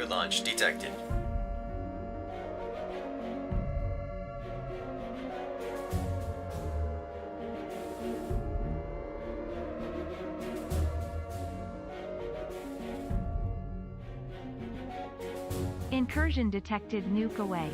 launch detected. Incursion detected. Nuke away.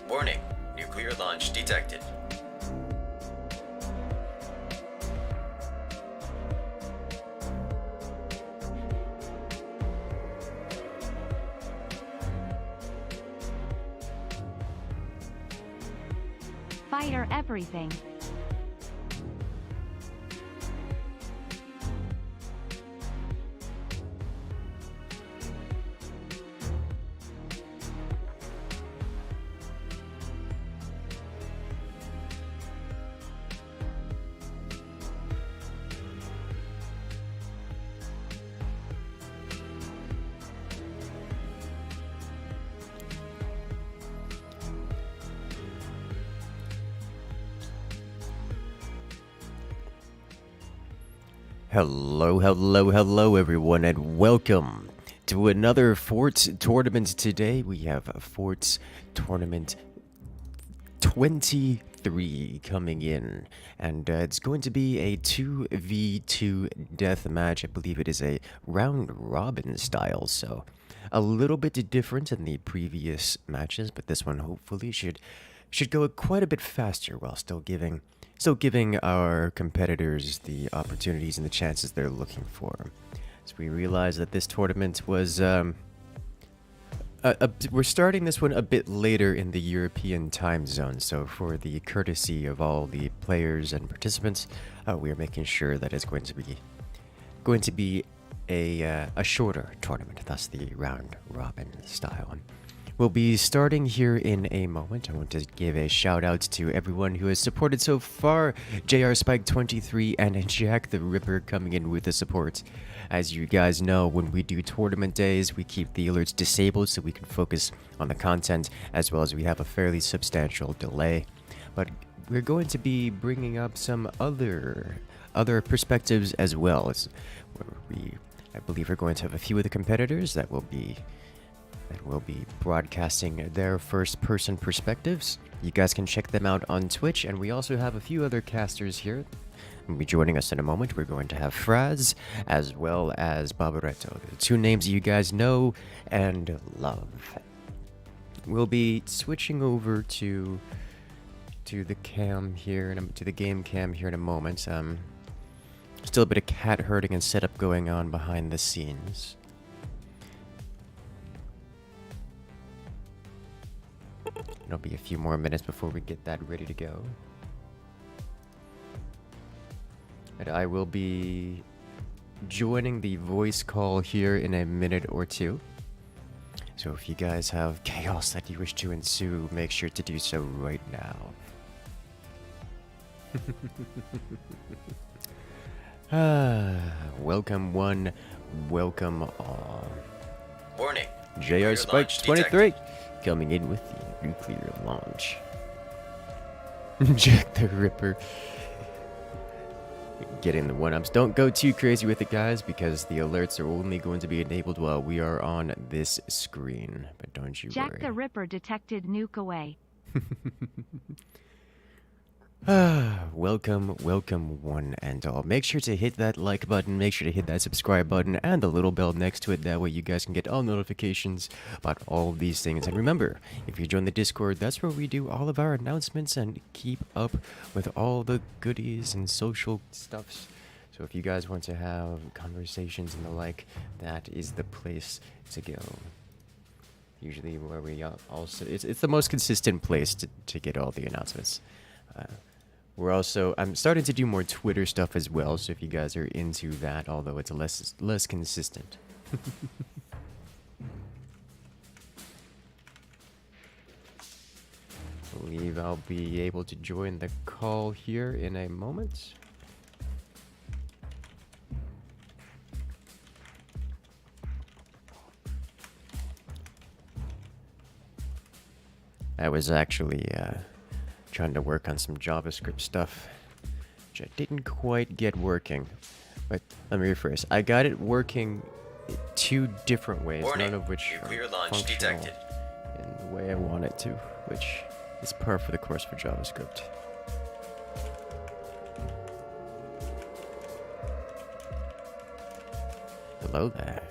Warning, nuclear launch detected. Fire everything. Hello everyone, and welcome to another Forts tournament. Today we have Forts Tournament 23 coming in, and it's going to be a 2v2 deathmatch. I believe it is a round robin style, so a little bit different than the previous matches, but this one hopefully should go quite a bit faster while still giving our competitors the opportunities and the chances they're looking for. So we realize that this tournament was, we're starting this one a bit later in the European time zone, so for the courtesy of all the players and participants, we are making sure that it's going to be a shorter tournament, thus the round robin style. We'll be starting here in a moment. I want to give a shout out to everyone who has supported so far. JR Spike 23 and Jack the Ripper coming in with the support. As you guys know, when we do tournament days, we keep the alerts disabled so we can focus on the content, as well as we have a fairly substantial delay. But we're going to be bringing up some other perspectives as well. I believe we're going to have a few of the competitors that will be broadcasting their first-person perspectives. You guys can check them out on Twitch, and we also have a few other casters here who will be joining us in a moment. We're going to have Fraz, as well as Barbaretto, the two names you guys know and love. We'll be switching over to the cam here, to the game cam here in a moment. Still a bit of cat herding and setup going on behind the scenes. It'll be a few more minutes before we get that ready to go. And I will be joining the voice call here in a minute or two. So if you guys have chaos that you wish to ensue, make sure to do so right now. Welcome one, welcome all. Warning. JR Spike 23 coming in with the nuclear launch. Jack the Ripper getting the one-ups. Don't go too crazy with it, guys, because the alerts are only going to be enabled while we are on this screen. But don't you worry. Jack the Ripper detected. Nuke away. Welcome, welcome one and all. Make sure to hit that like button, make sure to hit that subscribe button and the little bell next to it. That way you guys can get all notifications about all of these things. And remember, if you join the Discord, that's where we do all of our announcements and keep up with all the goodies and social stuffs. So if you guys want to have conversations and the like, that is the place to go. Usually where we also, it's the most consistent place to get all the announcements. I'm starting to do more Twitter stuff as well, so if you guys are into that, although it's less consistent. I believe I'll be able to join the call here in a moment. I was actually trying to work on some JavaScript stuff, which I didn't quite get working. But let me rephrase. I got it working two different ways, Warning, none of which nuclear are launch functional detected. in the way I want it to, which is par for the course for JavaScript. Hello there.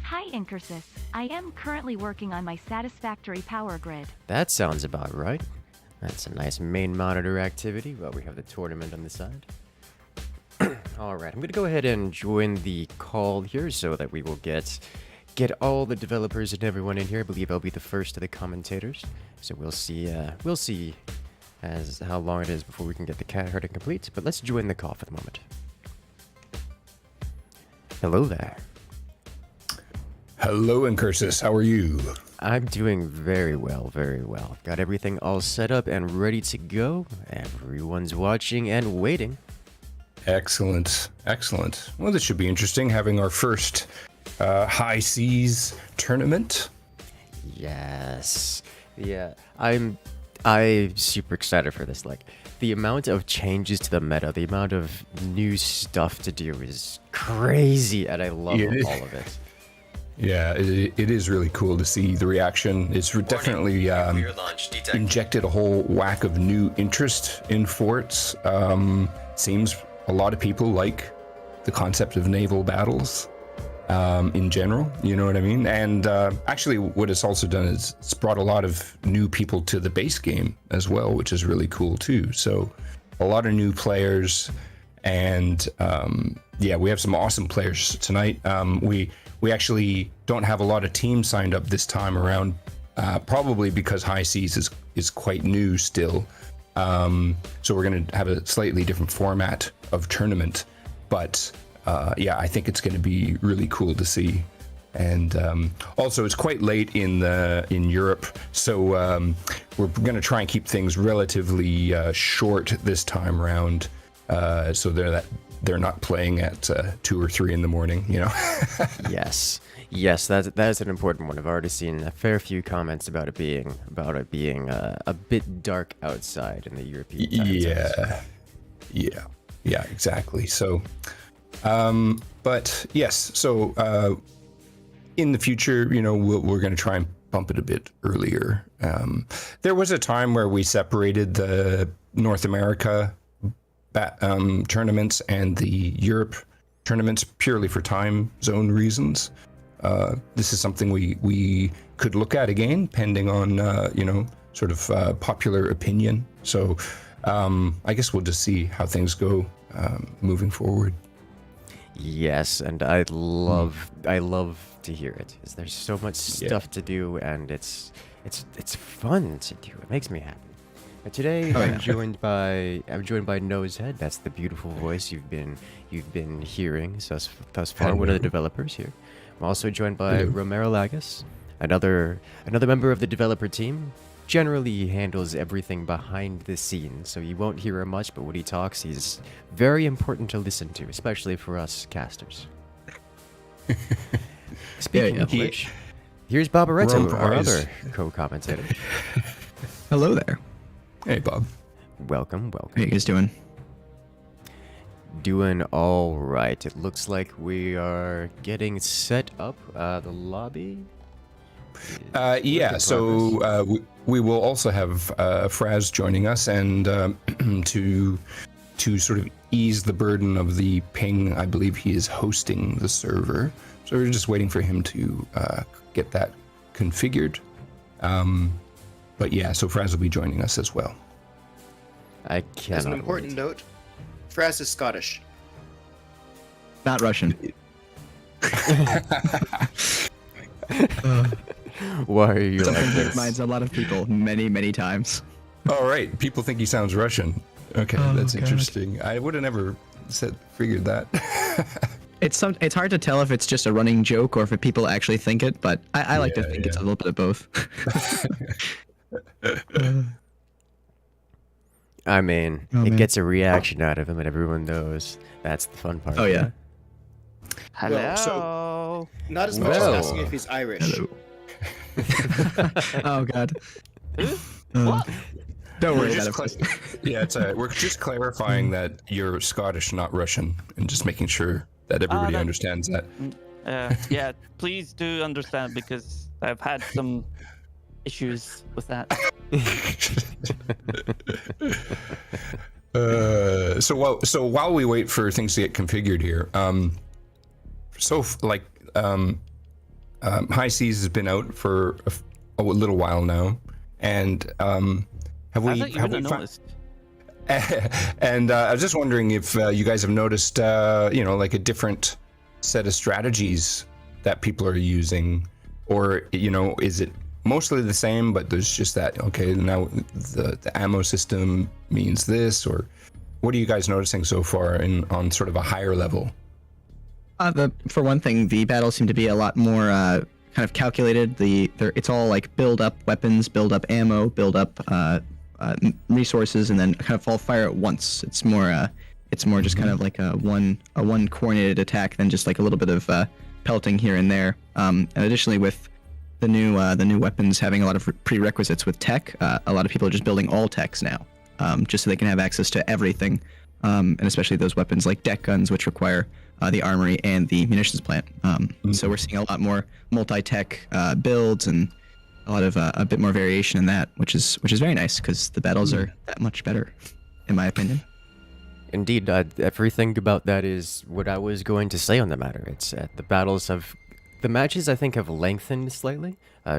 Hi, Incursus. I am currently working on my satisfactory power grid. That sounds about right. That's a nice main monitor activity while we have the tournament on the side. Alright, I'm gonna go ahead and join the call here so that we will get all the developers and everyone in here. I believe I'll be the first of the commentators. So we'll see as how long it is before we can get the cat herding complete. But let's join the call for the moment. Hello there. Hello, Incursus. How are you? I'm doing very well, very well. Got everything all set up and ready to go. Everyone's watching and waiting. Excellent. Excellent. Well, this should be interesting, having our first high seas tournament. Yes. Yeah, I'm super excited for this. Like, the amount of changes to the meta, the amount of new stuff to do is crazy, and I love all of it. Yeah, it is really cool to see the reaction. It's definitely Nuclear launch detected. injected a whole whack of new interest in forts. Seems a lot of people like the concept of naval battles in general, you know what I mean? And actually what it's also done is it's brought a lot of new people to the base game as well, which is really cool too. So a lot of new players, and yeah, we have some awesome players tonight. We actually don't have a lot of teams signed up this time around, probably because High Seas is quite new still. So we're going to have a slightly different format of tournament. But yeah, I think it's going to be really cool to see. And also, it's quite late in Europe, so we're going to try and keep things relatively short this time around, so they're not playing at 2 or 3 in the morning, you know. Yes, that's an important one. I've already seen a fair few comments about it being a bit dark outside in the European time zones. Yeah, exactly. So, but yes, so in the future, you know, we're going to try and bump it a bit earlier. There was a time where we separated the North America tournaments and the Europe tournaments purely for time zone reasons. This is something we could look at again, pending on you know, sort of popular opinion. So I guess we'll just see how things go moving forward. Yes, and I love to hear it. 'Cause there's so much stuff to do, and it's fun to do. It makes me happy. But today I'm joined by Nosehead. That's the beautiful voice you've been hearing thus far. One of the developers here. I'm also joined by Romero Lagas, another member of the developer team. Generally handles everything behind the scenes, so you won't hear him much, but when he talks, he's very important to listen to, especially for us casters. Speaking of which, here's Barbaretto, our other co-commentator. Hello there. Hey, Bob. Welcome. How you guys doing? Doing all right. It looks like we are getting set up. The lobby. Yeah. So we will also have Fraz joining us, and to sort of ease the burden of the ping, I believe he is hosting the server. So we're just waiting for him to get that configured. But yeah, so Fraz will be joining us as well. I cannot. As an important note, Fraz is Scottish. Not Russian. Why are you like Something that this? reminds a lot of people many, many times. All right, people think he sounds Russian. Okay, Oh, that's God. interesting. I would have never figured that. It's hard to tell if it's just a running joke or if people actually think it, but I like to think it's a little bit of both. I mean, Oh, it man. gets a reaction out of him, and everyone knows. That's the fun part. Oh yeah. Hello. Well, so- Not as much Well. as asking if he's Irish. Hello. Oh god. What? Don't worry We're about just it. Yeah, it's we're just clarifying that you're Scottish, not Russian, and just making sure that everybody that- understands that. Yeah, please do understand because I've had some issues with that. So while we wait for things to get configured here, High Seas has been out for a little while now, and have we I thought you wouldn't have noticed. and I was just wondering if you guys have noticed, like a different set of strategies that people are using, or is it mostly the same, but there's just that, okay, now the ammo system means this, or what are you guys noticing so far on sort of a higher level? For one thing, the battles seem to be a lot more kind of calculated. It's all like build up weapons, build up ammo, build up resources, and then kind of all fire at once. It's more just kind of like a one coordinated attack than just like a little bit of pelting here and there. And additionally, with the new weapons having a lot of prerequisites with tech, a lot of people are just building all techs now, just so they can have access to everything, and especially those weapons like deck guns, which require the armory and the munitions plant. So we're seeing a lot more multi-tech builds and a lot of a bit more variation in that, which is very nice because the battles are that much better, in my opinion. Indeed, everything about that is what I was going to say on the matter. It's the matches I think have lengthened slightly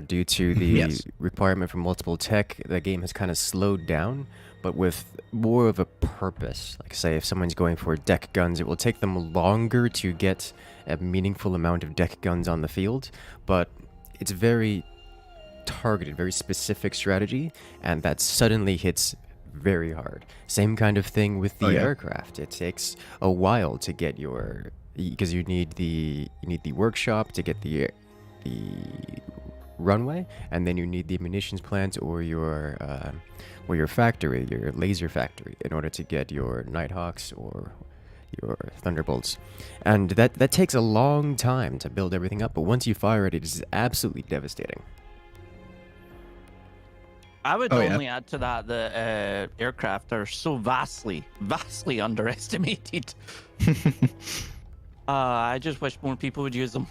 due to the Yes. requirement for multiple tech. The game has kind of slowed down, but with more of a purpose. Like say, if someone's going for deck guns, it will take them longer to get a meaningful amount of deck guns on the field, but it's very targeted, very specific strategy, and that suddenly hits very hard. Same kind of thing with the Oh, yeah. aircraft. It takes a while to get because you need the workshop to get the runway, and then you need the munitions plant or your factory, your laser factory, in order to get your Nighthawks or your Thunderbolts. And that takes a long time to build everything up, but once you fire it, it is absolutely devastating. I would Oh, yeah. only add to that the aircraft are so vastly underestimated. I just wish more people would use them.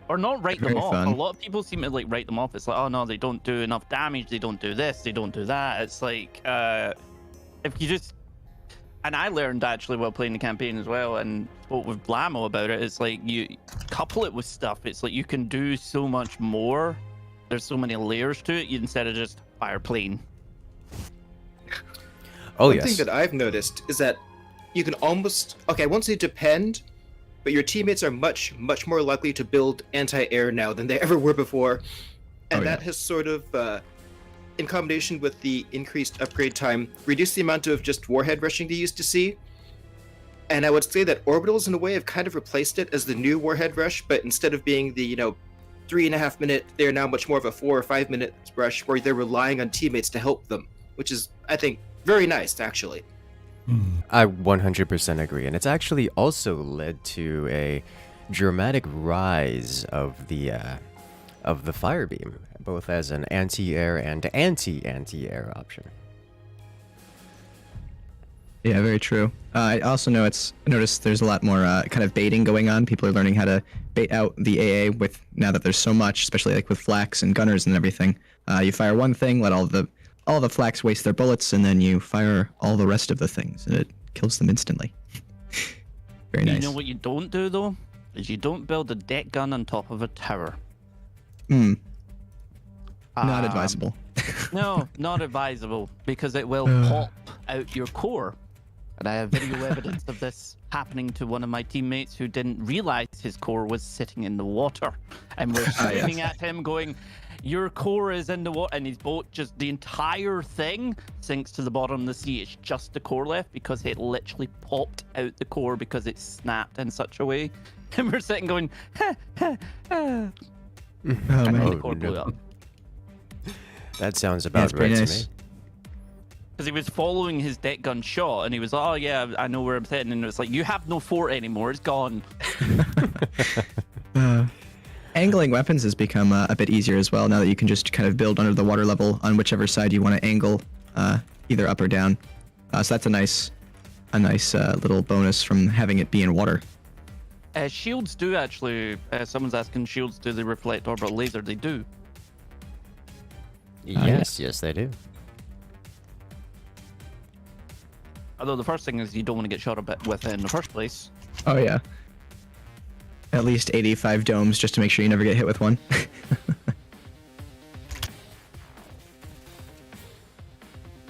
Or not write them Very off. fun. A lot of people seem to like write them off. It's like, oh no, they don't do enough damage, they don't do this, they don't do that. It's like, if you just... And I learned actually while playing the campaign as well, and spoke with Blammo about it, it's like, you couple it with stuff, it's like you can do so much more. There's so many layers to it, instead of just fire plane. Oh One yes. thing that I've noticed is that you can almost, okay, I won't say depend, but your teammates are much, much more likely to build anti-air now than they ever were before. And Oh, yeah. that has sort of, in combination with the increased upgrade time, reduced the amount of just warhead rushing they used to see. And I would say that orbitals, in a way, have kind of replaced it as the new warhead rush, but instead of being the, 3.5 minute, they're now much more of a 4 or 5 minute rush where they're relying on teammates to help them, which is, I think, very nice, actually. I 100% agree, and it's actually also led to a dramatic rise of the fire beam, both as an anti-air and anti-anti-air option. Yeah, very true. I also noticed there's a lot more kind of baiting going on. People are learning how to bait out the AA with now that there's so much, especially like with flaks and gunners and everything. You fire one thing, let all the flaks waste their bullets, and then you fire all the rest of the things, and it kills them instantly. Very nice. You know what you don't do though? Is you don't build a deck gun on top of a tower. Not advisable. No, not advisable, because it will pop out your core. And I have video evidence of this happening to one of my teammates who didn't realize his core was sitting in the water. And we're screaming at him going, your core is in the water, and his boat just, the entire thing sinks to the bottom of the sea. It's just the core left because it literally popped out the core because it snapped in such a way. And we're sitting going, ha, ha, ha. Oh, And man. then the core blew up. That sounds about it's pretty right nice. to me. Because he was following his deck gun shot, and he was, oh yeah, I know where I'm sitting, and it's like, you have no fort anymore, it's gone. Angling weapons has become a bit easier as well now that you can just kind of build under the water level on whichever side you want to angle, either up or down. So that's a nice little bonus from having it be in water. Shields do actually, someone's asking, shields, do they reflect orbital laser? They do. Yes, yes, they do. Although the first thing is you don't want to get shot a bit with it in the first place. Oh yeah. At least 85 domes just to make sure you never get hit with one.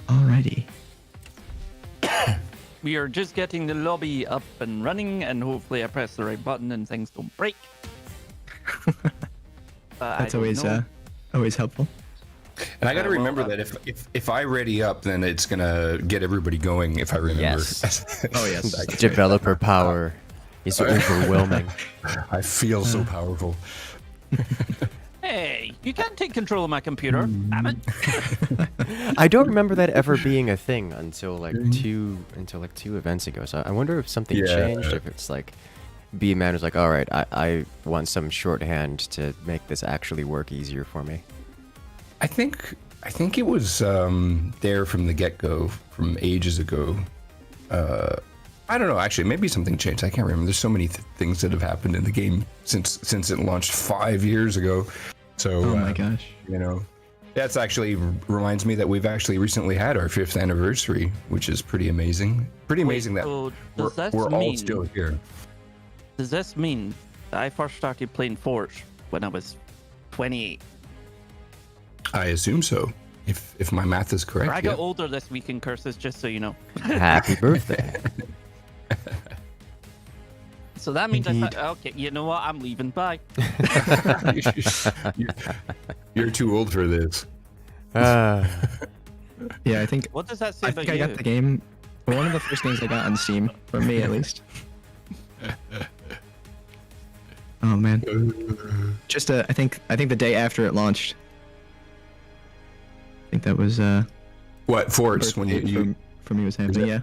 Alrighty. We are just getting the lobby up and running, and hopefully I press the right button and things don't break. That's always helpful. And I got to well, remember that if I ready up, then it's gonna get everybody going. If I remember. Yes. Oh yes. Developer power is overwhelming. I feel so powerful. Hey, you can't take control of my computer, damn it. I don't remember that ever being a thing until like two events ago. So I wonder if something changed. If it's like B-Man was like, all right, I want some shorthand to make this actually work easier for me. I think it was there from the get-go, from ages ago. I don't know. Actually, maybe something changed. I can't remember. There's so many things that have happened in the game since it launched 5 years ago. So, Oh my gosh. you know, that's actually reminds me that we've actually recently had our 5th anniversary, which is pretty amazing. Pretty amazing that So does this we're all mean- still here. Does this mean that I first started playing Forge when I was 28? I assume so. If my math is correct. I got yeah. older this week in Curses, just so you know. Happy birthday. So that means Indeed. okay, you know what? I'm leaving. Bye. You're too old for this. Yeah, I think What does that say I about think I you? got the game. One of the first games I got on Steam, for me at least. Oh man. Just I think the day after it launched. I think that was What Forts when you for me was happening. Yeah.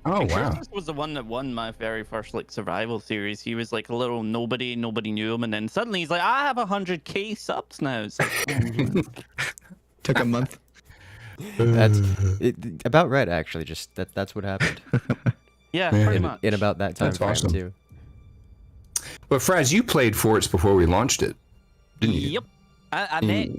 Oh wow. Incursus was the one that won my very first like survival series. He was like a little nobody knew him, and then suddenly he's like, I have 100k subs now. It's like, Took a month. That's about right, actually. Just that's what happened yeah, Man. pretty in, much. in about that time That's frame awesome. too. But Fraz, you played Forts before we launched it, didn't you? Yep. I met,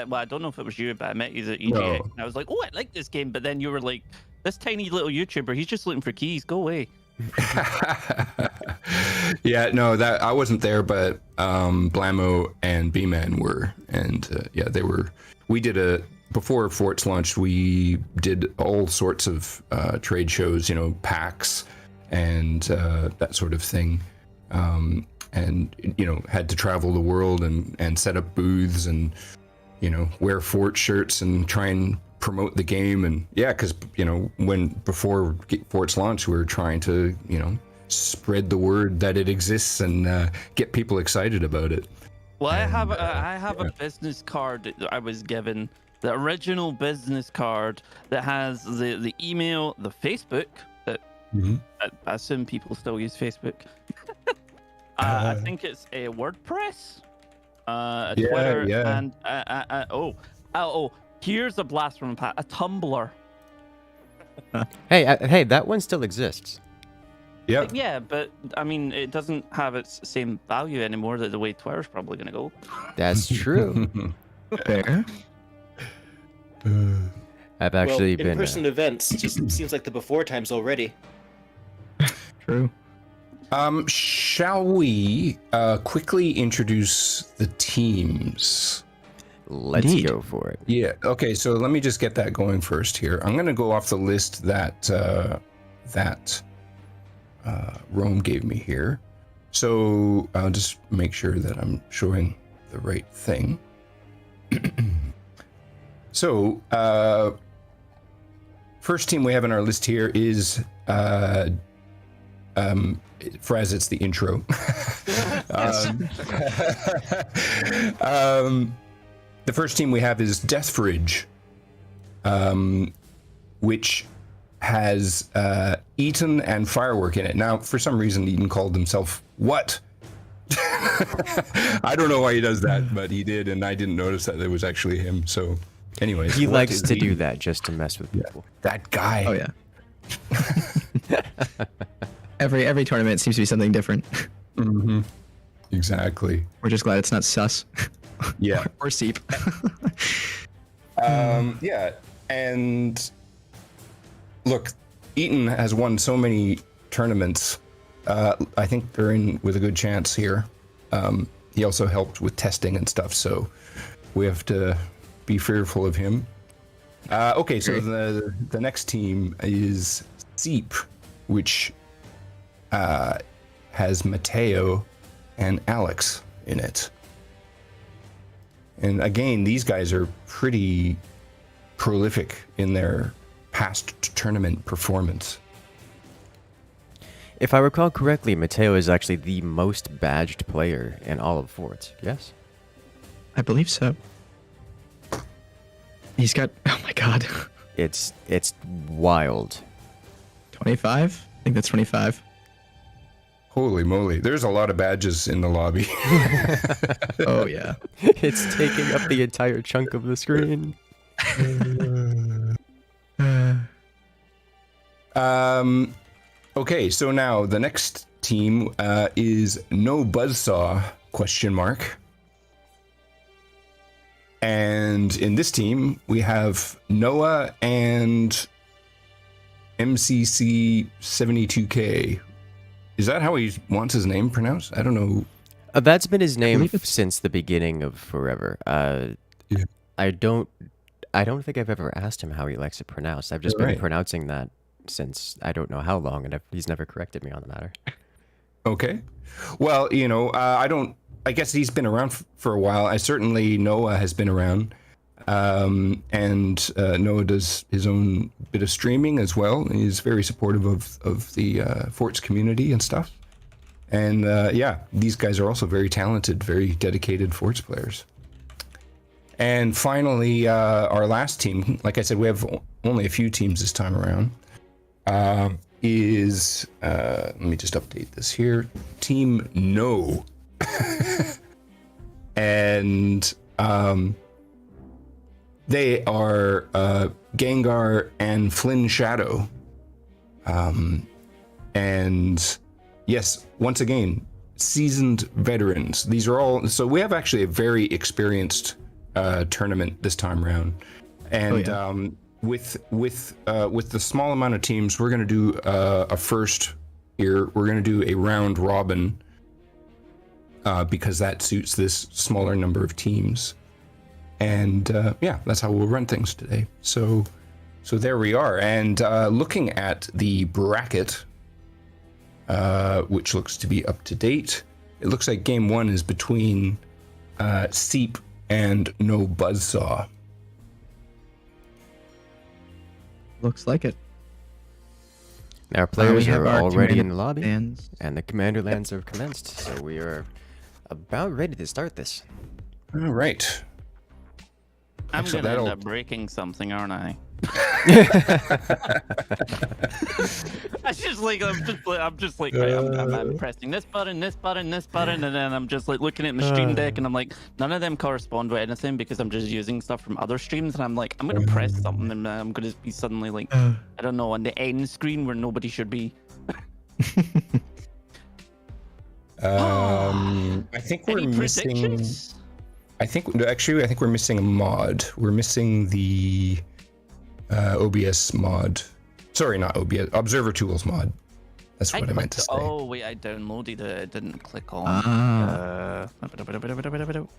well, I don't know if it was you, but I met you at EGA. No. And I was like, oh, I like this game. But then you were like, this tiny little YouTuber, he's just looking for keys. Go away. Yeah, no, that I wasn't there, but Blammo and B-Man were, and yeah, they were. We did before Forts launched. We did all sorts of trade shows, you know, PAX and that sort of thing. And you know, had to travel the world and set up booths and you know, wear Fort shirts and try and promote the game. And yeah, because you know, before Fort's launch, we were trying to, you know, spread the word that it exists and get people excited about it. Well, I have yeah. a business card that I was given, the original business card that has the email, the Facebook. That I assume people still use Facebook. I think it's a WordPress, a Yeah, Twitter, yeah. and here's a blast from the past, a Tumblr. Hey, that one still exists. Yep. Yeah, but I mean, it doesn't have its same value anymore that the way Twitter's probably going to go. That's true. Fair. I've actually well, been. in-person events just seems like the before times already. True. Shall we quickly introduce the teams? Let's Indeed. go for it. Yeah. Okay. So let me just get that going first here. I'm gonna go off the list that Rome gave me here. So I'll just make sure that I'm showing the right thing. So first team we have on our list here is Fraz, it's the intro. The first team we have is Deathfridge, which has Eaton and Firework in it. Now, for some reason, Eaton called himself what? I don't know why he does that, but he did, and I didn't notice that it was actually him. So, anyways, He what likes is to do Eaton? that just to mess with people. That guy. Oh yeah. Every tournament seems to be something different. Mm-hmm. Exactly. We're just glad it's not sus. Yeah. Or seep. Yeah, and look, Eaton has won so many tournaments. I think they're in with a good chance here. He also helped with testing and stuff, so we have to be fearful of him. Okay, so the next team is Seep, which has Mateo and Alex in it. And again, these guys are pretty prolific in their past tournament performance. If I recall correctly, Mateo is actually the most badged player in all of Forts. Yes? I believe so. He's got, oh my god, It's wild. 25? I think that's 25. Holy moly, there's a lot of badges in the lobby. Oh yeah. It's taking up the entire chunk of the screen. Okay, so now the next team is No Buzzsaw ? And in this team, we have Noah and MCC 72K. Is that how he wants his name pronounced? I don't know. That's been his name believe it's- since the beginning of forever. Yeah. I don't think I've ever asked him how he likes it pronounced. I've just been Right. pronouncing that since I don't know how long, and he's never corrected me on the matter. Okay. Well, you know, I guess he's been around for a while. I certainly Noah has been around. And Noah does his own bit of streaming as well. He's very supportive of the Forts community and stuff. And yeah, these guys are also very talented, very dedicated Forts players. And finally, our last team, like I said, we have only a few teams this time around, is, let me just update this here, Team No. And they are Gengar and Flynn Shadow. And yes, once again, seasoned veterans. These are all, so we have actually a very experienced tournament this time around. And with the small amount of teams, we're going to do a first here. We're going to do a round robin because that suits this smaller number of teams. And yeah, that's how we'll run things today. So there we are. And looking at the bracket, which looks to be up to date, it looks like game one is between Seep and No Buzzsaw. Looks like it. Our players have are our already commander in the lobby, lands. and the commander lands have commenced, so we are about ready to start this. All right. I'm So gonna end that'll- up breaking something, aren't I? I'm just like, right, I'm pressing this button, and then I'm just like looking at my stream deck, and I'm like, none of them correspond with anything because I'm just using stuff from other streams, and I'm like, I'm gonna press something, and I'm gonna be suddenly like, I don't know, on the end screen where nobody should be. I think we're Any missing. predictions? I think we're missing a mod. We're missing the OBS mod. Sorry, not OBS. Observer Tools mod. That's what I meant to say. Oh wait, I downloaded it. I didn't click on.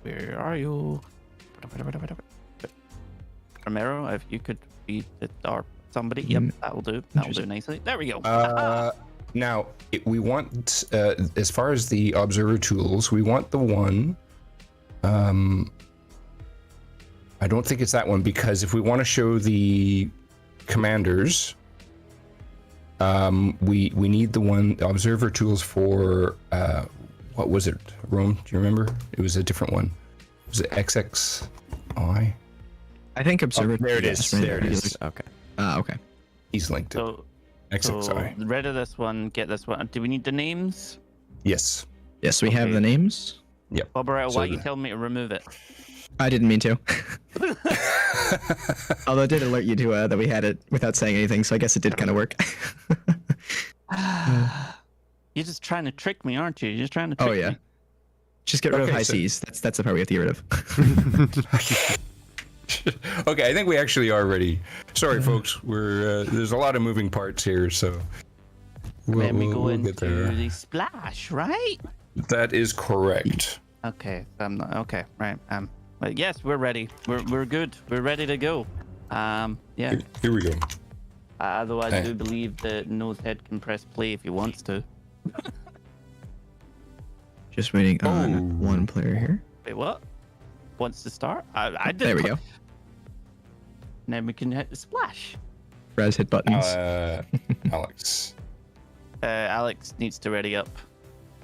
Where are you? Romero, if you could be it or somebody. Yep, that'll do. That'll do nicely. There we go. Now we want, as far as the Observer Tools, we want the one. I don't think it's that one, because if we want to show the commanders, we need the one Observer Tools for what was it? Rome? Do you remember? It was a different one. Was it XXI? I think Observer. There it is. Right? There it is. Okay. Okay. He's linked it. So XXI. rid of this one. Get this one. Do we need the names? Yes. Yes, we have Okay. the names. Yep. Bobberell, So why are you the- telling me to remove it? I didn't mean to. Although it did alert you to that we had it without saying anything, so I guess it did kind of work. You're just trying to trick me, aren't you? You're just trying to trick Oh yeah. me. Just get rid of Okay, high so- C's. That's the part we have to get rid of. Okay, I think we actually are ready. Sorry, folks. We're there's a lot of moving parts here, so Then we go we'll into get there. the splash, right? That is correct. Okay, I'm not okay, right? But yes, we're ready. We're good. We're ready to go. Yeah. Here we go. Although I Hey. do believe that Nosehead can press play if he wants to. Just waiting on one player here. Wait, what? Wants to start? I did. There we go. And then we can hit the splash. Raz hit buttons. Alex. Alex needs to ready up.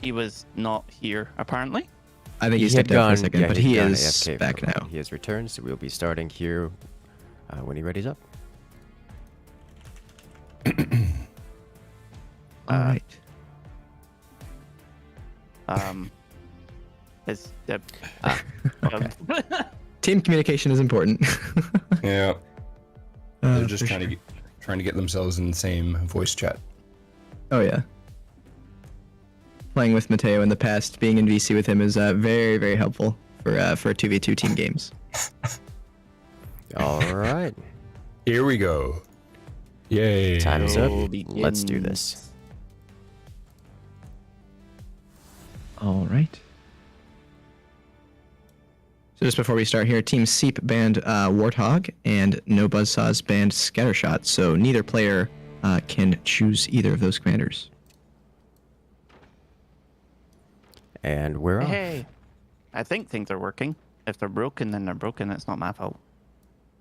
He was not here apparently. I think he had stepped out for a second, yeah, but he'd he gone is AFK back for a while. now. He has returned, so we'll be starting here when he readies up. All right. It's Team communication is important. Yeah, they're just for trying sure. to get themselves in the same voice chat. Oh yeah. Playing with Mateo in the past, being in VC with him is very, very helpful for 2v2 team games. All right. Here we go. Yay. Time's up. Go Let's do begins. this. All right. So just before we start here, Team Seep banned Warthog and No Buzzsaws banned Scattershot, so neither player can choose either of those commanders. And we're off. Hey, I think things are working. If they're broken, then they're broken. It's not my fault.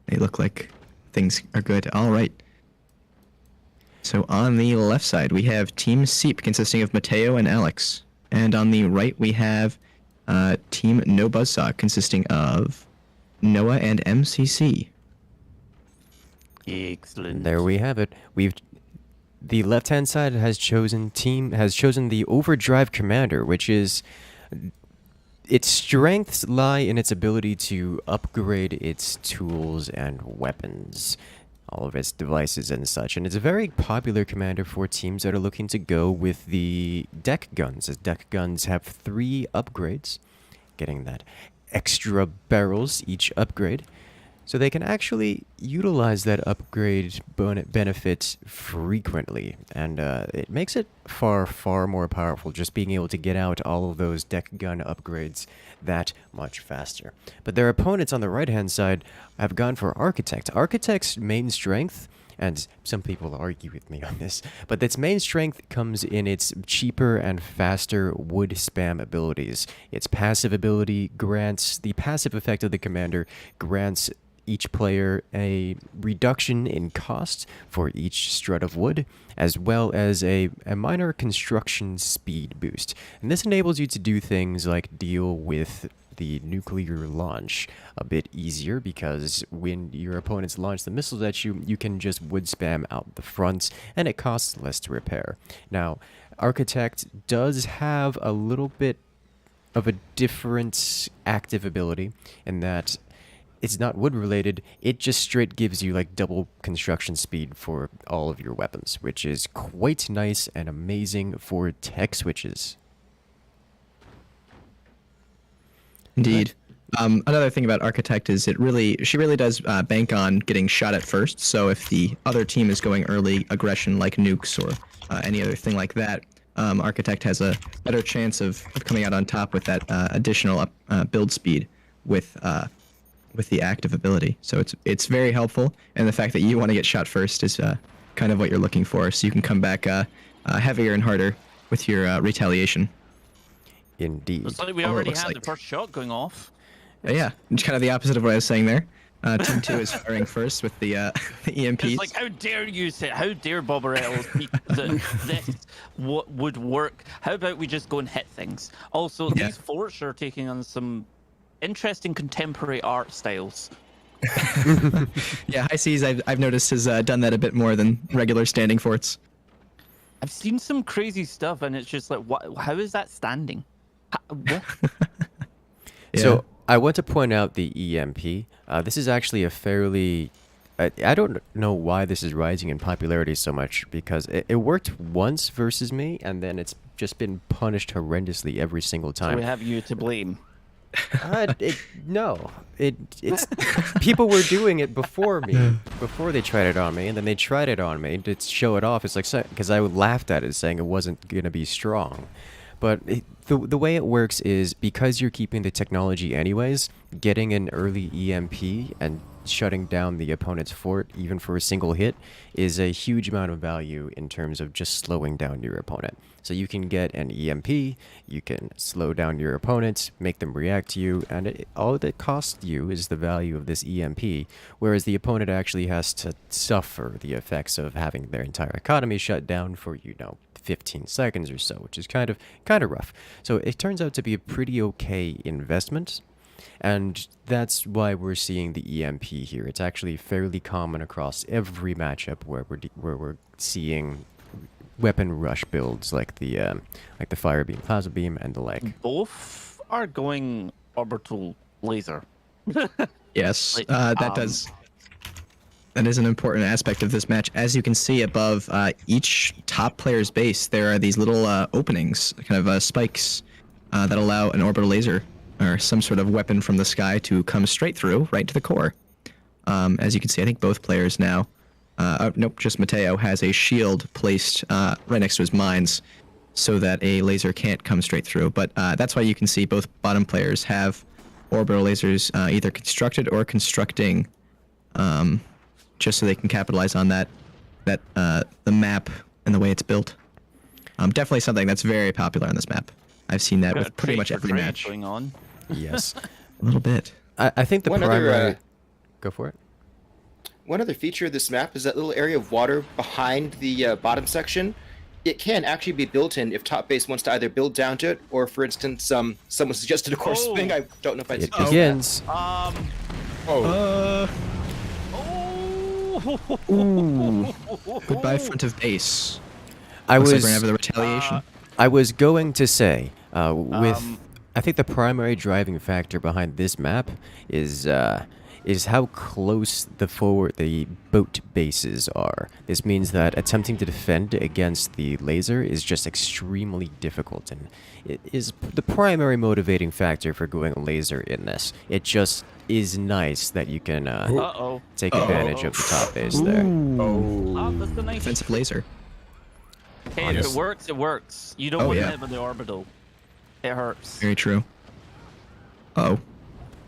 They look like things are good. All right. So on the left side, we have Team Seep consisting of Mateo and Alex. And on the right, we have Team No Buzzsaw consisting of Noah and MCC. Excellent. There we have it. The left-hand side has chosen the Overdrive Commander, which is its strengths lie in its ability to upgrade its tools and weapons, all of its devices and such. And it's a very popular commander for teams that are looking to go with the deck guns, as deck guns have 3 upgrades, getting that extra barrels each upgrade. So they can actually utilize that upgrade benefit frequently, and it makes it far, far more powerful just being able to get out all of those deck gun upgrades that much faster. But their opponents on the right-hand side have gone for Architect. Architect's main strength, and some people argue with me on this, but its main strength comes in its cheaper and faster wood spam abilities. Its passive ability grants, the passive effect of the commander grants each player a reduction in cost for each strut of wood, as well as a minor construction speed boost. And this enables you to do things like deal with the nuclear launch a bit easier, because when your opponents launch the missiles at you, you can just wood spam out the front, and it costs less to repair. Now, Architect does have a little bit of a different active ability in that it's not wood related, it just straight gives you like double construction speed for all of your weapons, which is quite nice and amazing for tech switches. Indeed. Another thing about Architect is she really does bank on getting shot at first. So if the other team is going early aggression like nukes or any other thing like that, Architect has a better chance of coming out on top with that additional build speed with the active ability. So it's very helpful, and the fact that you want to get shot first is kind of what you're looking for, so you can come back heavier and harder with your retaliation. Indeed. Looks like we already had the first shot going off. Yeah, it's kind of the opposite of what I was saying there. Team 2 is firing first with the EMPs. It's like, how dare you say, how dare Bobberetto speak that this would work? How about we just go and hit things? Also, these forts are taking on some interesting contemporary art styles. Yeah, High Seas, I've noticed, has done that a bit more than regular standing forts. I've seen some crazy stuff, and it's just like, what? How is that standing? What? Yeah. So I want to point out the EMP. This is actually a fairly... I don't know why this is rising in popularity so much, because it worked once versus me, and then it's just been punished horrendously every single time. So we have you to blame. No, it's people were doing it before me, before they tried it on me, and then they tried it on me to show it off. It's like, because I laughed at it, saying it wasn't gonna be strong. But the way it works is, because you're keeping the technology anyways, getting an early EMP and shutting down the opponent's fort, even for a single hit, is a huge amount of value in terms of just slowing down your opponent. So you can get an EMP, you can slow down your opponents, make them react to you, and all that costs you is the value of this EMP, whereas the opponent actually has to suffer the effects of having their entire economy shut down for, 15 seconds or so, which is kind of rough. So it turns out to be a pretty okay investment, and that's why we're seeing the EMP here. It's actually fairly common across every matchup where we're seeing weapon rush builds like the fire beam, plasma beam, and the like. Both are going orbital laser. Yes, that is an important aspect of this match. As you can see above each top player's base, there are these little openings, kind of spikes, that allow an orbital laser or some sort of weapon from the sky to come straight through, right to the core. As you can see, I think both players now, nope, just Mateo, has a shield placed right next to his mines so that a laser can't come straight through. But that's why you can see both bottom players have orbital lasers either constructed or constructing, just so they can capitalize on the map and the way it's built. Definitely something that's very popular on this map. I've seen that with pretty much every match. Going on. Yes. A little bit. I think the primary... Go for it. One other feature of this map is that little area of water behind the bottom section. It can actually be built in if top base wants to either build down to it, or for instance, someone suggested a course swing. I don't know if I'd It begins. Ooh. Goodbye, front of base. I Looks like was we're gonna have the retaliation. I was going to say, I think the primary driving factor behind this map is how close the boat bases are. This means that attempting to defend against the laser is just extremely difficult, and it is the primary motivating factor for going laser in this. It just is nice that you can take advantage of the top base there. That's a nice Defensive laser. Hey, if it works, it works. You don't want to hit with the orbital. It hurts. Very true. Uh-oh.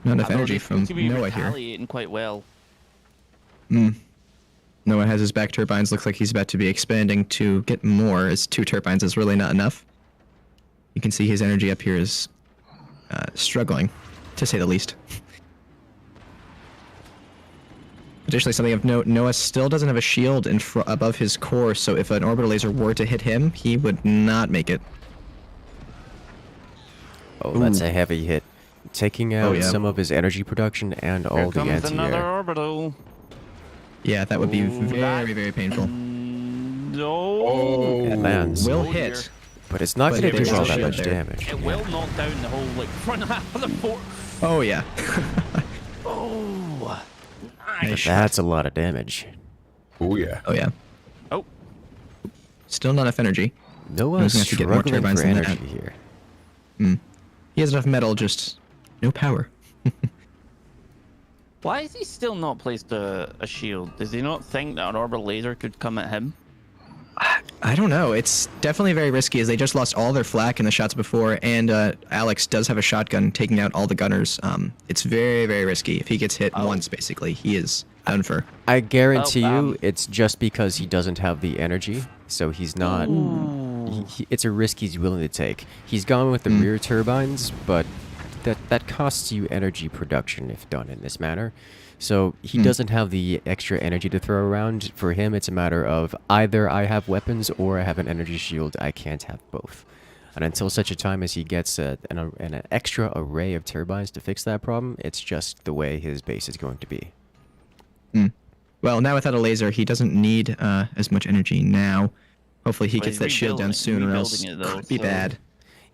Not enough Although energy they from seem to be Noah here. retaliating quite well. Noah has his back turbines. Looks like he's about to be expanding to get more, as 2 turbines is really not enough. You can see his energy up here is struggling, to say the least. Additionally, something of note, Noah still doesn't have a shield above his core, so if an orbital laser were to hit him, he would not make it. Oh, that's a heavy hit. taking out yeah. some of his energy production and all the Here comes another anti-air. orbital. Yeah, that would be Ooh, very, very painful. No. It lands, Will Oh, hit. dear. but it's not but going to there's do all a that shield much there. damage. It Yeah. will knock down the whole like front half of the fort. Oh yeah. Oh, Nice nice. shot. That's a lot of damage. Oh yeah. Oh yeah. Oh, Still not enough energy. Noah He's gonna have to get more struggling turbines for than that. energy here. He has enough metal, just no power. why has he still not placed a shield? Does he not think that an orbital laser could come at him? I don't know. It's definitely very risky, as they just lost all their flak in the shots before, and Alex does have a shotgun taking out all the gunners. It's very, very risky. If he gets hit once, basically, he is done for. I guarantee Well, you it's just because he doesn't have the energy, so he's not... it's a risk he's willing to take. He's gone with the rear turbines, but that costs you energy production if done in this manner. So he doesn't have the extra energy to throw around. For him, it's a matter of either I have weapons or I have an energy shield. I can't have both. And until such a time as he gets an extra array of turbines to fix that problem, it's just the way his base is going to be. Well, now without a laser, he doesn't need as much energy now. Hopefully he Well, gets he's that shield down soon, or else rebuilding it, though, could be so- bad.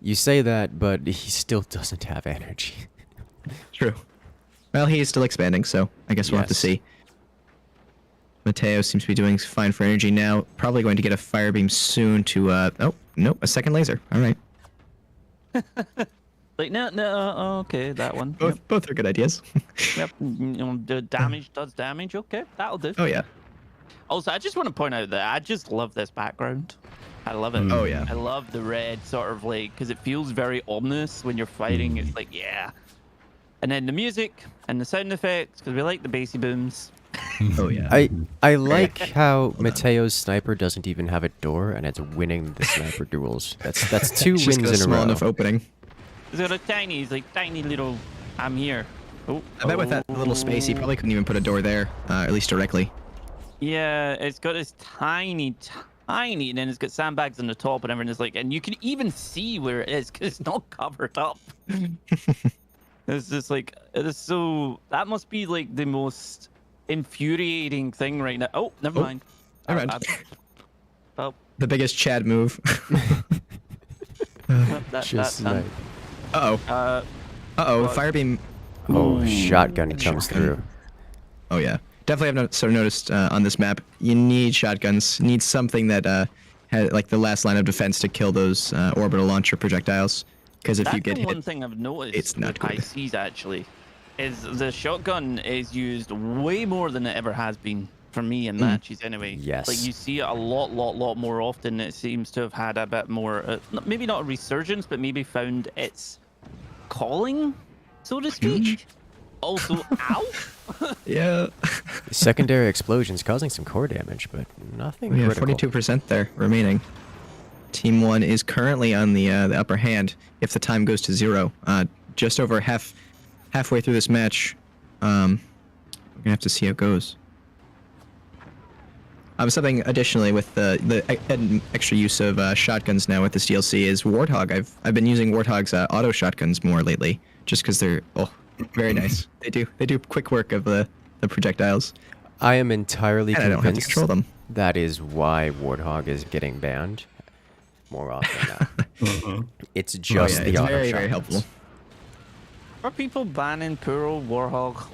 You say that, but he still doesn't have energy. True. Well, he is still expanding, so I guess we'll have to Yes. see. Mateo seems to be doing fine for energy now. Probably going to get a fire beam soon to, oh, nope, a second laser. All right. Like no, okay, that one. Both are good ideas. Yep. The damage does damage. Okay, that'll do. Oh, yeah. Also, I just want to point out that I just love this background. I love it. Oh, yeah. I love the red sort of like, because it feels very ominous when you're fighting. It's like, yeah. And then the music and the sound effects, because we like the bassy booms. Oh, yeah. I like how Mateo's sniper doesn't even have a door and it's winning the sniper duels. That's two It's just wins got a in a small row. enough opening. He's got a tiny, he's like tiny little, I'm here. Oh, I bet with that little space, he probably couldn't even put a door there, at least directly. Yeah, it's got this tiny, and then it's got sandbags on the top and everything. It's like, and you can even see where it is because it's not covered up. It's just like, it is so, that must be like the most infuriating thing right now. Oh, never mind. Never mind. Oh, The biggest Chad move. Just that's done. like, Uh-oh. Uh-oh, What? fire beam. oh, shotgun Shotgun. comes through. Oh, yeah. Definitely have noticed on this map, you need shotguns. Need something that had like the last line of defense to kill those orbital launcher projectiles. Because if That's you get the one hit, thing I've noticed it's not with high good. seas actually, is the shotgun is used way more than it ever has been for me in matches anyway. Yes. Like you see it a lot more often. It seems to have had a bit more, maybe not a resurgence, but maybe found its calling, so to speak. Also, ow! yeah. Secondary explosions causing some core damage, but nothing We have critical. 42% there remaining. Team 1 is currently on the upper hand if the time goes to 0. Just over halfway through this match. We're going to have to see how it goes. Something additionally with the extra use of shotguns now with this DLC is Warthog. I've been using Warthog's auto shotguns more lately, just because they're very nice. They do quick work of the projectiles. I am entirely And I don't have to convinced control them. that is why Warthog is getting banned more often now. It's just the it's auto very, very shotguns. helpful. Are people banning Puro Warhog?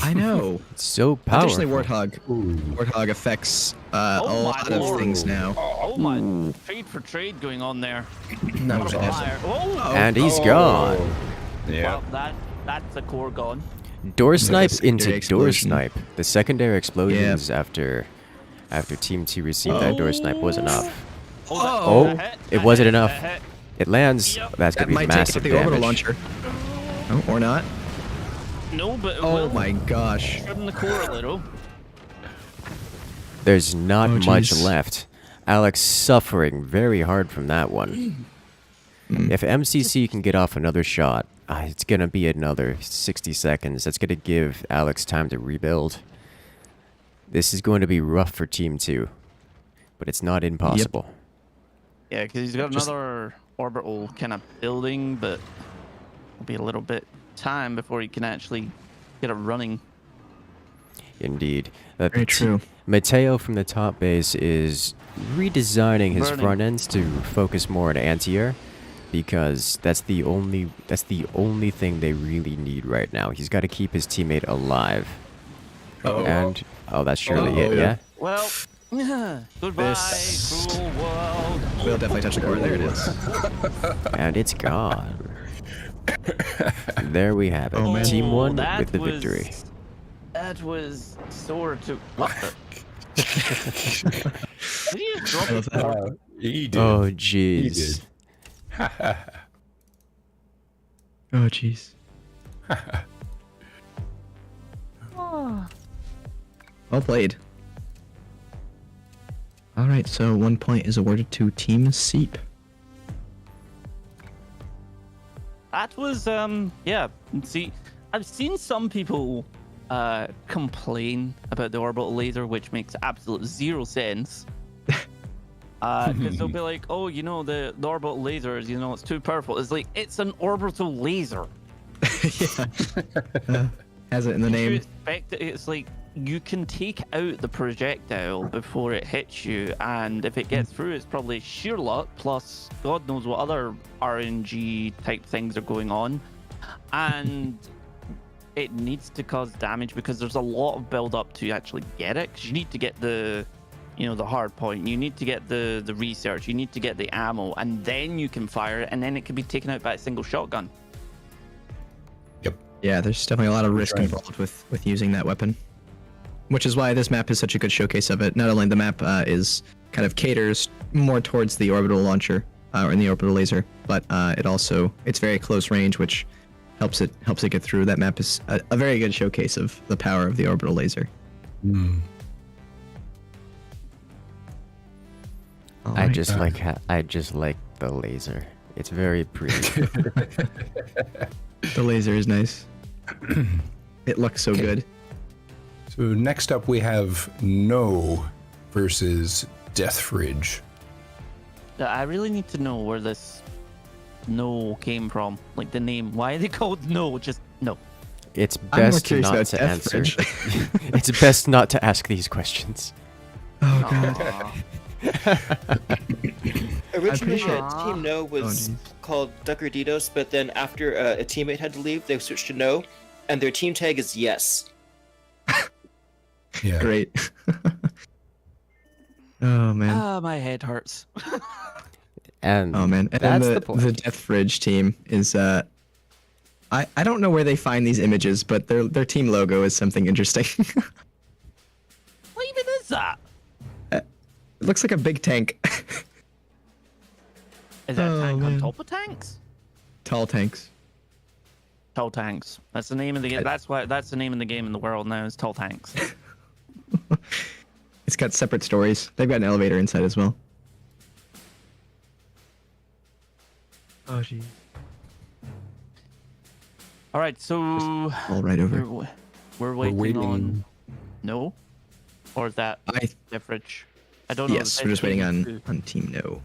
I know. It's so powerful. Additionally, Warthog affects a Oh my lot of lord. things now. Oh my, trade for trade going on there. Not bad. Fire. Oh, And he's gone. Yeah. well, that's a core gone. Door snipe secondary into door explosion. snipe. The secondary explosions after Team 2 received that door snipe was enough. Oh, it wasn't enough. It lands. Yep. That's That gonna be might take out massive the orbital damage. launcher. Oh, or not. No, but it Oh will my gosh. trim the core a little. There's not Oh, much jeez. left. Alex suffering very hard from that one. If MCC can get off another shot, it's going to be another 60 seconds. That's going to give Alex time to rebuild. This is going to be rough for Team 2, but it's not impossible. Yeah, because he's got Just- another orbital kind of building, but it'll be a little bit time before you can actually get it running. Indeed. Very true. Mateo from the top base is redesigning his Burning. front ends to focus more on anti-air, because that's the only thing they really need right now. He's got to keep his teammate alive. Uh-oh. And that's surely Uh-oh, it, yeah? Well, goodbye, cruel world. We'll definitely touch the core. There it is. And it's gone. There we have it. Oh, man. Team 1 that with the was- victory. That was sore to. What the? Did you just drop I love it? that. He did. Oh, He jeez. did. Oh, jeez. Oh. Well played. All right, so 1 point is awarded to Team Seep. That was yeah. See, I've seen some people complain about the orbital laser, which makes absolute zero sense. Because they'll be like, oh, you know, the orbital lasers, you know, it's too powerful. It's like, it's an orbital laser. Has it in the You name. expect it, it's like, you can take out the projectile before it hits you, and if it gets through, it's probably sheer luck, plus God knows what other RNG type things are going on. And it needs to cause damage because there's a lot of build up to actually get it. Because you need to get the, you know, the hard point. You need to get the research. You need to get the ammo, and then you can fire it, and then it can be taken out by a single shotgun. Yep. Yeah, there's definitely a lot of risk right. involved with using that weapon. Which is why this map is such a good showcase of it. Not only the map is kind of caters more towards the orbital launcher or in the orbital laser, but it's very close range, which helps it get through. That map is a very good showcase of the power of the orbital laser. Mm. All I right. just like the laser. It's very pretty. The laser is nice. It looks so good. So next up we have No versus Death Fridge. I really need to know where this No came from. Like the name. Why are they called No? Just No. It's I'm more best curious not about to Death answer. Fridge. It's best not to ask these questions. Oh god. Aw. Originally, sure- Team No was called Duckerditos, but then after a teammate had to leave, they switched to No, and their team tag is Yes. Yeah. Great. Oh man. Ah, my head hurts. And Oh man. And then that's the the point. Death Fridge team is I don't know where they find these images, but their team logo is something interesting. What even is that? It looks like a big tank. Is that a Oh, tank on man. top of tanks? Tall tanks. Tall tanks. That's the name of the game. That's the name of the game in the world now. Is tall tanks. It's got separate stories. They've got an elevator inside as well. Oh geez. All right, so All right over. we're waiting on No, or is that I the fridge? I don't know. yes, we're just waiting on Team No.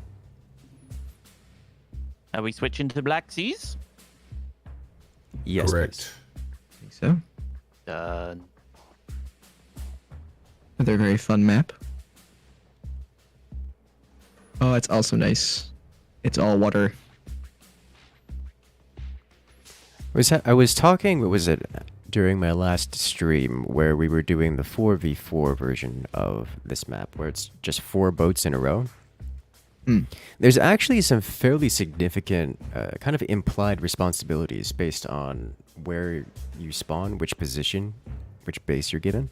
Are we switching to Black Seas? yes, Correct. I think so. Done. Another very fun map. Oh, it's also nice. It's all water. I was talking, what was it, during my last stream, where we were doing the 4v4 version of this map, where it's just 4 boats in a row. There's actually some fairly significant kind of implied responsibilities based on where you spawn, which position, which base you're given.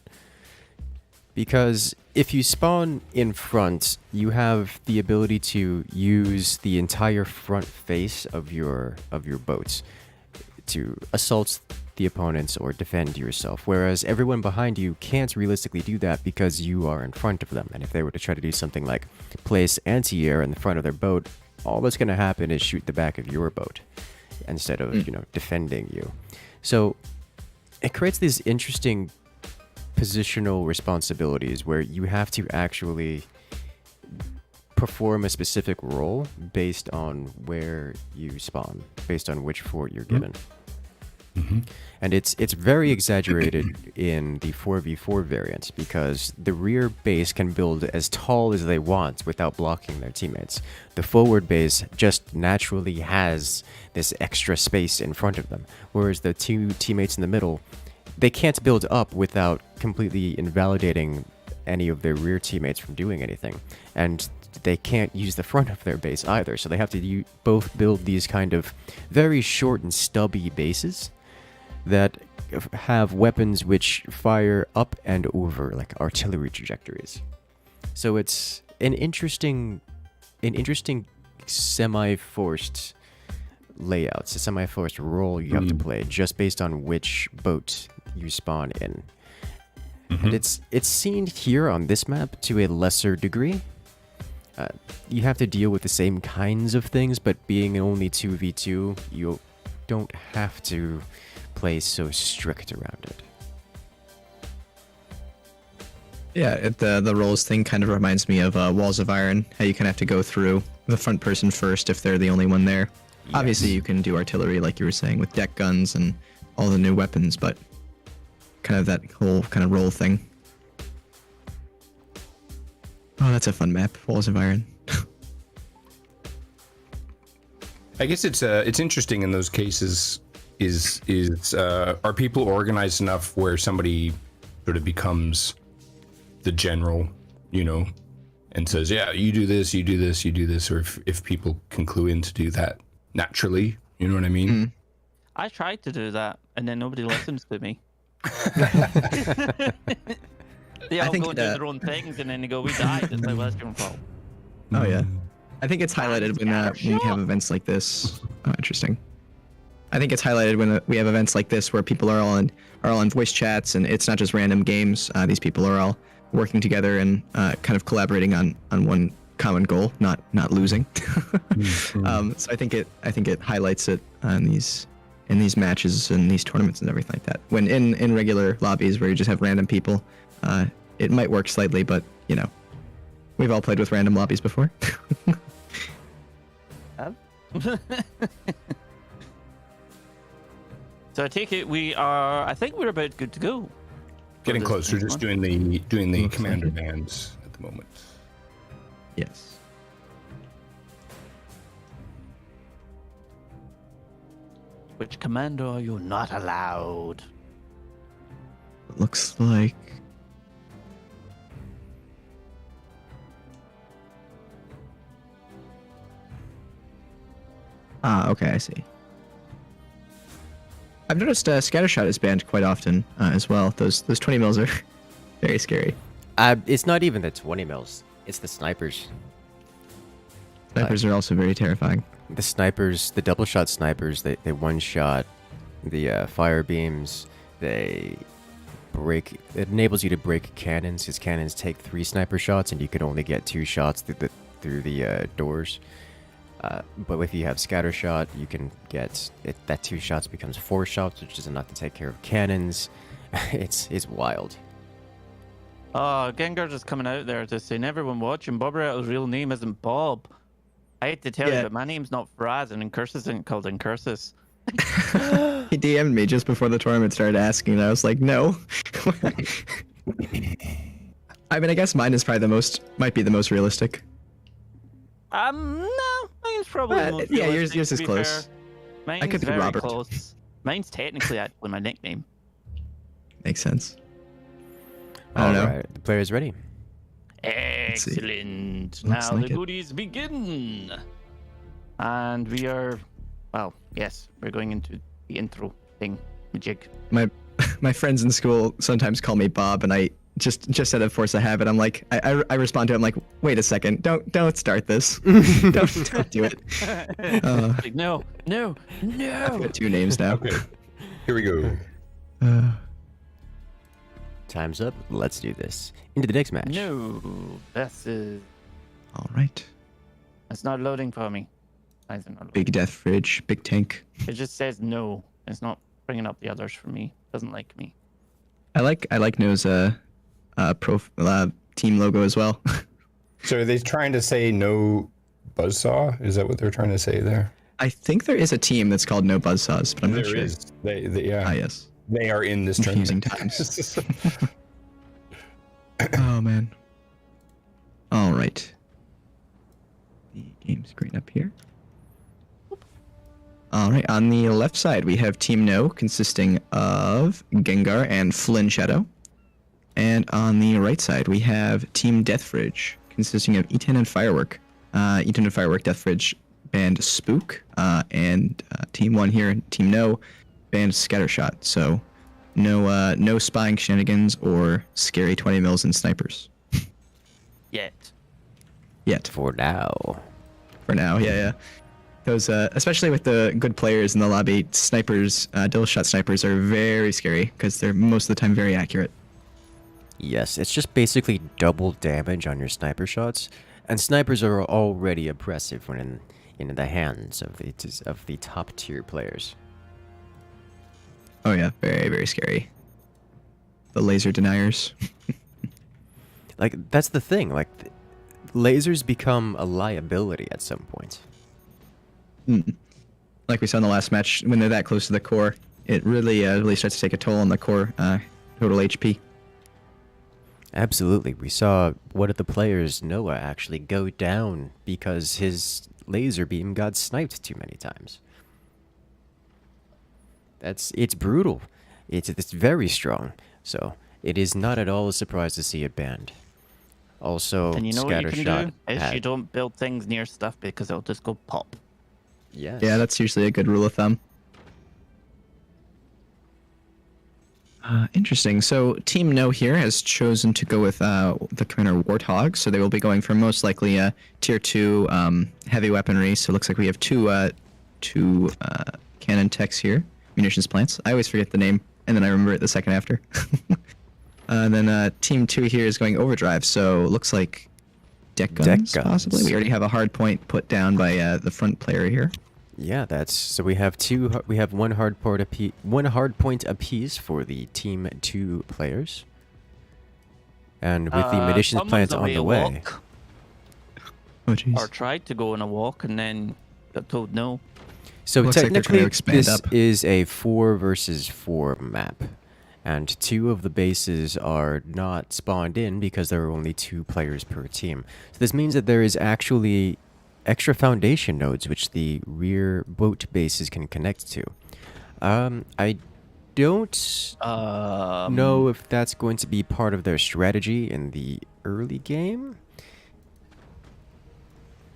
Because if you spawn in front, you have the ability to use the entire front face of your boats to assault the opponents or defend yourself, whereas everyone behind you can't realistically do that because you are in front of them. And if they were to try to do something like place anti-air in the front of their boat, all that's going to happen is shoot the back of your boat instead of defending you. So it creates these interesting positional responsibilities where you have to actually perform a specific role based on where you spawn, based on which fort you're given. And it's very exaggerated in the 4v4 variant because the rear base can build as tall as they want without blocking their teammates. The forward base just naturally has this extra space in front of them, whereas the two teammates in the middle, they can't build up without completely invalidating any of their rear teammates from doing anything. And they can't use the front of their base either, so they have to both build these kind of very short and stubby bases that have weapons which fire up and over like artillery trajectories. So it's an interesting semi-forced layout. It's a semi-forced role you have to play just based on which boat you spawn in. And it's seen here on this map to a lesser degree. You have to deal with the same kinds of things, but being only 2v2, you don't have to play so strict around it. Yeah, the roles thing kind of reminds me of Walls of Iron, how you kind of have to go through the front person first if they're the only one there. Yes. Obviously, you can do artillery, like you were saying, with deck guns and all the new weapons, but kind of that whole kind of role thing. Oh, that's a fun map, Walls of Iron. I guess it's interesting in those cases. Are people organized enough where somebody sort of becomes the general, and says, yeah, you do this, you do this, you do this, or if people can clue in to do that naturally, you know what I mean? I tried to do that, and then nobody listens to me. They all go do their own things, and then they go, we died. It's like, well, that's your fault. Oh, yeah. I think it's highlighted when we have events like this. Oh, interesting. I think it's highlighted when we have events like this where people are all in voice chats, and it's not just random games. These people are all working together and kind of collaborating on one common goal, not losing. So I think it highlights it in these matches and these tournaments and everything like that. When in regular lobbies where you just have random people, it might work slightly, but we've all played with random lobbies before. So I take it I think we're about good to go. Getting close. We're just doing the commander bands at the moment. Yes. Which commander are you not allowed? Looks like okay, I see. I've noticed Scattershot is banned quite often as well. Those 20 mils are very scary. It's not even the 20 mils. It's the snipers. Snipers are also very terrifying. The snipers, the double shot snipers, they one-shot the fire beams. It enables you to break cannons, because cannons take 3 sniper shots, and you can only get 2 shots through the doors. But if you have scatter shot, you can get that 2 shots becomes 4 shots, which is enough to take care of cannons. It's wild. Oh, Gengar's just coming out there to saying, everyone watching, Bob Rattle's real name isn't Bob. I hate to tell you, but my name's not Faraz, and Incursus isn't called Incursus. He DM'd me just before the tournament started asking, and I was like, no. I mean, I guess mine is probably might be the most realistic. No, mine's probably the most yeah, realistic, yours is close. Mine's I could be very Robert. close. Mine's technically actually my nickname. Makes sense. I don't know. Alright, the player's ready. Excellent. Looks Now like the it. goodies begin. And we are, well, yes, we're going into the intro thing, jig. My friends in school sometimes call me Bob, and I just out of force of habit, I'm like, I respond to him like, wait a second, don't start this, don't do it. Like, no. I've got 2 names now. Okay, here we go. Time's up. Let's do this. Into the next match. No, this is. All right. It's not loading for me. Why is it not loading? Big death fridge, big tank. It just says no. It's not bringing up the others for me. Doesn't like me. I like No's team logo as well. So are they trying to say no buzzsaw? Is that what they're trying to say there? I think there is a team that's called No Buzzsaws, but I'm not There sure. is. Yeah. Ah, yes. They are in this Confusing tournament. times. Oh man. All right. The game screen up here. All right, on the left side we have Team No, consisting of Gengar and Flynn Shadow. And on the right side we have Team Deathfridge, consisting of Eaton and Firework. Eaton and Firework, Deathfridge banned Spook, and Team 1 here, Team No, banned Scattershot. So no spying shenanigans or scary 20 mils and snipers. Yet. Yet. For now. For now, yeah. Those, especially with the good players in the lobby, snipers, dual shot snipers are very scary because they're most of the time very accurate. Yes, it's just basically double damage on your sniper shots, and snipers are already oppressive when in the hands of the top tier players. Oh yeah, very, very scary. The laser deniers. Like, that's the thing, like, lasers become a liability at some point. Like we saw in the last match, when they're that close to the core, it really starts to take a toll on the core total HP. Absolutely. We saw one of the players, Noah, actually go down because his laser beam got sniped too many times. It's brutal. It's very strong. So it is not at all a surprise to see it banned. Also, And you know what you can Scattershot do? Is had- you don't build things near stuff because it'll just go pop. Yes. Yeah, that's usually a good rule of thumb. Interesting. So Team No here has chosen to go with the Commander Warthog, so they will be going for most likely tier 2 heavy weaponry. So it looks like we have two cannon techs here, munitions plants. I always forget the name, and then I remember it the second after. And then Team 2 here is going overdrive, so it looks like deck guns, possibly. We already have a hard point put down by the front player here. Yeah, that's so. We have one hard point apiece for the Team 2 players, and with the munitions plant on the way. Oh jeez. Or tried to go on a walk and then got told no. So Looks like they're trying technically, to expand this up. is a 4 versus 4 map, and 2 of the bases are not spawned in because there are only 2 players per team. So this means that there is actually extra foundation nodes which the rear boat bases can connect to. I don't know if that's going to be part of their strategy in the early game.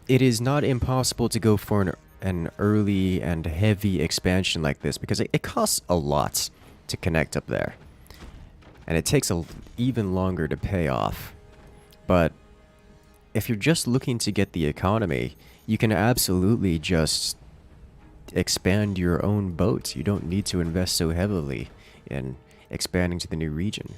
It is not impossible to go for an early and heavy expansion like this because it costs a lot to connect up there. And it takes even longer to pay off. But if you're just looking to get the economy, you can absolutely just expand your own boats. You don't need to invest so heavily in expanding to the new region.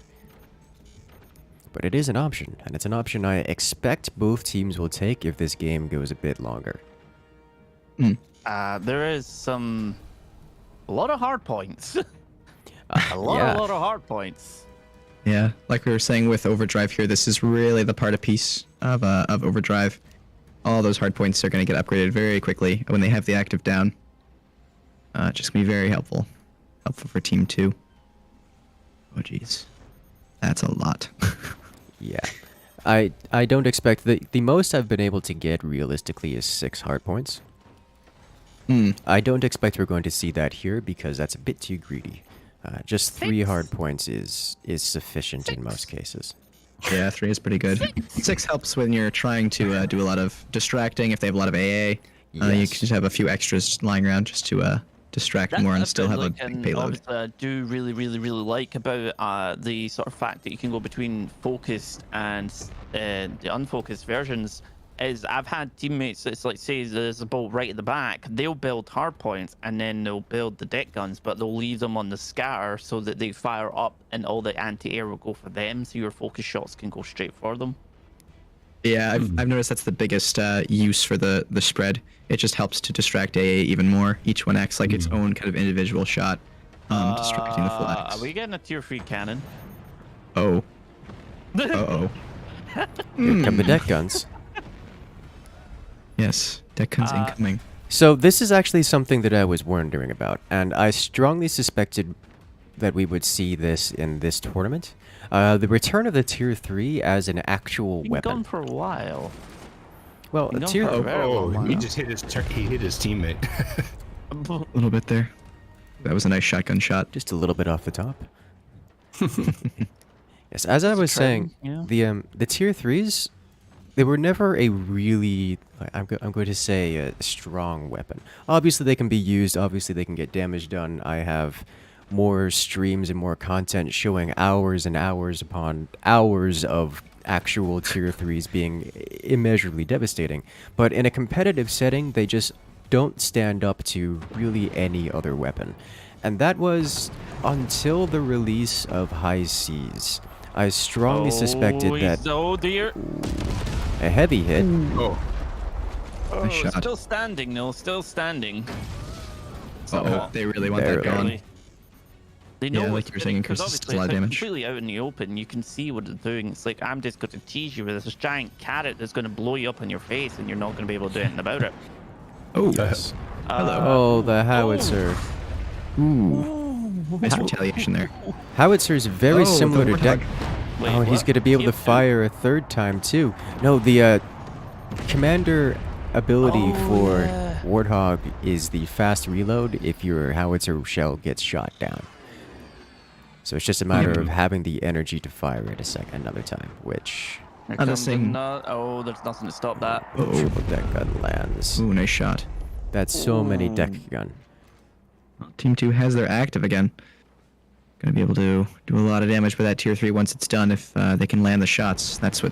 But it is an option, and it's an option I expect both teams will take if this game goes a bit longer. There is a lot of hard points. a lot of hard points. Yeah, like we were saying with overdrive here, this is really the part of piece of overdrive. All those hard points are going to get upgraded very quickly when they have the active down. Just going to be very helpful for Team 2. Oh jeez, that's a lot. Yeah. I don't expect... The most I've been able to get realistically is 6 hard points. I don't expect we're going to see that here because that's a bit too greedy. Just 3 hard points is sufficient in most cases. Yeah, 3 is pretty good. 6 helps when you're trying to do a lot of distracting. If they have a lot of AA, you can just have a few extras lying around just to distract more and still have a big payload. Obviously, I do really like about the sort of fact that you can go between focused and the unfocused versions. Is I've had teammates that's like, say there's a bolt right at the back, they'll build hard points and then they'll build the deck guns, but they'll leave them on the scatter so that they fire up and all the anti-air will go for them, so your focus shots can go straight for them. Yeah, I've noticed that's the biggest use for the spread. It just helps to distract AA even more. Each one acts like its own kind of individual shot, distracting the flags. Are we getting a tier 3 cannon? Oh. Uh-oh. Here come the deck guns. Yes, deck guns incoming. So this is actually something that I was wondering about, and I strongly suspected that we would see this in this tournament. The return of the Tier 3 as an actual Been weapon. gone for a while. Well, Been gone Tier for a very long while. he just hit his teammate. A little bit there. That was a nice shotgun shot. just a little bit off the top. Yes, as I was saying, yeah. the Tier 3s, they were never a really, I'm going to say, a strong weapon. Obviously, they can be used. Obviously, they can get damage done. I have more streams and more content showing hours and hours upon hours of actual Tier 3s being immeasurably devastating. But in a competitive setting, they just don't stand up to really any other weapon. And that was until the release of High Seas. I strongly suspected that Oh dear. a heavy hit. Oh, Oh, Nice shot. still standing, no, still standing. Uh-oh, they really want that Barely. gone. They know Yeah, what's like you were saying, because Incursus does obviously a lot of it's like damage. completely out in the open. You can see what it's doing. It's like I'm just going to tease you with this giant carrot that's going to blow you up in your face, and you're not going to be able to do anything about it. Oh, Yes. Hello. Oh, the howitzer. nice retaliation there. Howitzer is very Oh, similar the to deck. Warthog. Wait, Oh, and he's what? going to be able to Yep. fire a third time too. No, the commander ability Oh, for yeah. Warthog is the fast reload if your howitzer shell gets shot down. So it's just a matter of having the energy to fire it another time, which Here I'm comes just saying- oh, there's nothing to stop that. Uh-oh. triple deck gun lands. Ooh, nice shot. That's so many deck Ooh. gun. Team 2 has their active again. Gonna be able to do a lot of damage with that Tier 3 once it's done if they can land the shots. That's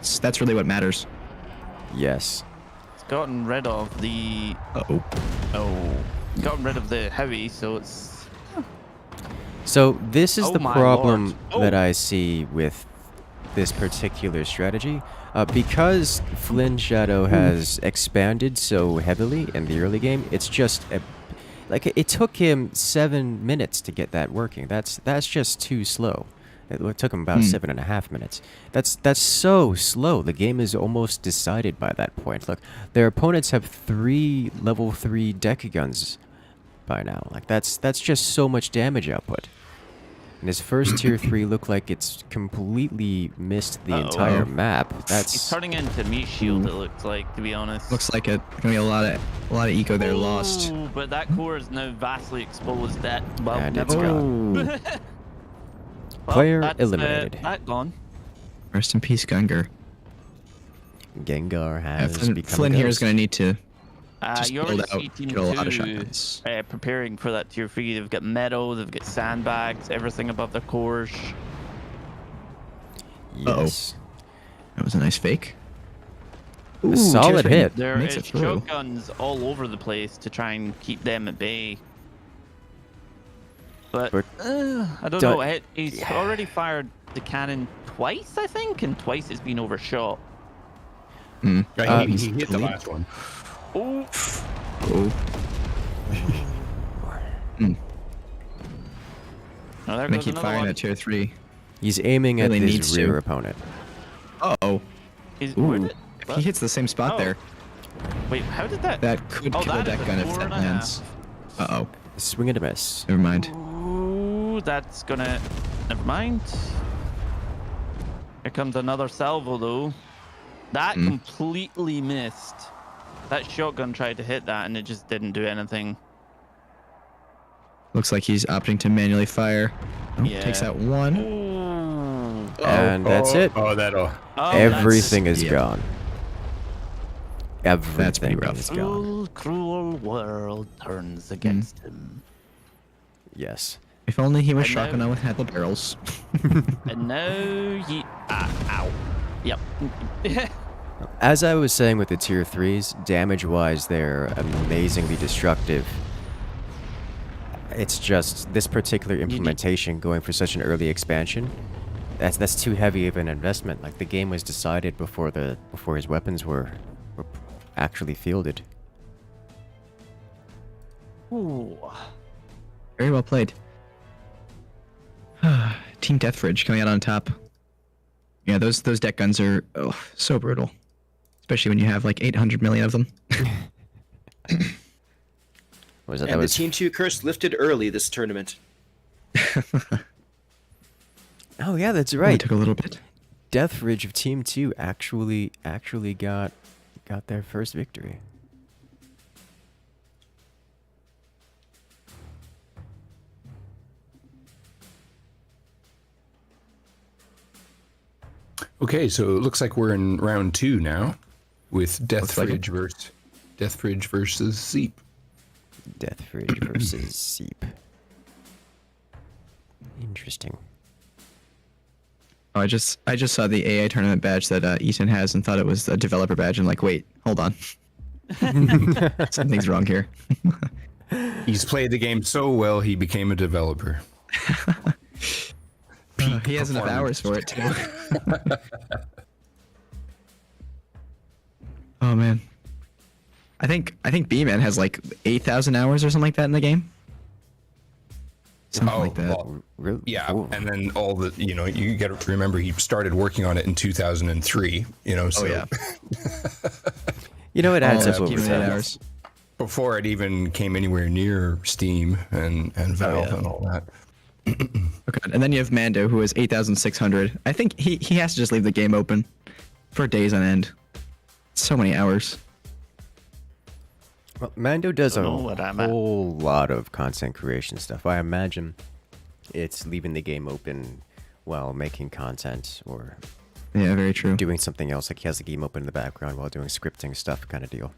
really what matters. Yes. It's gotten rid of the Uh-oh. gotten rid of the heavy, so it's So this is Oh the my problem lord. that Oh. I see with this particular strategy. Because Flynn Shadow has expanded so heavily in the early game, it's just like it took him 7 minutes to get that working. That's just too slow. It took him about 7.5 minutes. That's so slow. The game is almost decided by that point. Look, their opponents have 3 level 3 deck guns by now. Like that's just so much damage output. And his first Tier 3 looked like it's completely missed the entire map. it's That's turning into meat shield. It looks like, to be honest. Looks like it's gonna be a lot of eco there lost. Ooh, but that core is now vastly exposed. That well, And never it's mind. gone. Well, Player that's, eliminated. That gone. Rest in peace, Gungar. Gengar Yeah, has become Flynn a here is ghost. gonna need to just You build already out, see Team get a lot of 2 shotguns. preparing for that Tier 3. They've got meadow, they've got sandbags, everything above their cores. Yes. That was a nice fake. A solid Tier 3 hit. There makes is it through. shotguns all over the place to try and keep them at bay. But But I don't don't- know. He's already fired the cannon twice, I think, and twice it's been overshot. right, he he's hit the delete. last one. Oh, Oh, now there gonna goes keep another firing one. at Tier 3. He's aiming at Really his needs rear to. opponent. Uh-oh. Where Ooh. did- If what? he hits the same spot Oh. there, Wait, how did that? that could Oh, kill a that is deck a gun if 4 that and a lands. Uh-oh. Swing and a miss. Never mind. Ooh, that's gonna. Never mind. Here comes another salvo though. That completely missed. That shotgun tried to hit that and it just didn't do anything. Looks like he's opting to manually fire. Oh, takes Yeah. out one. Ooh. And that's it. Oh, that'll. Oh, Everything is yeah. gone. Everything rough. is that's gone. cruel, cruel world turns against him. Yes. If only he was I know. shotgun on with had the barrels. And now he. Ow. Yep. As I was saying with the Tier 3s, damage-wise, they're amazingly destructive. It's just this particular implementation going for such an early expansion. That's too heavy of an investment. Like the game was decided before his weapons were actually fielded. Ooh. Very well played. Team Deathfridge coming out on top. Yeah, those deck guns are so brutal. Especially when you have like 800 million of them. What was it? And That the was Team 2 curse lifted early this tournament. Oh yeah, that's Only right. took a little bit. Deathridge of Team 2 actually got their first victory. Okay, so it looks like we're in round 2 now, with Looks like it. Deathridge versus Seep. Deathridge versus Seep. Interesting. Oh, I just saw the AI tournament badge that Ethan has and thought it was a developer badge. And like, wait, hold on. Something's wrong here. He's played the game so well, he became a developer. He has enough hours for it too. Oh man, I think B-Man has like 8,000 hours or something like that in the game. Something like that. Well, Really? yeah, Ooh. and then all the, you got to remember he started working on it in 2003, so Oh yeah. You know, it adds All up that over accumulated time. hours. before it even came anywhere near Steam and Valve yeah. and all that. Okay. And then you have Mando, who has 8,600. I think he has to just leave the game open for days on end. So many hours. Well, Mando does a Don't know what I'm at. whole lot of content creation stuff. I imagine it's leaving the game open while making content or Yeah, very true. doing something else. Like he has the game open in the background while doing scripting stuff kind of deal.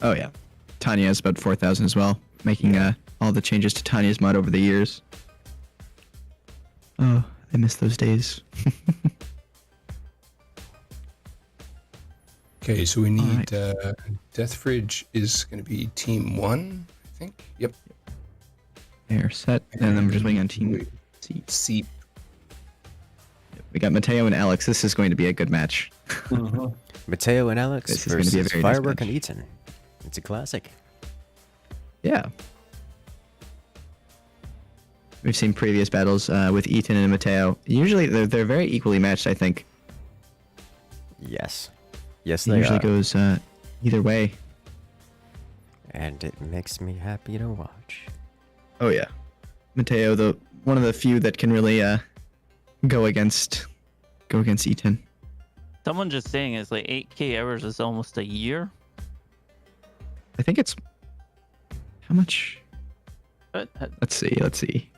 Oh yeah. Tanya has about 4,000 as well, making all the changes to Tanya's mod over the years. Oh, I miss those days. Okay, so we need Alright. Deathridge is going to be team 1, I think. Yep. They're set, and then we're just waiting on team C. Seep. We got Mateo and Alex. This is going to be a good match. Mateo and Alex This is gonna be a versus very nice Firework match. and Eaton. It's a classic. Yeah. We've seen previous battles with Ethan and Mateo. Usually they're very equally matched, I think. Yes. Yes, It they usually are. goes either way. And it makes me happy to watch. Oh yeah. Mateo, the one of the few that can really go against Ethan. Someone just saying it's like 8k hours is almost a year. I think it's how much? But Let's see.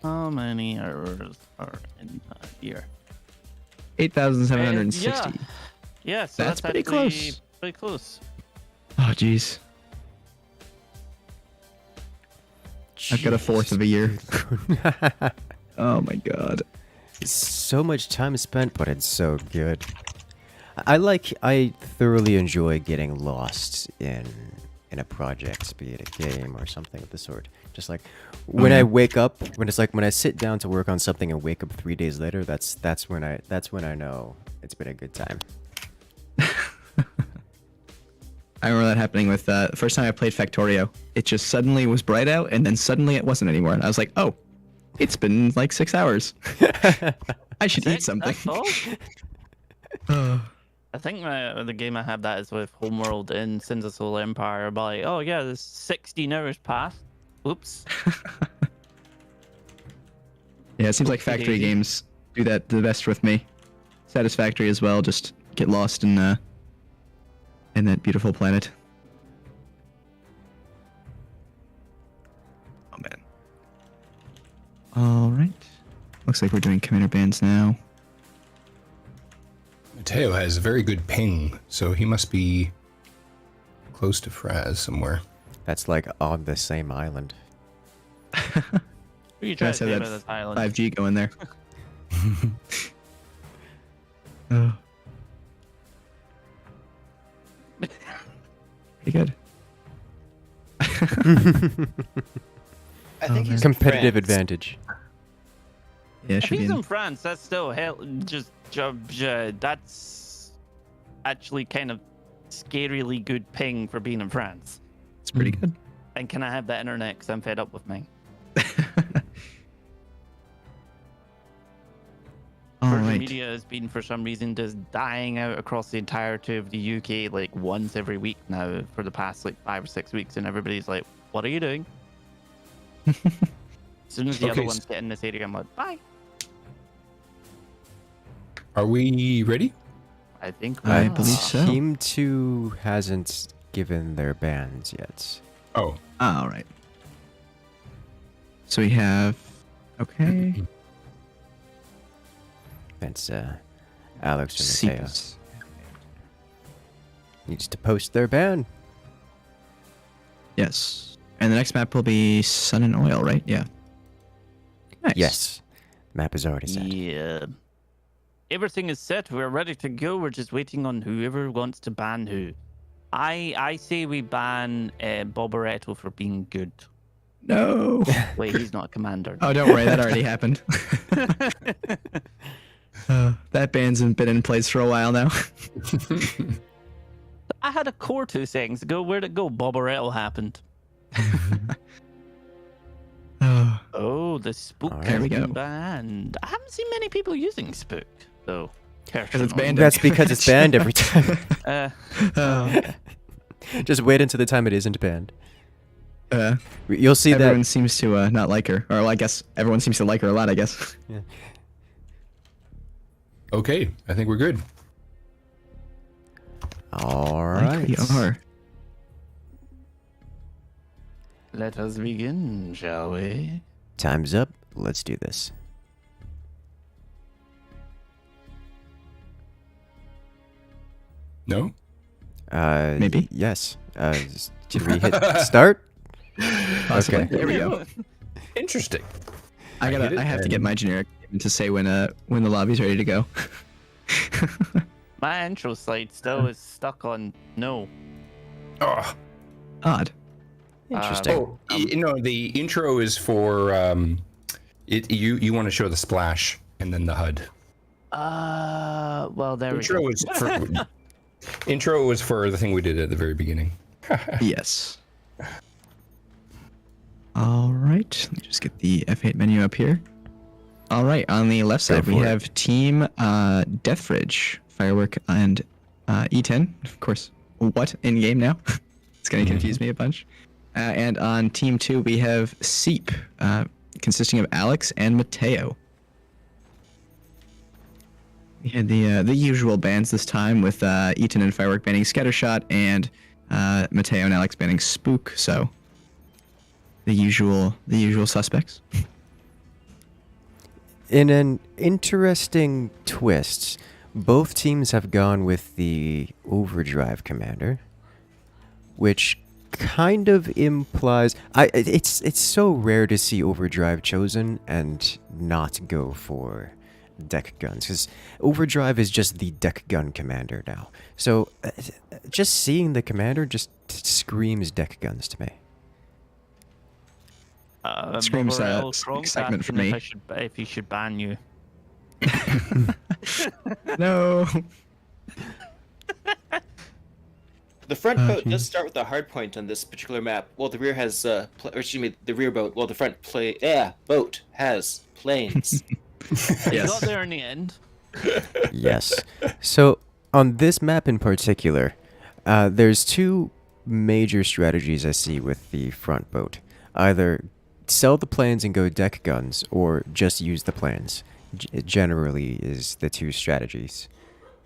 how many hours are in a year? 8,760. Yeah, so That's pretty actually close. Pretty close. Oh jeez. I've got a fourth of a year. Oh my god. So much time spent, but it's so good. I thoroughly enjoy getting lost in a project, be it a game or something of the sort. Just like when I wake up, when I sit down to work on something and wake up 3 days later, that's when I know it's been a good time. I remember that happening with the first time I played Factorio. It just suddenly was bright out, and then suddenly it wasn't anymore. And I was like, oh, it's been like 6 hours. I should eat something. That's all? I think the game I have that is with Homeworld in Sins of Solar Empire. But like, oh yeah, there's 16 hours past. Oops. Yeah, it seems like Factory Oopsie-daisy. games do that the best with me. Satisfactory as well. Just get lost in that beautiful planet. Oh man. All right. Looks like we're doing commander bands now. Mateo has a very good ping, so he must be close to Fraz somewhere. That's like on the same island. We try to Nice to stay have by this island. 5G going there. Oh. Pretty good. I think he's Competitive France. advantage. Yeah, If should be he's in. in France, that's still hell. That's actually kind of scarily good ping for being in France. It's pretty good. And can I have that internet? Because I'm fed up with mine. All Virgin right. media has been, for some reason, just dying out across the entirety of the UK like once every week now for the past like 5 or 6 weeks, and everybody's like, "What are you doing?" As soon as the other ones get in this area, I'm like, "Bye." Are we ready? I think we I are. believe so. Team 2 hasn't given their bans yet. Oh, All right. So we have. Okay. That's Alex and Mateo. Seeps. Needs to post their ban. Yes. And the next map will be Sun and Oil, right? Yeah. Nice. Yes. Map is already set. Yeah. Everything is set. We're ready to go. We're just waiting on whoever wants to ban who. I say we ban Bobaretto for being good. No. Wait, he's not a commander. Oh, don't worry. That already happened. That ban's been in place for a while now. I had a core 2 seconds ago. Where'd it go? Bobaretto happened. Oh, the spook Alright. has There we been go. banned. I haven't seen many people using spook, though. Because it's personally. banned. That's because it's banned every time. Uh, Just wait until the time it isn't banned. Uh, You'll see everyone that. seems to not like her. Or well, I guess everyone seems to like her a lot, I guess. okay. I think we're good. All Like right. we are. let us begin, shall we? Time's up. Let's do this. No? Maybe? Yes. Did we hit start? Possibly. Okay. There we go. Interesting. I hit it have to get and- my generic to say when the lobby's ready to go. My intro slide still is stuck on no. Oh, Odd. Interesting. the intro is for you want to show the splash and then the HUD. Well, there we Intro go. was for intro was for the thing we did at the very beginning. Yes. All right. Let me just get the F8 menu up here. All right. On the left side, we for it. have Team Deathridge, Firework, and E10. Of course, what in game now? It's going to confuse me a bunch. And on Team 2, we have Seep, consisting of Alex and Mateo. We had the usual bans this time, with Eaton and Firework banning Scattershot and Mateo and Alex banning Spook. So the usual suspects. In an interesting twist, both teams have gone with the Overdrive commander, which kind of implies it's so rare to see Overdrive chosen and not go for deck guns, because Overdrive is just the deck gun commander now. So just seeing the commander just screams deck guns to me. Screams, Bobaretto, Strong excitement for asking me. if he should ban you. No. The front boat geez. does start with a hard point on this particular map. Well, the rear has, or excuse me, the rear boat. Well, the front boat has planes. You Yes. got there in the end. Yes. So on this map in particular, there's two major strategies I see with the front boat. Either sell the planes and go deck guns, or just use the planes. It generally is the two strategies.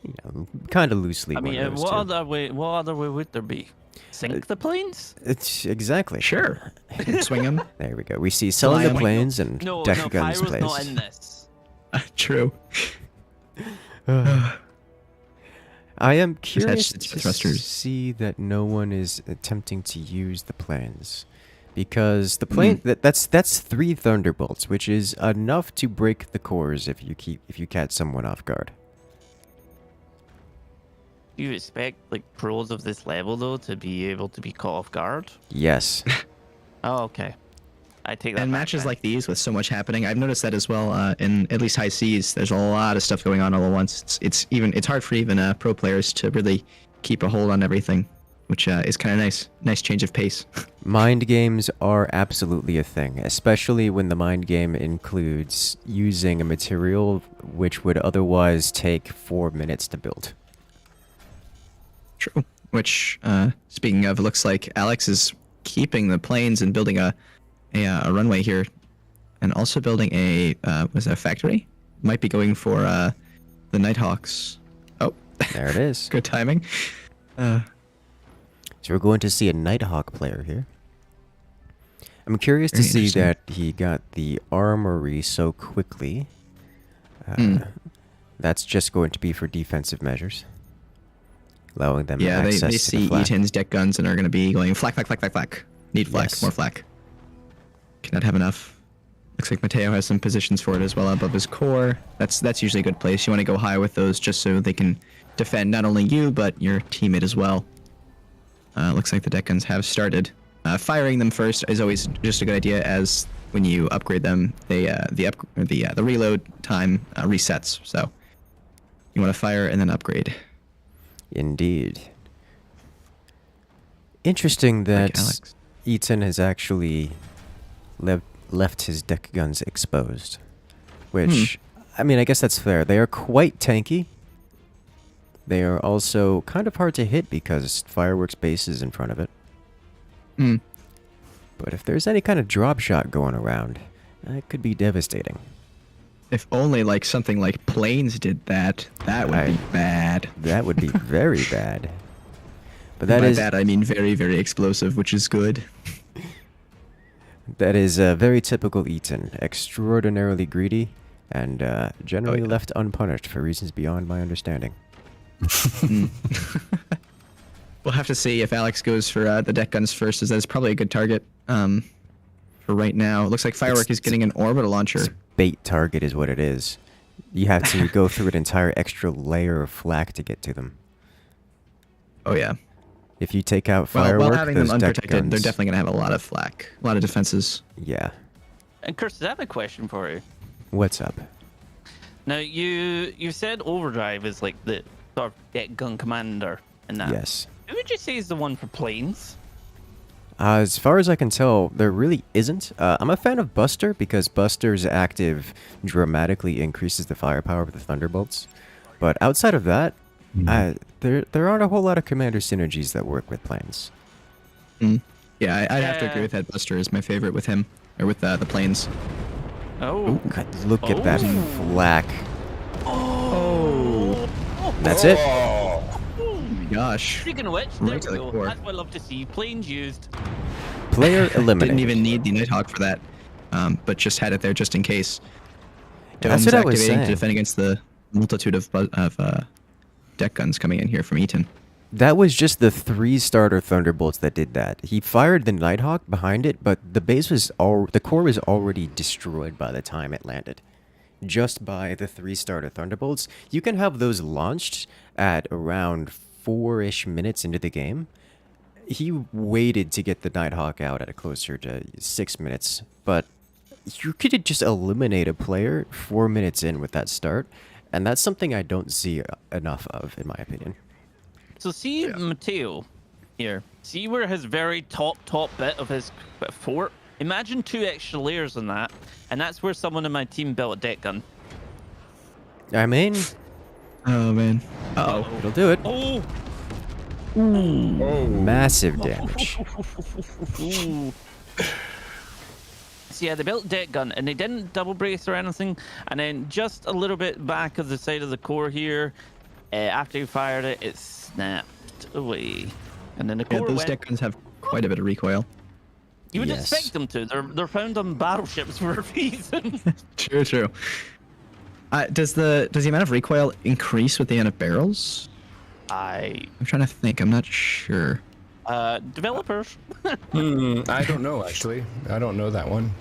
You know, kind of loosely. I mean, one of those what two. other way would there be? Sink the planes? It's exactly. Sure. Swing them. There we go. We see selling the Fly 'em. planes and No, deck no, guns Pyro's plays. not in this. True. I am Just curious hatch the to thrusters. see that no one is attempting to use the planes, because the plane that's 3 thunderbolts, which is enough to break the cores if you catch someone off guard. Do you expect like pros of this level though to be able to be caught off guard? Yes. Oh, okay. I take that. And back matches then. like these with so much happening, I've noticed that as well. In at least high seas, there's a lot of stuff going on all at once. It's hard for even pro players to really keep a hold on everything. which is kind of nice. Nice change of pace. Mind games are absolutely a thing, especially when the mind game includes using a material which would otherwise take 4 minutes to build. True. Which, speaking of, looks like Alex is keeping the planes and building a runway here, and also building a was that a factory? Might be going for the Nighthawks. Oh, There it is. good timing. So we're going to see a Nighthawk player here. I'm curious to Very see interesting. that he got the armory so quickly. That's just going to be for defensive measures, allowing them Yeah, access they to see the flak. E10's deck guns and are going to be going flak, flak, flak, flak, flak. Need flak, Yes. more flak. Cannot have enough. Looks like Mateo has some positions for it as well above his core. That's usually a good place. You want to go high with those just so they can defend not only you but your teammate as well. Looks like the deck guns have started. Firing them first is always just a good idea, as when you upgrade them, they the reload time resets. So you want to fire and then upgrade. Indeed. Interesting that Alex. Eaton has actually left his deck guns exposed. Which, I mean, I guess that's fair. They are quite tanky. They are also kind of hard to hit because Fireworks base is in front of it. Hmm. But if there's any kind of drop shot going around, that could be devastating. If only like something like planes did that, that would be bad. That would be very bad. But that By is bad, I mean very, very explosive, which is good. that is very typical Eaton. Extraordinarily greedy and generally yeah. left unpunished for reasons beyond my understanding. We'll have to see if Alex goes for the deck guns first, as that is probably a good target for right now. It looks like Firework is getting an orbital launcher. Bait target is what it is. You have to go through an entire extra layer of flak to get to them. Oh yeah. If you take out Well, Firework, while having them those deck unprotected, they're guns, definitely going to have a lot of flak, a lot of defenses. yeah. And Curtis, I have a question for you. What's up? Now, you said Overdrive is like the sort of deck gun commander in that. Yes. Who would you say is the one for planes? As far as I can tell, there really isn't. I'm a fan of Buster because Buster's active dramatically increases the firepower of the Thunderbolts. But outside of that, there aren't a whole lot of commander synergies that work with planes. Yeah, I'd have to agree with that. Buster is my favorite with him, or with the planes. Oh. God, look at that Oh. flak. Oh. That's it. Oh my gosh. Speaking of which, Right there to we the go. core. That's what I love to see. Planes used. Player eliminated. Didn't even need the Nighthawk for that, but just had it there just in case. That's Dome's what I was activating saying. to defend against the multitude of deck guns coming in here from Eaton. That was just the 3 starter Thunderbolts that did that. He fired the Nighthawk behind it, but the base was the core was already destroyed by the time it landed. Just by the 3 starter Thunderbolts, you can have those launched at around 4-ish minutes into the game. He waited to get the Nighthawk out at closer to 6 minutes, but you could just eliminate a player 4 minutes in with that start, and that's something I don't see enough of, in my opinion. So see Mateo here. See where his very top bit of his fort? Imagine 2 extra layers on that, and that's where someone in my team built a deck gun. I mean, Oh man. Uh-oh. it'll do it. Oh! Massive damage. Ooh. So yeah, they built deck gun, and they didn't double brace or anything. And then just a little bit back of the side of the core here, after you fired it, it snapped away. And then the Yeah, core those went. deck guns have quite a bit of recoil. You would Yes. expect them to. They're found on battleships for a reason. True. Does the amount of recoil increase with the amount of barrels? I'm trying to think. I'm not sure. Developers. I don't know, actually. I don't know that one.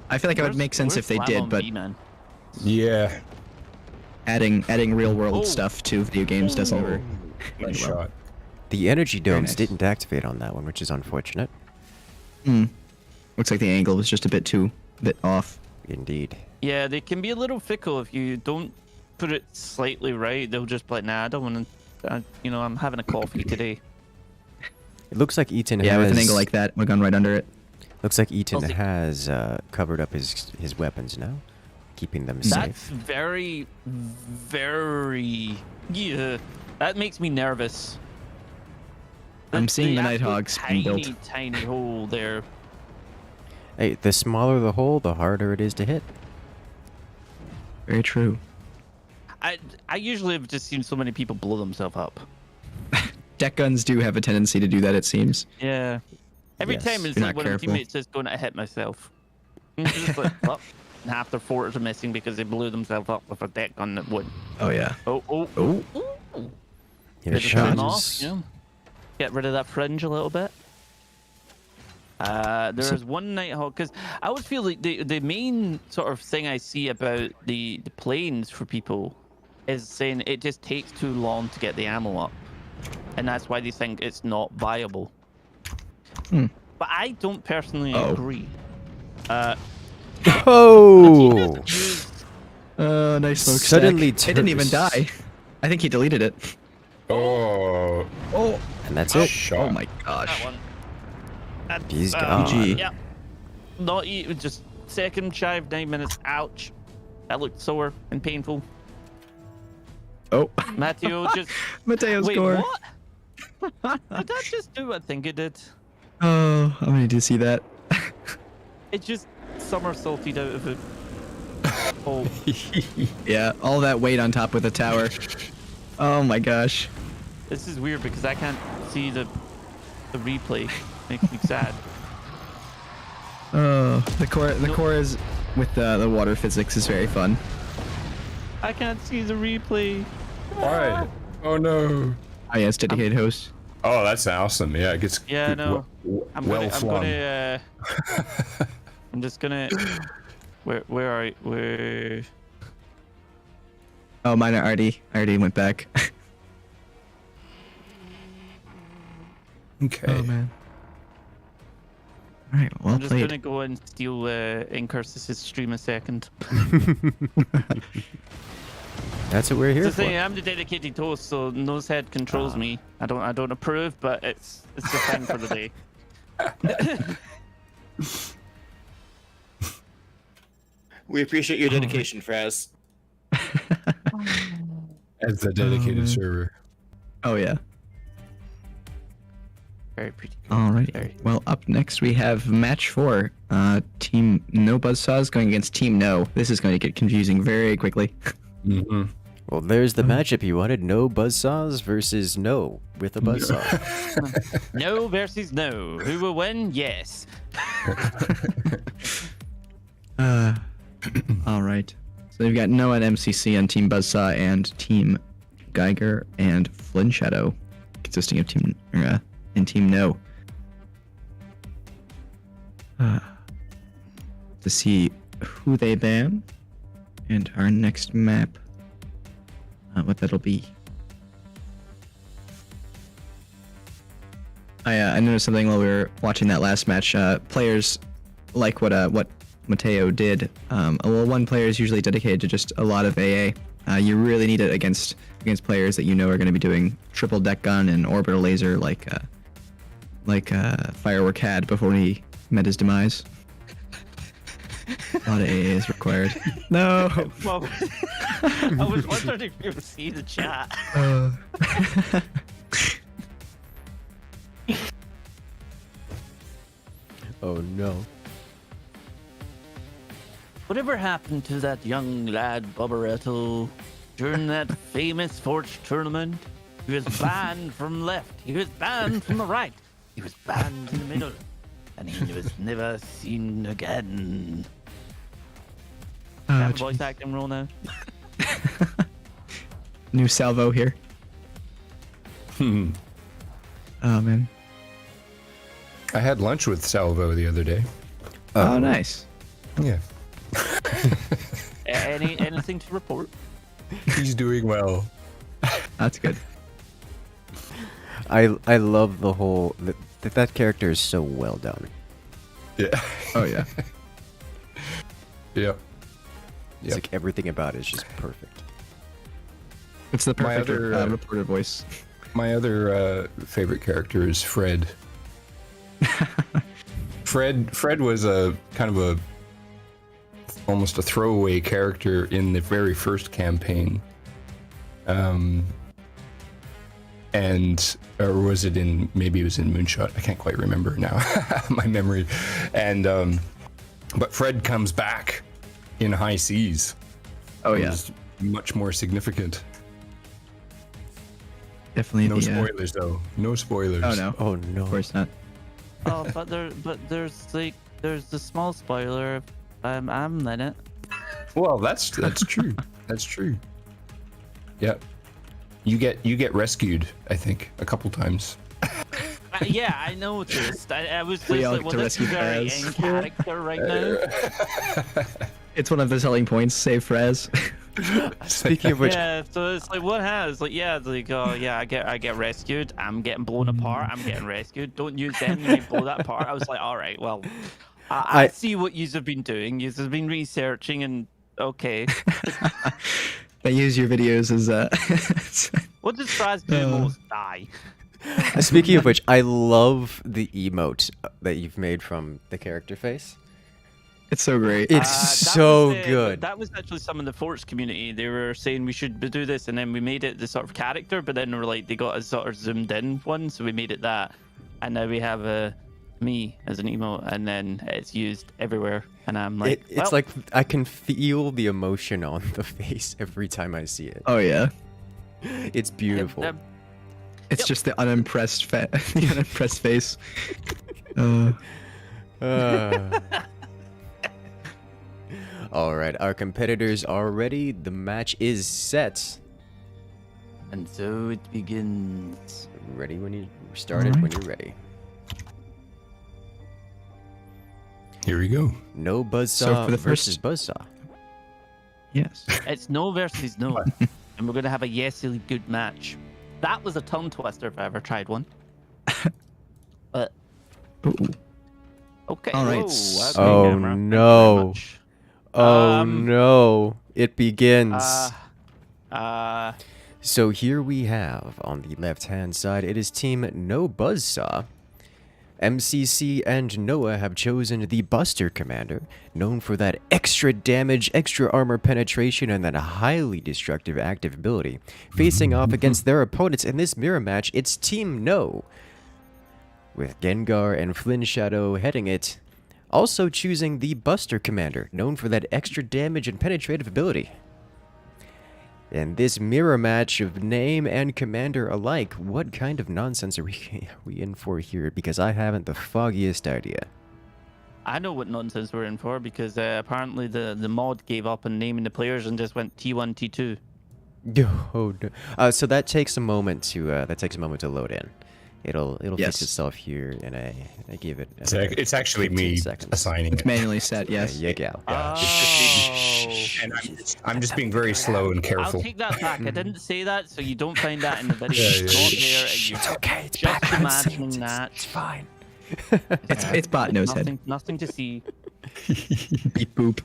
I feel like it would make sense if they did, but Man. Yeah. adding real world Oh. stuff to video games doesn't work. Nice shot. The energy domes nice. didn't activate on that one, which is unfortunate. Looks like the angle was just a bit off. Indeed. Yeah, they can be a little fickle if you don't put it slightly right. They'll just be like, nah, I don't want to. I'm having a coffee today. It looks like Eaton Yeah, has... with an angle like that, my gun right under it. Looks like Eaton Also- has covered up his weapons now, keeping them That's safe. very, very. Yeah, that makes me nervous. I'm seeing the absolute Nighthawks being tiny, built. tiny hole there. Hey, the smaller the hole, the harder it is to hit. Very true. I usually have just seen so many people blow themselves up. Deck guns do have a tendency to do that, it seems. Yeah. Every Yes. time it's You're like not one of the careful. teammates is going to hit myself. It's just like, well, half their forts are missing because they blew themselves up with a deck gun that would. Oh, yeah. Oh. Oh. Your Bit of time off, shots. yeah. Get rid of that fringe a little bit. There's one Nighthawk, because I always feel like the main sort of thing I see about the planes for people is saying it just takes too long to get the ammo up. And that's why they think it's not viable. But I don't personally agree. Oh! Nice smoke Suddenly stack. It didn't even terrorists. die. I think he deleted it. Oh, Oh. And that's it. shot. Oh my That gosh. one. That's, He's gone. GG. Yeah. Not even just second shy of 9 minutes. Ouch. That looked sore and painful. Oh. Matteo just. Mateo Wait, score. what? Did that just do what I think it did? Oh, I need to see that. It just somersaulted out of it. Oh, Yeah, all that weight on top of the tower. Oh my gosh. this is weird because I can't see the replay. Makes me sad. Oh, the core is with the water physics is very fun. I can't see the replay. Why? Oh no. Oh yeah, it's dedicated host. Oh, that's awesome. Yeah, it gets Yeah, no. I'm well gonna, flung. I'm just gonna. Where are you? Where? Oh, mine already went back. Okay. man. All right, well I'm just played. gonna go and steal Incursus' stream a second. That's what we're here The for. thing, I'm the dedicated host, so Nosehead controls me. I don't approve, but it's the thing for the day. We appreciate your dedication, Fraz. As a dedicated server. Oh yeah. Very pretty. All right. Very. Well, up next we have match 4. Team No Buzzsaws going against Team No. This is going to get confusing very quickly. Mm-hmm. Well, there's the matchup you wanted. No buzzsaws versus no with a buzzsaw. No versus no. Who will win? Yes. All right. So we've got No and MCC on Team Buzzsaw and Team Geiger and Flynn Shadow, consisting of Team No. To see who they ban and our next map, what that'll be. I noticed something while we were watching that last match. Players like what Mateo did. Well, one player is usually dedicated to just a lot of AA. You really need it against players that you know are going to be doing triple deck gun and orbital laser like Firework had before he met his demise. A lot of AA is required. No. Well, I was wondering if you would see the chat. Oh no. Whatever happened to that young lad Bobberetto during that famous Forge tournament? He was banned from left. He was banned from the right. He was banned in the middle. And he was never seen again. Have a voice acting role now? New salvo here. Hmm. Oh man. I had lunch with Salvo the other day. Oh, nice. Yeah. Anything to report? He's doing well. That's good. I love the whole that character is so well done. Yeah. Oh yeah. Yep. It's like everything about it is just perfect. It's the My perfect other, reporter voice. My other favorite character is Fred. Fred was a kind of a almost a throwaway character in the very first campaign. Or was it in, maybe it was in Moonshot? I can't quite remember now, my memory. And but Fred comes back in High Seas. Oh yeah, It's much more significant. definitely. No spoilers though. No spoilers. Oh no, Oh no. of course not. Oh, but there's the small spoiler. I'm in it. Well, that's true. That's true. Yep. You get rescued, I think, a couple times. Yeah, I noticed. I was just We all like, get well, to this is rescue very Perez. in character right now. It's one of the selling points. Save Frez. Speaking of which, Yeah, so it's like, what has? Like, yeah, it's like, oh yeah, I get rescued. I'm getting blown apart. I'm getting rescued. Don't use them. You might blow that apart. I was like, all right, well, I see what yous have been doing. Yous have been researching, and okay. They use your videos as What does Fraz do most? Die. speaking of which, I love the emote that you've made from the character face. it's so great. It's That so was, good. That was actually some of the Forts community. They were saying we should do this, and then we made it the sort of character. But then they were like, they got a sort of zoomed in one, so we made it that, and now we have me as an emote, and then it's used everywhere. And I'm like, It's well, like I can feel the emotion on the face every time I see it. Oh yeah, It's beautiful. it's just the unimpressed the unimpressed face. All right, our competitors are ready. The match is set. and so it begins. Ready when you started. Alright. When you're ready. Here we go. No Buzzsaw So for the versus first- Buzzsaw. Yes. It's no versus no, and we're gonna have a yesily good match. That was a tongue twister if I ever tried one. But Ooh. okay. All right. Whoa, okay, Oh, camera. Thank you very no. much. Oh no! It begins. So here we have on the left-hand side, it is Team No Buzzsaw. MCC and Noah have chosen the Buster Commander, known for that extra damage, extra armor penetration, and that highly destructive active ability. Facing off against their opponents in this mirror match, it's Team No, with Gengar and Flynn Shadow heading it. Also choosing the Buster Commander, known for that extra damage and penetrative ability. In this mirror match of name and commander alike, what kind of nonsense are we in for here? Because I haven't the foggiest idea. I know what nonsense we're in for because apparently the mod gave up on naming the players and just went T1, T2. Oh, no. So that takes a moment to load in. It'll Yes. fix itself here, and I give it. It's actually 15 me seconds. assigning It's it. manually set. Yes. Yeah, gal. Oh. And I'm just being very slow and I'll careful. take that back. I didn't say that, so you don't find that in the video. Yeah, It's yeah, not yeah. there. And you're It's okay. It's just background scenes. imagining that. It's fine. It's bot nose head. Nothing to see. Beep boop.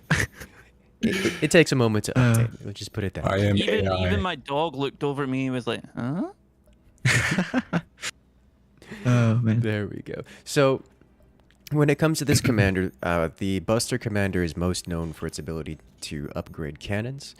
It takes a moment to update. We'll just put it that I way. am Even AI. my dog looked over at me and was like, huh? Oh man. There we go. So, when it comes to this commander, the Buster Commander is most known for its ability to upgrade cannons.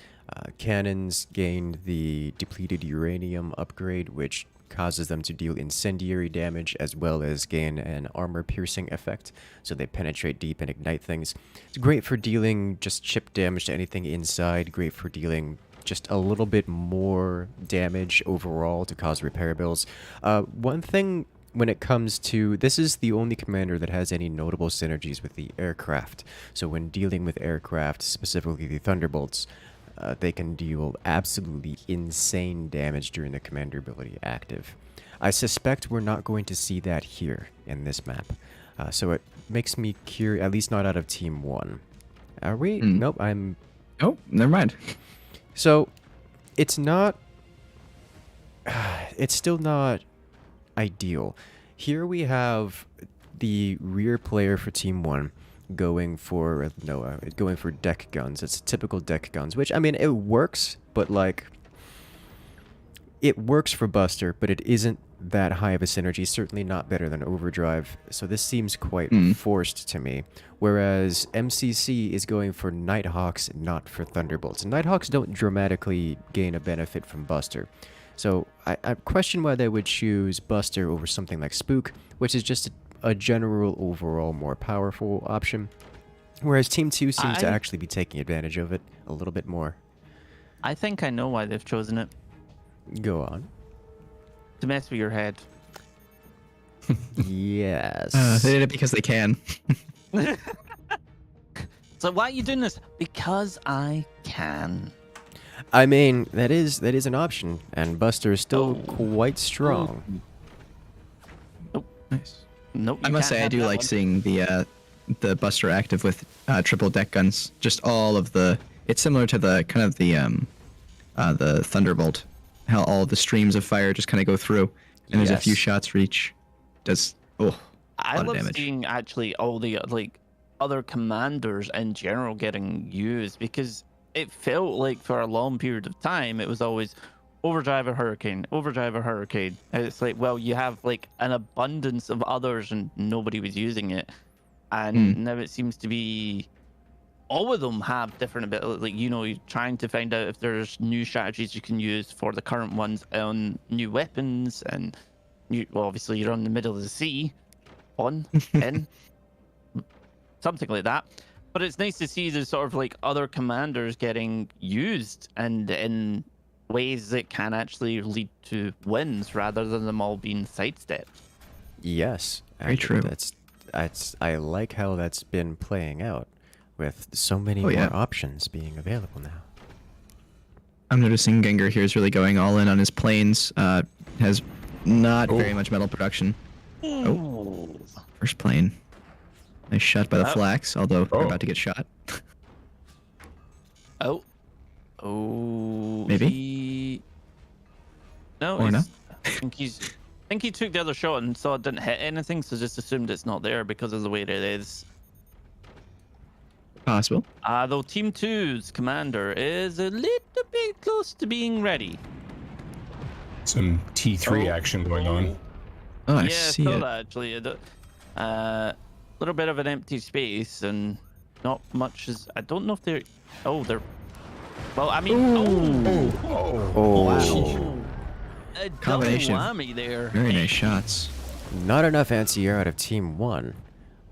Cannons gain the depleted uranium upgrade, which causes them to deal incendiary damage as well as gain an armor-piercing effect, so they penetrate deep and ignite things. It's great for dealing just chip damage to anything inside, great for dealing just a little bit more damage overall to cause repair bills. One thing when it comes to, this is the only commander that has any notable synergies with the aircraft. So when dealing with aircraft, specifically the Thunderbolts, they can deal absolutely insane damage during the commander ability active. I suspect we're not going to see that here in this map. So it makes me curious, at least not out of Team 1. Are we? Nope, I'm... Oh, never mind. So, it's not... it's still not ideal. Here we have the rear player for Team 1 going for deck guns. It's typical deck guns, which, I mean, it works, but, like, it works for Buster, but it isn't that high of a synergy. Certainly not better than Overdrive. So this seems quite forced to me. Whereas MCC is going for Nighthawks, not for Thunderbolts. And Nighthawks don't dramatically gain a benefit from Buster. So I question why they would choose Buster over something like Spook, which is just a general overall more powerful option. Whereas Team 2 seems to actually be taking advantage of it a little bit more. I think I know why they've chosen it. Go on. To mess with your head. Yes. They did it because they can. So why are you doing this? Because I can. I mean, that is an option, and Buster is still quite strong. Nice. Nope. I must say, I do like seeing the Buster active with triple deck guns. Just all of the. It's similar to the kind of the Thunderbolt, how all the streams of fire just kind of go through, and there's a few shots for each. Does I love seeing actually all the like other commanders in general getting used, because it felt like for a long period of time it was always Overdrive or Hurricane, Overdrive or Hurricane. And it's like, well, you have like an abundance of others and nobody was using it. And now it seems to be all of them have different abilities. Like, you know, you're trying to find out if there's new strategies you can use for the current ones on new weapons. And well, obviously you're on the middle of the sea, something like that. But it's nice to see the sort of like other commanders getting used and in ways that can actually lead to wins rather than them all being sidestepped. Yes, very true. I like how that's been playing out with so many more options being available now. I'm noticing Gengar here is really going all in on his planes. Has not very much metal production. First plane. Nice shot by the Flax, although they're about to get shot. Maybe? No, or no? I think he took the other shot and saw it didn't hit anything, so just assumed it's not there because of the way it is. Possible. Though Team 2's commander is a little bit close to being ready. Some T3 action going on. Oh, I see it. Actually. Little bit of an empty space and not much is. I don't know if they're. They're. Well, I mean. Wow. A Combination. double whammy there. Very nice shots. Not enough anti-air out of Team 1.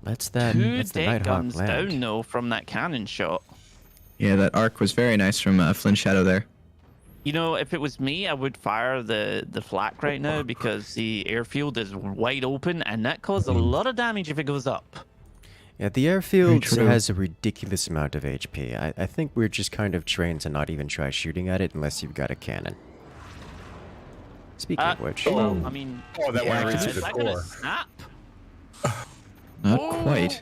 Let's the Nighthawk guns land. down though from that cannon shot. Yeah, that arc was very nice from Flynn Shadow there. You know, if it was me, I would fire the flak right now because the airfield is wide open and that causes a lot of damage if it goes up. Yeah, the airfield has a ridiculous amount of HP. I think we're just kind of trained to not even try shooting at it unless you've got a cannon. Speaking of which... Well, I mean... that went is to the that gonna core. snap? Not quite.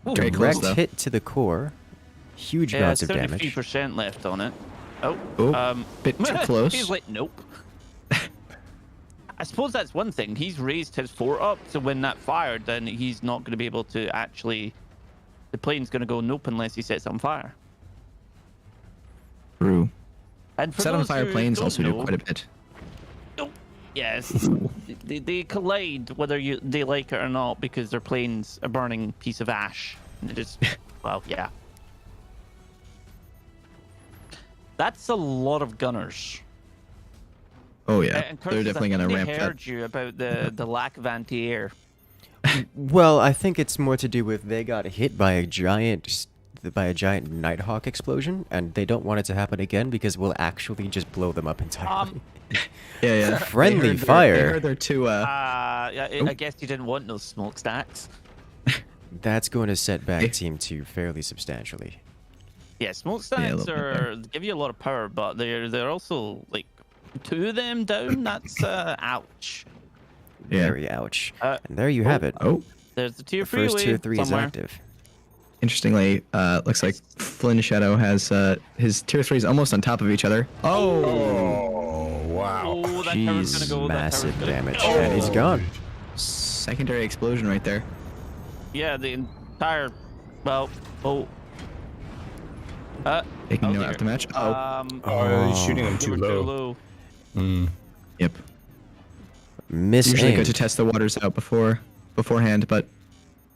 Very close, Direct though. hit to the core. Huge amounts of damage. 33% left on it. Bit too close. He's like, nope. I suppose that's one thing. He's raised his fort up, so when that fired, then he's not going to be able to actually... The plane's going to go nope unless he sets it on fire. True. And for Set on those fire who planes don't also know, do quite a bit. Nope. Yes. they collide whether they like it or not because their plane's a burning piece of ash. And it just... well, yeah. That's a lot of gunners. Oh yeah, And they're Curtis, definitely going to ramp I that. heard you about the lack of anti-air. Well, I think it's more to do with they got hit by a giant Nighthawk explosion, and they don't want it to happen again because we'll actually just blow them up entirely. Yeah. Friendly They fire. heard their two. I guess you didn't want those smokestacks. That's going to set back Team 2 fairly substantially. Yeah, smokestacks give you a lot of power, but they're also like 2 of them down. That's ouch. Yeah. Very ouch. And there you have it. Oh, There's the tier The 3 first tier 3 is somewhere. active. interestingly, looks like Flynn Shadow has his tier 3s almost on top of each other. Oh, wow. Oh, that tower's gonna Jeez, go. massive that tower's gonna... damage. And he's gone. Secondary explosion right there. Yeah, the entire. Well, Taking no dear. aftermatch. He's shooting him they too were low. Yep. Miss Usually aimed. good to test the waters out beforehand, but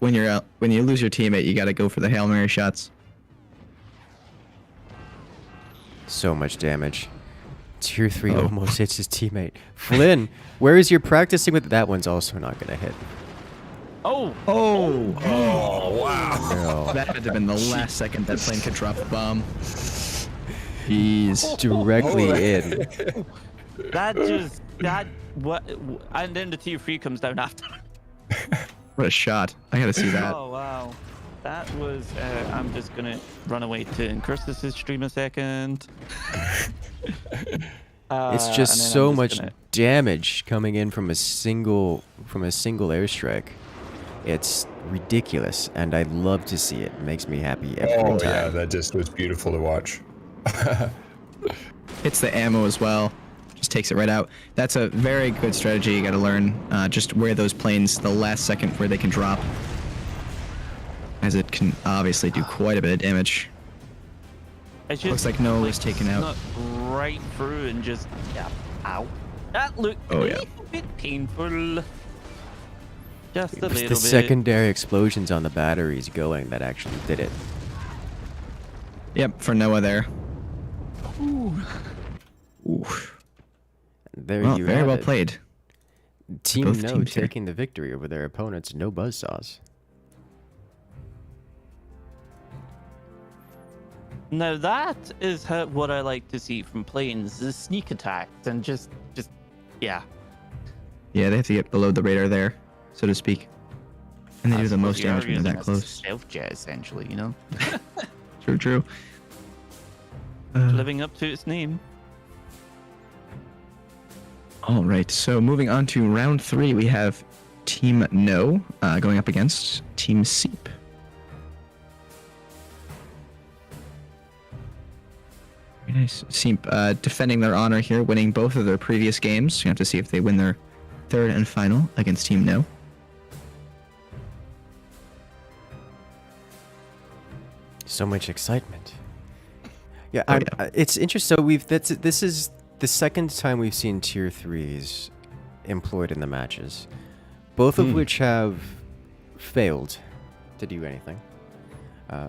when you lose your teammate, you got to go for the Hail Mary shots. So much damage. Tier 3 almost hits his teammate. Flynn, where is your practicing with? That one's also not gonna hit. Oh! No. That had to have been the last second that plane could drop the bomb. Jeez. Directly in. What? And then the tier 3 comes down after. What a shot. I gotta see that. Oh, wow. That was, I'm just gonna run away to Incursus' stream a second. It's just so much damage coming in from a single airstrike. It's ridiculous, and I love to see it. It makes me happy every time. Yeah, that just was beautiful to watch. Hits the ammo as well. Just takes it right out. That's a very good strategy you gotta learn. Just where those planes, the last second where they can drop. As it can obviously do quite a bit of damage. It's just, Looks like Noah was taken out. Not right through and just, yeah, ow. That looked a little bit painful. Just a It was little the bit. secondary explosions on the batteries going that actually did it. Yep, for Noah there. Ooh. Ooh. There Well, you very have well it. played. Team both No teams here. taking the victory over their opponents. No buzzsaws. Now that is what I like to see from planes, the sneak attacks and just, yeah. Yeah, they have to get below the radar there, so to speak. And they I do the suppose most you are damage when they're that using a close. Stealth jet, essentially, you know? True, true. Living up to its name. All right, so moving on to round 3, we have Team No going up against Team Seep. Very nice. Seep defending their honor here, winning both of their previous games. You have to see if they win their third and final against Team No. So much excitement. Yeah, it's interesting. So this is the second time we've seen tier 3s employed in the matches, both of which have failed to do anything.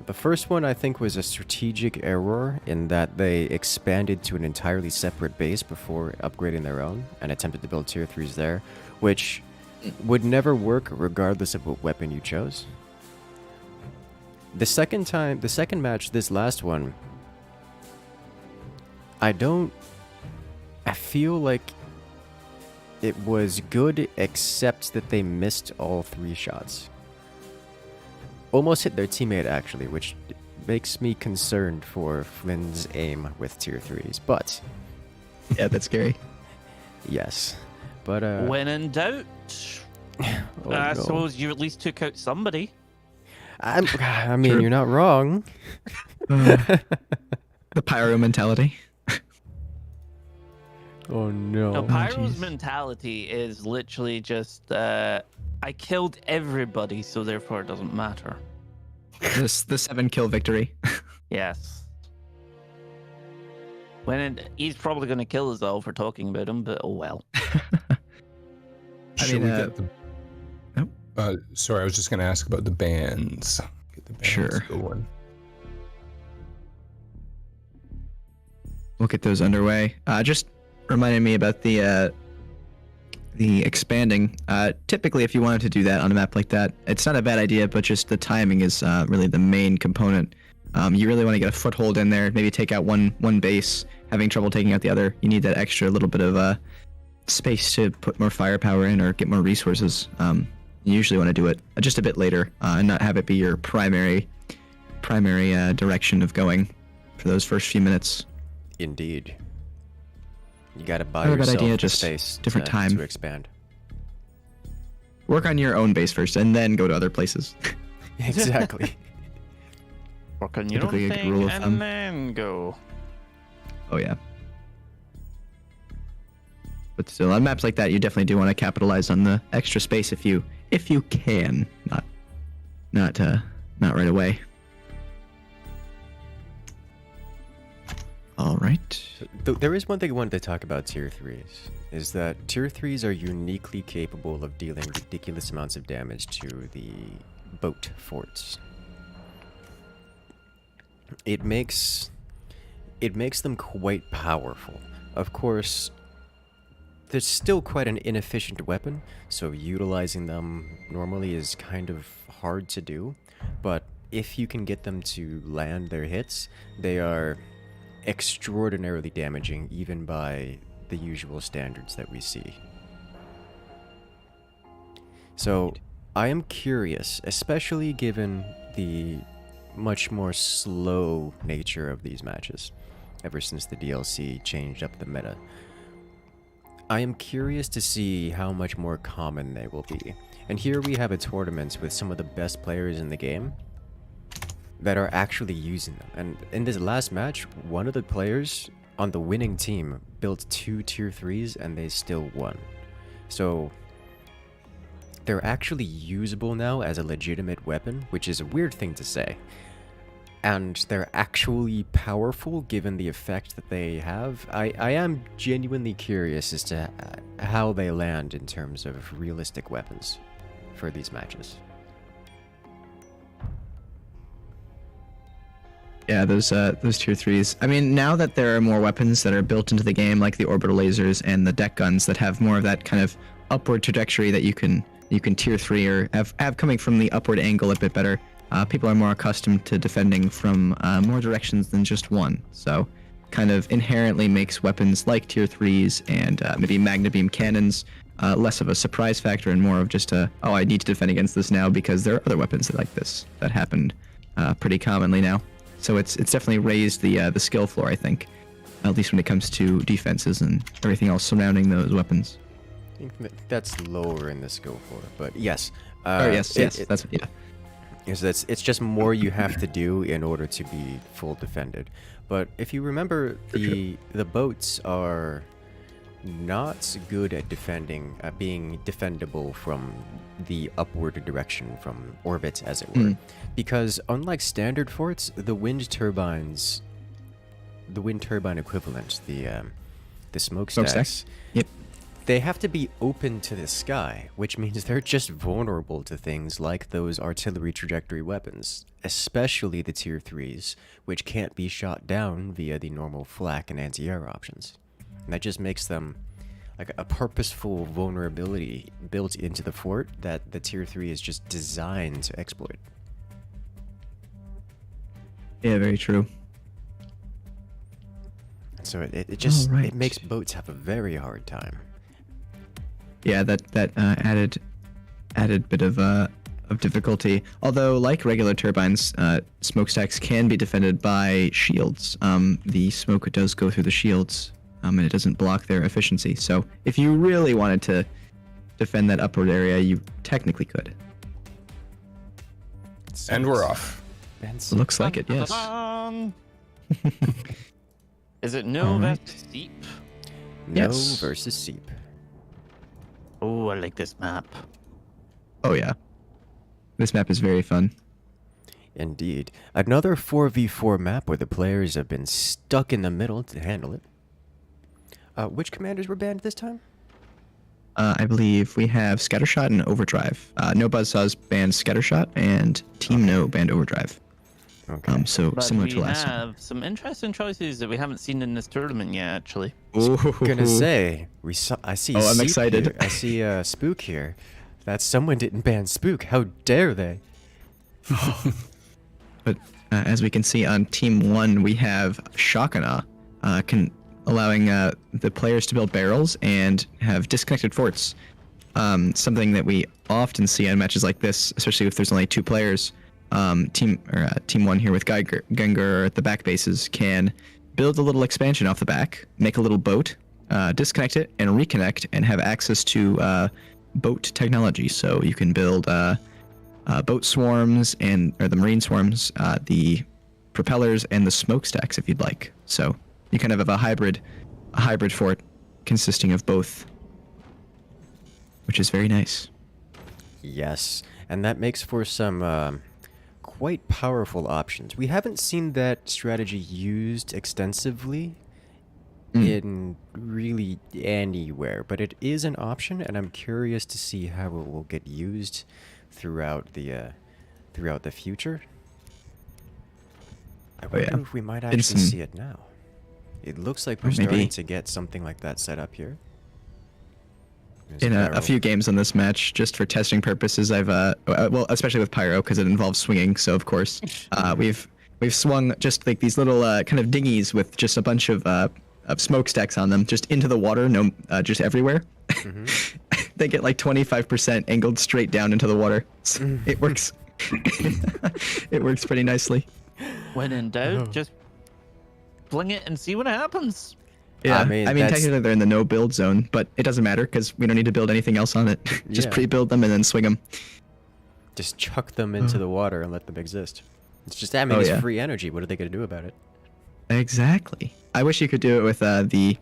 The first one, I think, was a strategic error in that they expanded to an entirely separate base before upgrading their own and attempted to build tier 3s there, which would never work regardless of what weapon you chose. The second match, this last one, I feel like it was good, except that they missed all 3 shots. Almost hit their teammate, actually, which makes me concerned for Flynn's aim with tier 3s, but... Yeah, that's scary. Yes. But, When in doubt, I suppose you at least took out somebody. I mean, True. you're not wrong. The pyro mentality. Oh, no. No, Pyro's jeez. mentality is literally just, I killed everybody, so therefore it doesn't matter. The 7-kill victory. Yes. He's probably going to kill us all for talking about him, but oh well. Should we get the... sorry, I was just going to ask about the bands. Get the bands Sure. going. We'll get those underway. Just reminded me about the expanding. Typically, if you wanted to do that on a map like that, it's not a bad idea, but just the timing is really the main component. You really want to get a foothold in there, maybe take out one base, having trouble taking out the other. You need that extra little bit of space to put more firepower in or get more resources. You usually want to do it just a bit later and not have it be your primary direction of going for those first few minutes. Indeed. You gotta buy Not a bad yourself idea, the just space different time. to expand. Work on your own base first, and then go to other places. Exactly. Work on your own Typically a good rule thing of thumb. and then go. Oh yeah. But still, on maps like that, you definitely do want to capitalize on the extra space if you can, not right away. All right. There is one thing I wanted to talk about tier 3s, is that tier 3s are uniquely capable of dealing ridiculous amounts of damage to the boat forts. It makes them quite powerful. Of course, they're still quite an inefficient weapon, so utilizing them normally is kind of hard to do, but if you can get them to land their hits, they are extraordinarily damaging even by the usual standards that we see. So I am curious, especially given the much more slow nature of these matches ever since the DLC changed up the meta. I am curious to see how much more common they will be. And here we have a tournament with some of the best players in the game that are actually using them. And in this last match, one of the players on the winning team built 2 tier 3s and they still won. So they're actually usable now as a legitimate weapon, which is a weird thing to say. And they're actually powerful given the effect that they have. I am genuinely curious as to how they land in terms of realistic weapons for these matches. Yeah, those tier 3s. I mean, now that there are more weapons that are built into the game, like the orbital lasers and the deck guns that have more of that kind of upward trajectory that you can tier 3 or have coming from the upward angle a bit better, people are more accustomed to defending from more directions than just one. So kind of inherently makes weapons like tier 3s and maybe magna beam cannons less of a surprise factor and more of just oh, I need to defend against this now because there are other weapons like this that happened pretty commonly now. So it's definitely raised the skill floor, I think, at least when it comes to defenses and everything else surrounding those weapons. I think that's lower in the skill floor, but yes. Yes, that's yeah. Yes, it's just more you have to do in order to be full defended. But if you remember, the boats are not good at defending, being defendable from the upward direction, from orbit, as it were. Because unlike standard forts, the wind turbine equivalent, the smokestacks, Yep. they have to be open to the sky, which means they're just vulnerable to things like those artillery trajectory weapons, especially the tier 3s, which can't be shot down via the normal flak and anti-air options. And that just makes them like a purposeful vulnerability built into the fort that the tier 3 is just designed to exploit. Yeah, very true. So it just Alright. it makes boats have a very hard time. Yeah, that added bit of difficulty. Although, like regular turbines, smokestacks can be defended by shields. The smoke does go through the shields, and it doesn't block their efficiency. So, if you really wanted to defend that upward area, you technically could. And we're off. Looks like it, yes. Is it no Alright. versus steep? No Yes. versus Seep. Oh, I like this map. Oh yeah, this map is very fun. Indeed. Another 4v4 map where the players have been stuck in the middle to handle it. Which commanders were banned this time? I believe we have Scattershot and Overdrive. No Buzzsaws banned Scattershot, and Team No banned Overdrive. Okay. So But similar we to last time. have some interesting choices that we haven't seen in this tournament yet, actually. Gonna say I see. Oh, I'm Seep excited. here. I see Spook here. That someone didn't ban Spook. How dare they? But as we can see on Team 1, we have Shakana, allowing the players to build barrels and have disconnected forts. Something that we often see on matches like this, especially if there's only 2 players. Team 1 here with Gengar at the back bases can build a little expansion off the back, make a little boat, disconnect it, and reconnect, and have access to boat technology. So you can build boat swarms or the marine swarms, the propellers, and the smokestacks if you'd like. So you kind of have a hybrid fort consisting of both, which is very nice. Yes, and that makes for some quite powerful options. We haven't seen that strategy used extensively in really anywhere, but it is an option, and I'm curious to see how it will get used throughout the future. I wonder if we might actually see it now. It looks like we're starting to get something like that set up here. In a few games on this match, just for testing purposes, I've well, especially with Pyro, because it involves swinging. So of course, we've swung just like these little kind of dinghies with just a bunch of smokestacks on them, just into the water, just everywhere. They get like 25% angled straight down into the water. So it works. It works pretty nicely. When in doubt, just fling it and see what happens. Yeah, I mean technically they're in the no build zone, but it doesn't matter because we don't need to build anything else on it. Just pre-build them and then swing them. Just chuck them into the water and let them exist. It's just, it's free energy. What are they going to do about it? Exactly. I wish you could do it with the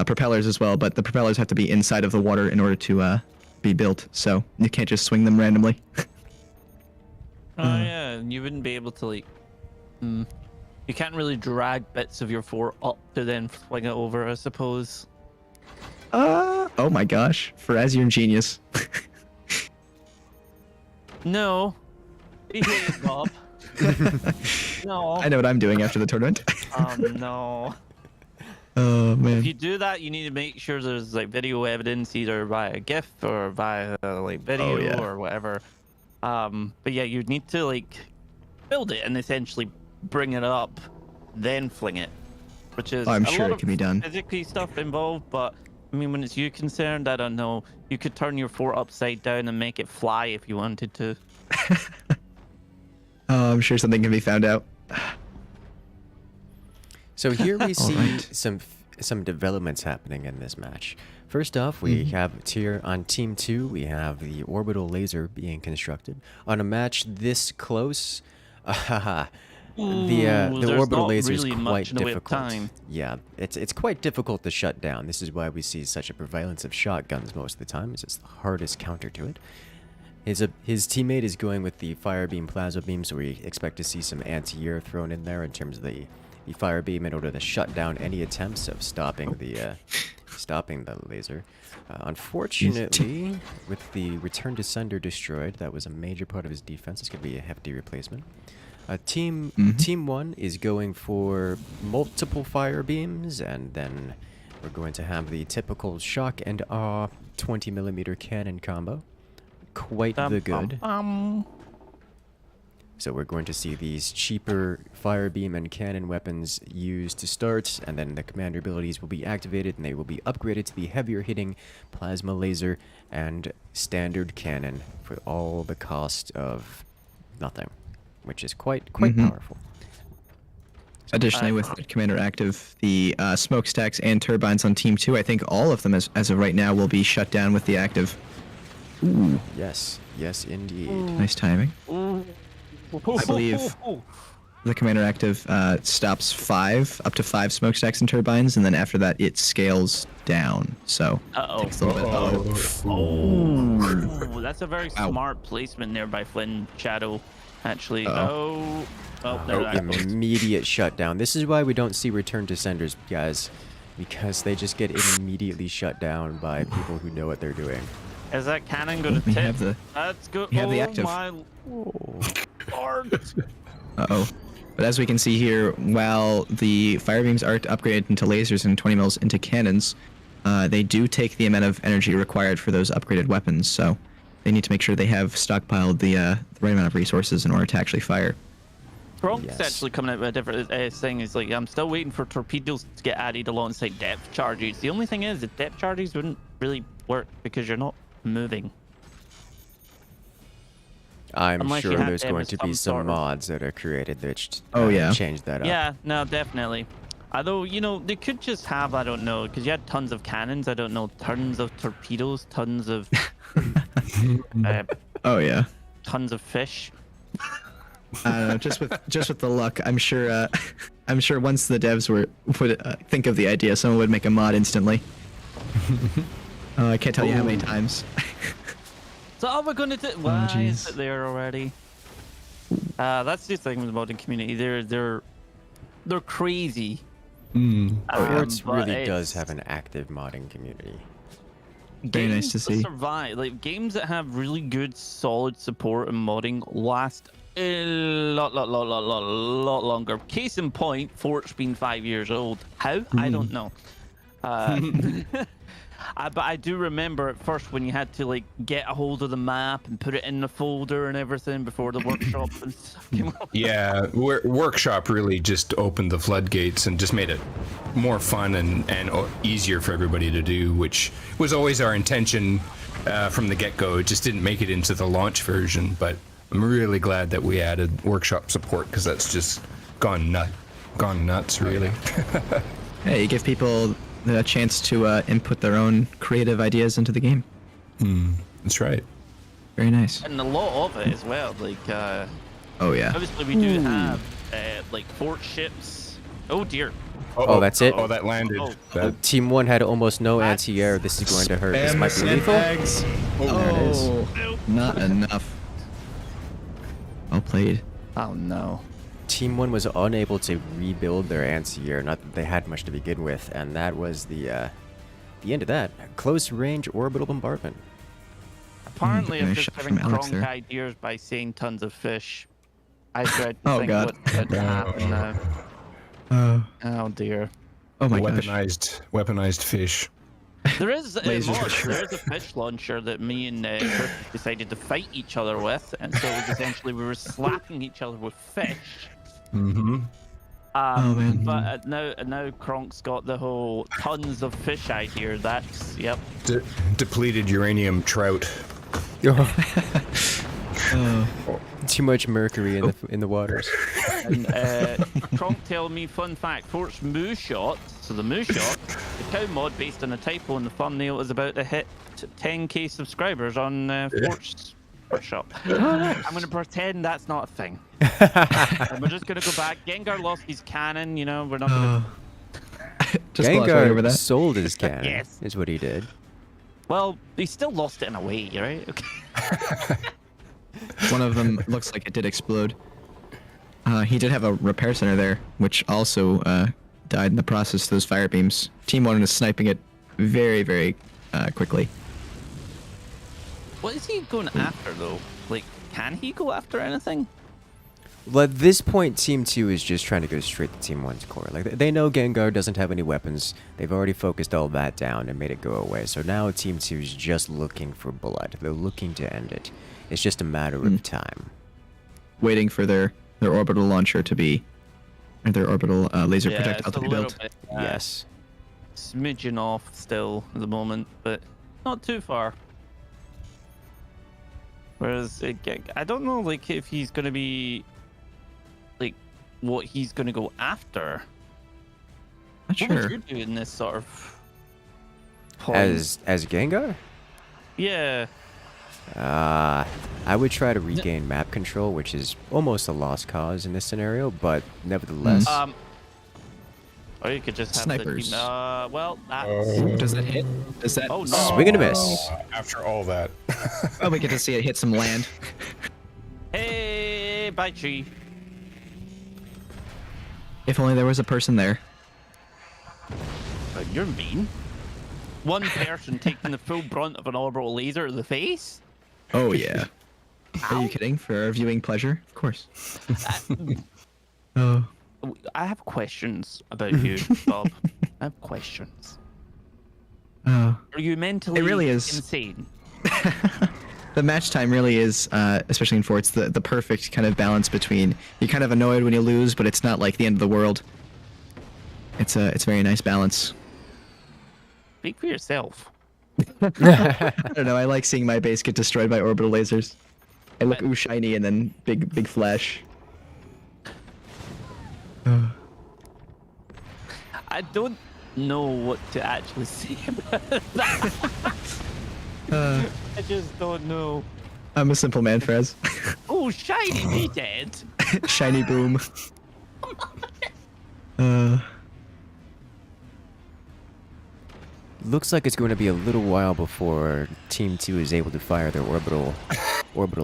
propellers as well, but the propellers have to be inside of the water in order to be built, so you can't just swing them randomly. Oh yeah, and you wouldn't be able to like... You can't really drag bits of your fort up to then fling it over, I suppose. Oh my gosh. Faraz, you're a genius. No. Behave, Bob. No. I know what I'm doing after the tournament. No. Oh man. If you do that, you need to make sure there's like video evidence, either via GIF or via like video or whatever. But yeah, you need to like build it and essentially bring it up, then fling it, which is I'm sure it can be done. Physically stuff involved, but I mean, when it's you concerned, I don't know. You could turn your fort upside down and make it fly if you wanted to. Oh, I'm sure something can be found out. So here we see some developments happening in this match. First off, we have here on Team 2, we have the orbital laser being constructed. On a match this close, the orbital laser is quite difficult. Yeah, it's quite difficult to shut down. This is why we see such a prevalence of shotguns most of the time. It's the hardest counter to it. His teammate is going with the fire beam plasma beam, so we expect to see some anti-air thrown in there in terms of the fire beam in order to shut down any attempts of stopping the laser. Unfortunately, with the return to sender destroyed, that was a major part of his defense. It's going to be a hefty replacement. Team 1 is going for multiple fire beams, and then we're going to have the typical shock and awe 20mm cannon combo. Quite the good. So we're going to see these cheaper fire beam and cannon weapons used to start, and then the commander abilities will be activated, and they will be upgraded to the heavier hitting plasma laser and standard cannon for all the cost of nothing, which is quite powerful. Additionally, with Commander active, the smokestacks and turbines on Team 2, I think all of them as of right now will be shut down with the active. Ooh. Yes indeed. Nice timing. I believe the Commander active stops up to 5 smokestacks and turbines, and then after that it scales down. So takes a little bit. That's a very smart placement there by Flynn Shadow, actually. Immediate shutdown. This is why we don't see return to senders, guys, because they just get immediately shut down by people who know what they're doing. Is that cannon going to tip? That's good. We have the active. My Lord. But as we can see here, while the fire beams aren't upgraded into lasers and 20 mils into cannons, they do take the amount of energy required for those upgraded weapons. So they need to make sure they have stockpiled the right amount of resources in order to actually fire. Kronk's actually coming out with a different thing. It's like, I'm still waiting for torpedoes to get added alongside depth charges. The only thing is, the depth charges wouldn't really work because you're not moving. I'm sure there's going to be some mods that are created that change that up. Yeah, no, definitely. Although, you know, they could just have, I don't know, because you had tons of cannons, I don't know, tons of torpedoes, tons of... tons of fish. Just with the luck, I'm sure once the devs would think of the idea, someone would make a mod instantly. I can't tell you how many times. So all we're gonna do? Why is it there already? That's the thing with the modding community. They're crazy Forts but really does it's- have an active modding community. Very nice games to that see. Survive, like games that have really good, solid support and modding last a lot longer. Case in point, Fort's been 5 years old. How? I don't know. But I do remember at first when you had to like get a hold of the map and put it in the folder and everything before the workshop and stuff came up. Yeah, Workshop really just opened the floodgates and just made it more fun and easier for everybody to do, which was always our intention from the get-go. It just didn't make it into the launch version, but I'm really glad that we added Workshop support because that's just gone nuts, really. Hey, you give people the chance to input their own creative ideas into the game. That's right. Very nice. And a lot of it as well. Like, Oh yeah. obviously we do have like fort ships. Oh dear. Oh, that's it? Oh, that landed. Oh. That- Team 1 had almost no anti-air. This is going to hurt. This might be lethal. There it is. Not enough. Well played. Oh no. Team 1 was unable to rebuild their anti-air. Not that they had much to begin with, and that was the end of that. Close range orbital bombardment. Apparently, Getting I'm a just shot having from Alex wrong there. ideas by saying tons of fish. I dread to Oh, think God. what's going to happen now. Oh dear. Oh my gosh. weaponized fish. There is Lasers for sure. there is a fish launcher that me and Chris decided to fight each other with, and so it was essentially we were slapping each other with fish. Mm-hmm. Man. But now Kronk's got the whole tons of fish idea. That's yep. Depleted uranium trout. Too much mercury in the waters. And Kronk told me, fun fact, Fort's Moo Shot, so the Moo Shot, the cow mod based on a typo in the thumbnail is about to hit 10k subscribers on Fort's Workshop. I'm going to pretend that's not a thing. And we're just going to go back. Gengar lost his cannon, you know, we're not going to... Just gloss right over Gengar that. sold his cannon. Yes. Is what he did. Well, he still lost it in a way, right? Okay. One of them looks like it did explode. He did have a repair center there, which also died in the process of those fire beams. Team 1 is sniping it very, very quickly. What is he going after, though? Like, can he go after anything? Well, at this point, Team 2 is just trying to go straight to Team 1's core. Like, they know Gengar doesn't have any weapons. They've already focused all that down and made it go away. So now Team 2 is just looking for blood. They're looking to end it. It's just a matter of time. Waiting for their orbital launcher to be... Or their orbital laser projectile it's to a be little built. bit, Yes. smidgen off still at the moment, but not too far. Whereas I don't know, like if he's gonna be like what he's gonna go after. Not What would sure. you do in this sort of point? As Gengar? Yeah, I would try to regain map control, which is almost a lost cause in this scenario, but nevertheless, or you could just have Snipers. the team. Well, that's Does that hit? Does that... oh no. swing and a miss. After all that. Oh, we get to see it hit some land. Hey, bye tree. If only there was a person there. But you're mean. One person taking the full brunt of an orbital laser to the face. Oh, yeah. Are you kidding? For our viewing pleasure? Of course. Oh. I have questions about you, Bob. I have questions. Oh. Are you mentally It really is. insane? The match time really is, especially in Forts, the perfect kind of balance between you're kind of annoyed when you lose, but it's not like the end of the world. It's a very nice balance. Speak for yourself. I don't know. I like seeing my base get destroyed by orbital lasers. I look ooh shiny and then big flash. I don't know what to actually say about that. I just don't know. I'm a simple man, Frez. Oh, shiny, he dead. Shiny boom. Looks like it's going to be a little while before Team 2 is able to fire their orbital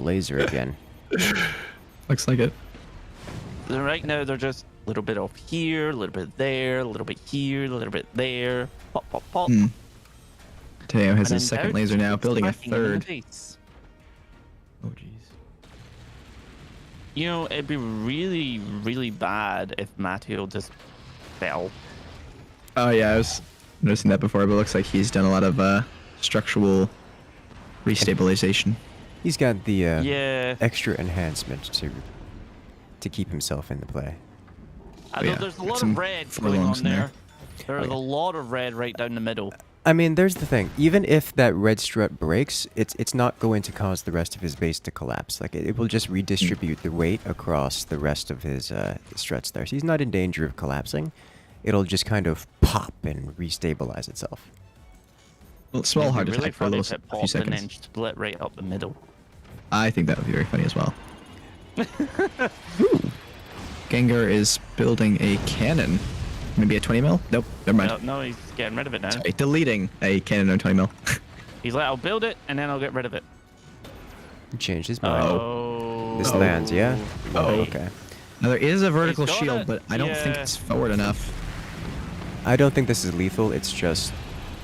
laser again. Looks like it. Right now, they're just little bit off here, a little bit there, a little bit here, a little bit there. Pop, pop, pop. Teo has And his then second out laser now, it's building a smacking him in the third. face. Oh jeez. You know, it'd be really, really bad if Matteo just fell. Oh yeah, I was noticing that before, but it looks like he's done a lot of structural restabilization. He's got the Yeah. extra enhancement to keep himself in the play. I know yeah, there's a lot some of red going furlongs on in there. there. There's a lot of red right down the middle. I mean, there's the thing. Even if that red strut breaks, it's not going to cause the rest of his base to collapse. Like it will just redistribute the weight across the rest of his struts there. So he's not in danger of collapsing. It'll just kind of pop and restabilize itself. Well, it's small heart It'd be really attack for a funny little if it few popped and then seconds. split right up the middle. I think that would be very funny as well. Ooh. Gengar is building a cannon. Maybe a 20 mil? Nope, never mind. No, he's getting rid of it now. Sorry, deleting a cannon on 20 mil. He's like, I'll build it and then I'll get rid of it. He changed his mind. Oh. This lands, yeah? Oh. Okay. Now there is a vertical He's got shield, it, but I don't think yeah. it's forward enough. I don't think this is lethal. It's just,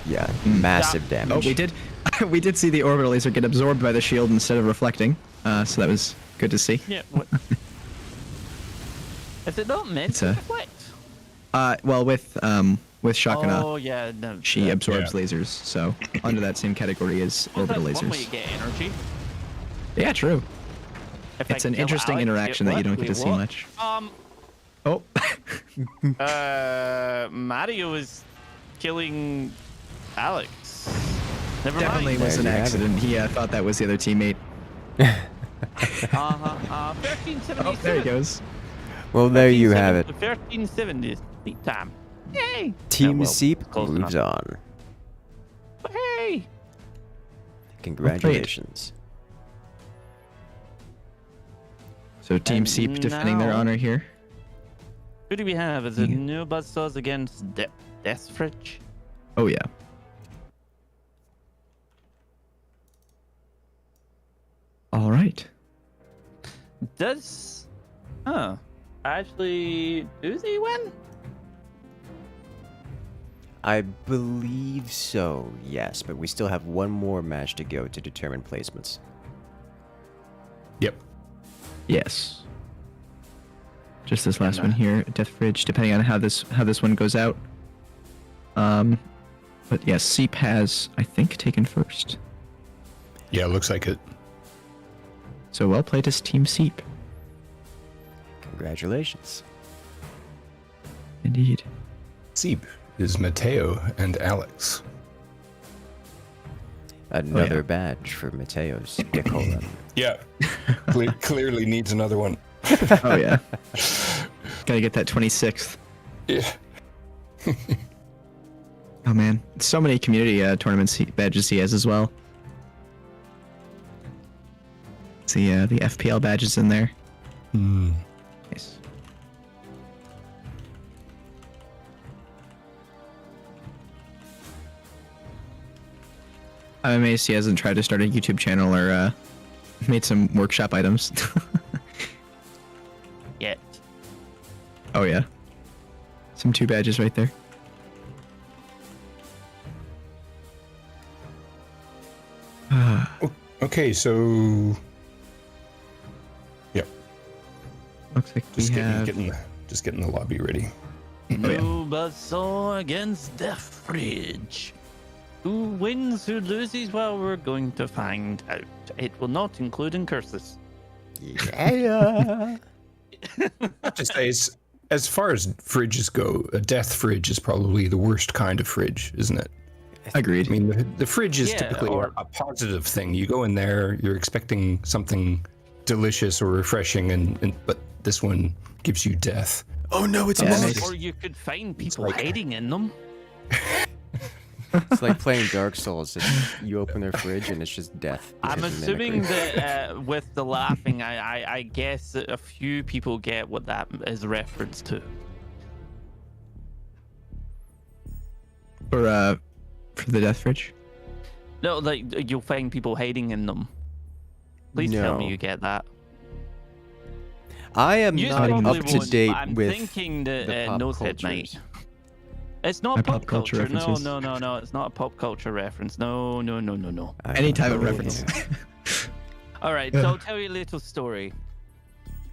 yeah, massive Oh, damage. we did see the orbital laser get absorbed by the shield instead of reflecting. So that was good to see. Yeah. What? Is it not meant It's to a- reflect? Well, with Shakana, Oh, yeah. No, she that- absorbs lasers, so under that same category as well, orbital that's one way lasers. you get energy. Yeah, true. If I It's an kill interesting Alex, interaction that you don't get to see what? much. Um, Oh, Mario is killing Alex. Never definitely mind. was an There you have it. accident. He thought that was the other teammate. 1377. Oh, there he goes. Well, there you have it. 1370. Beat time. Yay! Team well, Seep close moves enough. on. Hey! Congratulations. So Team And Seep defending their now- honor here. Who do we have? Is it Yeah. new Buzzsaws against Death Fridge? Oh yeah. All right. Does. Oh. Actually, do they win? I believe so, yes, but we still have one more match to go to determine placements. Yep. Yes. Just this last one here, Death Fridge, depending on how this one goes out. But yes, Seep has, I think, taken first. Yeah, looks like it. So well played as Team Seep. Congratulations. Indeed. Seep is Mateo and Alex. Another badge for Mateo's Decorum. Yeah. Clearly needs another one. Oh yeah. Gotta get that 26th. Yeah. Oh man, so many community tournaments badges he has as well. See the FPL badges in there. Hmm. Nice. I'm amazed he hasn't tried to start a YouTube channel or made some workshop items. Yet. Oh yeah. Some 2 badges right there. Okay, so yep. Looks like we Just have. getting the lobby ready. New Buzzsaw against Death Fridge. Who wins, who loses? Well, we're going to find out. It will not include Incursus. Yeah. To say, as far as fridges go, a death fridge is probably the worst kind of fridge, isn't it? Agreed. I mean, the fridge is Yeah, typically or- a positive thing. You go in there, you're expecting something delicious or refreshing, but this one gives you death. Oh no, it's a Yeah, monk. nice. Or you could find people like- hiding in them. It's like playing Dark Souls. You open their fridge and it's just death. I'm because of assuming mimicry. that with the laughing, I guess that a few people get what that is reference to. For the Death Fridge. No, like you'll find people hiding in them. Please tell me No. you get that. I am You not probably up to won't, date but I'm with thinking the that pop Nosehead might. cultures. It's not My pop pop culture culture. No, references. no. It's not a pop culture reference. No. I Any don't type of know. reference. All right, so I'll tell you a little story.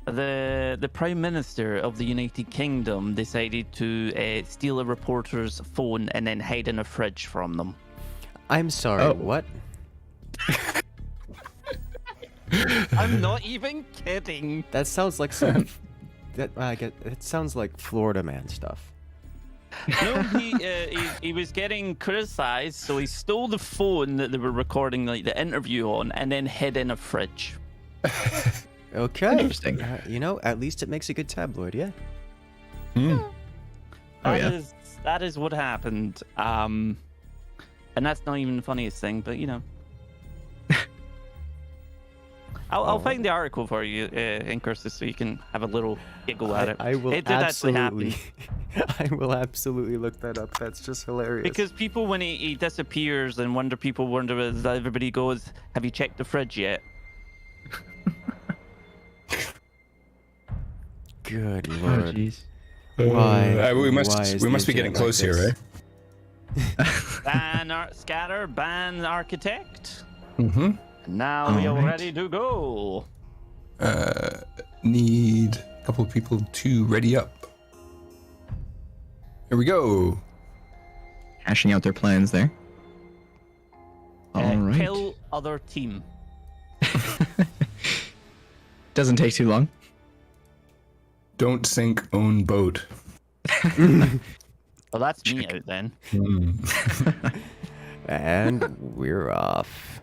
The Prime Minister of the United Kingdom decided to steal a reporter's phone and then hide in a fridge from them. I'm sorry. Oh. What? I'm not even kidding. That sounds like some. It sounds like Florida man stuff. No, he was getting criticized, so he stole the phone that they were recording like the interview on, and then hid in a fridge. Okay. Interesting. At least it makes a good tabloid, yeah. Oh, yeah. That is what happened. And that's not even the funniest thing, but I'll find the article for you, Incursus, so you can have a little giggle at it. I will It did actually absolutely. happen. I will absolutely look that up. That's just hilarious. Because people, when he disappears, and people wonder, everybody goes, "Have you checked the fridge yet?" Good Oh, lord. jeez. Why? we why must is the be getting internet close like here, this? Ban scatter, ban architect. right? Mm-hmm. Now we are Alright. ready to go. Need a couple of people to ready up. Here we go. Hashing out their plans there. All right. Kill other team. Doesn't take too long. Don't sink, own boat. Well, that's me out then. And we're off.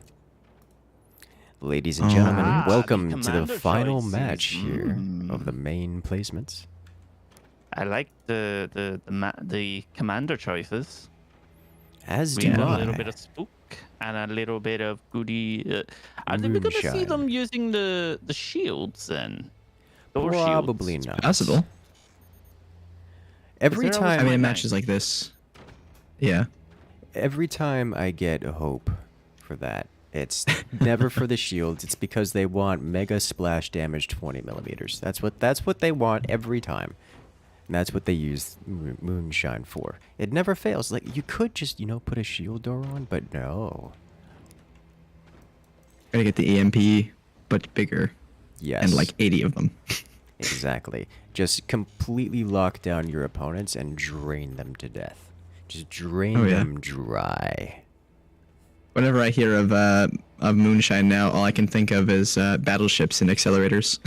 Ladies and gentlemen, Ah, the welcome to the commander final choices. match here of the main placements. I like the commander choices. As We do have I. a little bit of spook and a little bit of goody. Are we going to see Moonshine. them using the shields then? Door Probably shields? not. Possible. Every Is there always time, I mean, in nice. matches like this. Yeah. every time I get hope for that, it's never for the shields. It's because they want mega splash damage 20 millimeters. That's what they want every time. And that's what they use Moonshine for. It never fails. Like, you could just, put a shield door on, but no. Gotta get the EMP, but bigger. Yes. And like 80 of them. Exactly. Just completely lock down your opponents and drain them to death. Just drain Oh, yeah. them dry. Whenever I hear of Moonshine now, all I can think of is battleships and accelerators.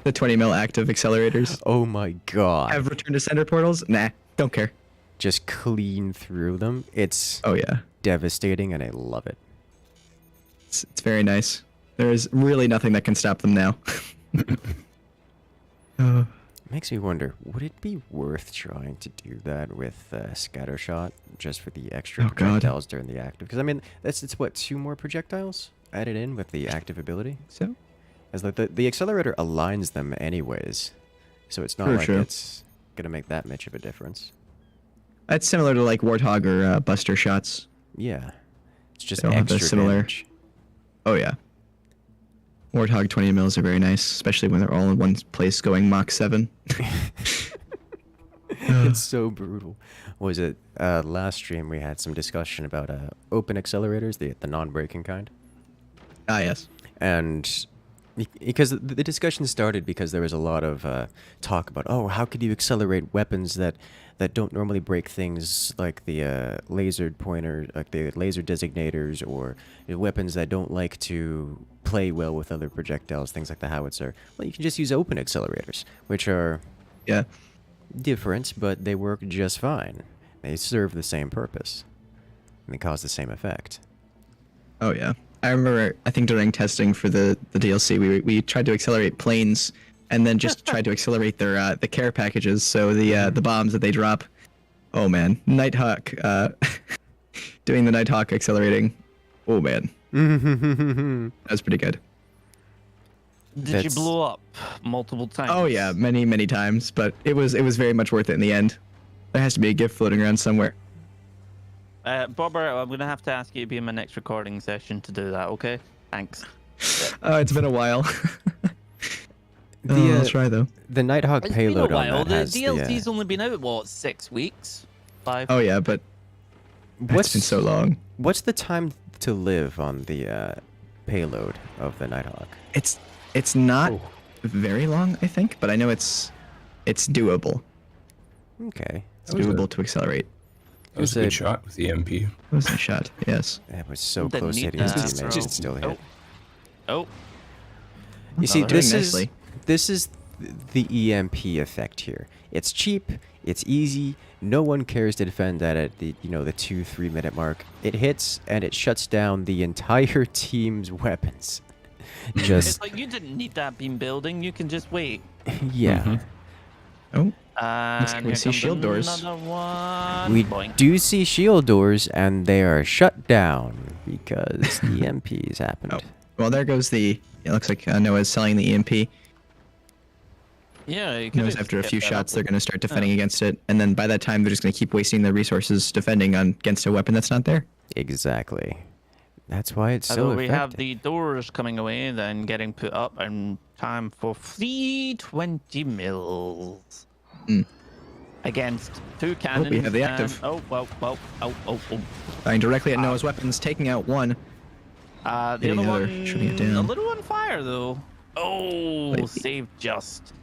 The 20 mil active accelerators. Oh my god. Have return to sender portals? Nah, don't care. Just clean through them. It's Oh yeah, devastating and I love it. it's very nice. There is really nothing that can stop them now. Makes me wonder, would it be worth trying to do that with Scattershot just for the extra Oh, God. projectiles during the active? Because I mean, it's what, 2 more projectiles added in with the active ability? So As like the accelerator aligns them anyways, so it's not True, like true. it's gonna make that much of a difference. it's similar to like Warthog or Buster shots. Yeah, it's just They all have the extra similar- damage. Oh yeah. Warthog 20 mils are very nice, especially when they're all in one place going Mach 7. It's so brutal. Was it last stream we had some discussion about open accelerators, the non-breaking kind, Ah yes. and because the discussion started because there was a lot of talk about, oh, how could you accelerate weapons that don't normally break things, like the lasered pointer, like the laser designators, or weapons that don't like to play well with other projectiles, things like the howitzer. Well, you can just use open accelerators, which are Yeah. different, but they work just fine. They serve the same purpose, and they cause the same effect. Oh yeah. I remember, I think during testing for the DLC, we tried to accelerate planes, and then just tried to accelerate their the care packages. So the bombs that they drop. Oh man, Nighthawk, doing the Nighthawk accelerating. Oh man, that was pretty good. Did That's- you blow up multiple times? Oh yeah, many times, but it was very much worth it in the end. There has to be a gift floating around somewhere. Bobber, I'm going to have to ask you to be in my next recording session to do that, okay? Thanks. It's been a while. I'll try though. The Nighthawk It's payload been a on while. that The has DLC's only been out, what, 6 weeks? 5? Oh yeah, but it's been so long. What's the time to live on the payload of the Nighthawk? It's not very long, I think, but I know it's doable. Okay. It's doable to accelerate. That was a good shot with the MP. It was a shot, yes. That was so Didn't close need hitting his that, teammate. bro. It still hit. Oh. You see, they're doing this is the EMP effect here. It's cheap, it's easy, no one cares to defend that at the 2-3 minute mark. It hits and it shuts down the entire team's weapons. It's Just like you didn't need that beam building. You can just wait. yeah. Oh, And we here see comes shield doors. another one. We Boing. do see shield doors and they are shut down because the EMPs happened. Oh. Well, there goes the. It looks like Noah's selling the EMP. Yeah, you He could knows have after a kept few that shots up. they're going to start defending against it, and then by that time they're just going to keep wasting their resources defending against a weapon that's not there. Exactly. That's why it's so Although we have effective. the doors coming away, then getting put up, and time for 320 mils. Mm. Against 2 cannons. we have the and- active. Oh. Firing directly at Noah's weapons, taking out one. The other Hitting the other, one, shooting it a down. little on fire though. Oh, Wait. saved just.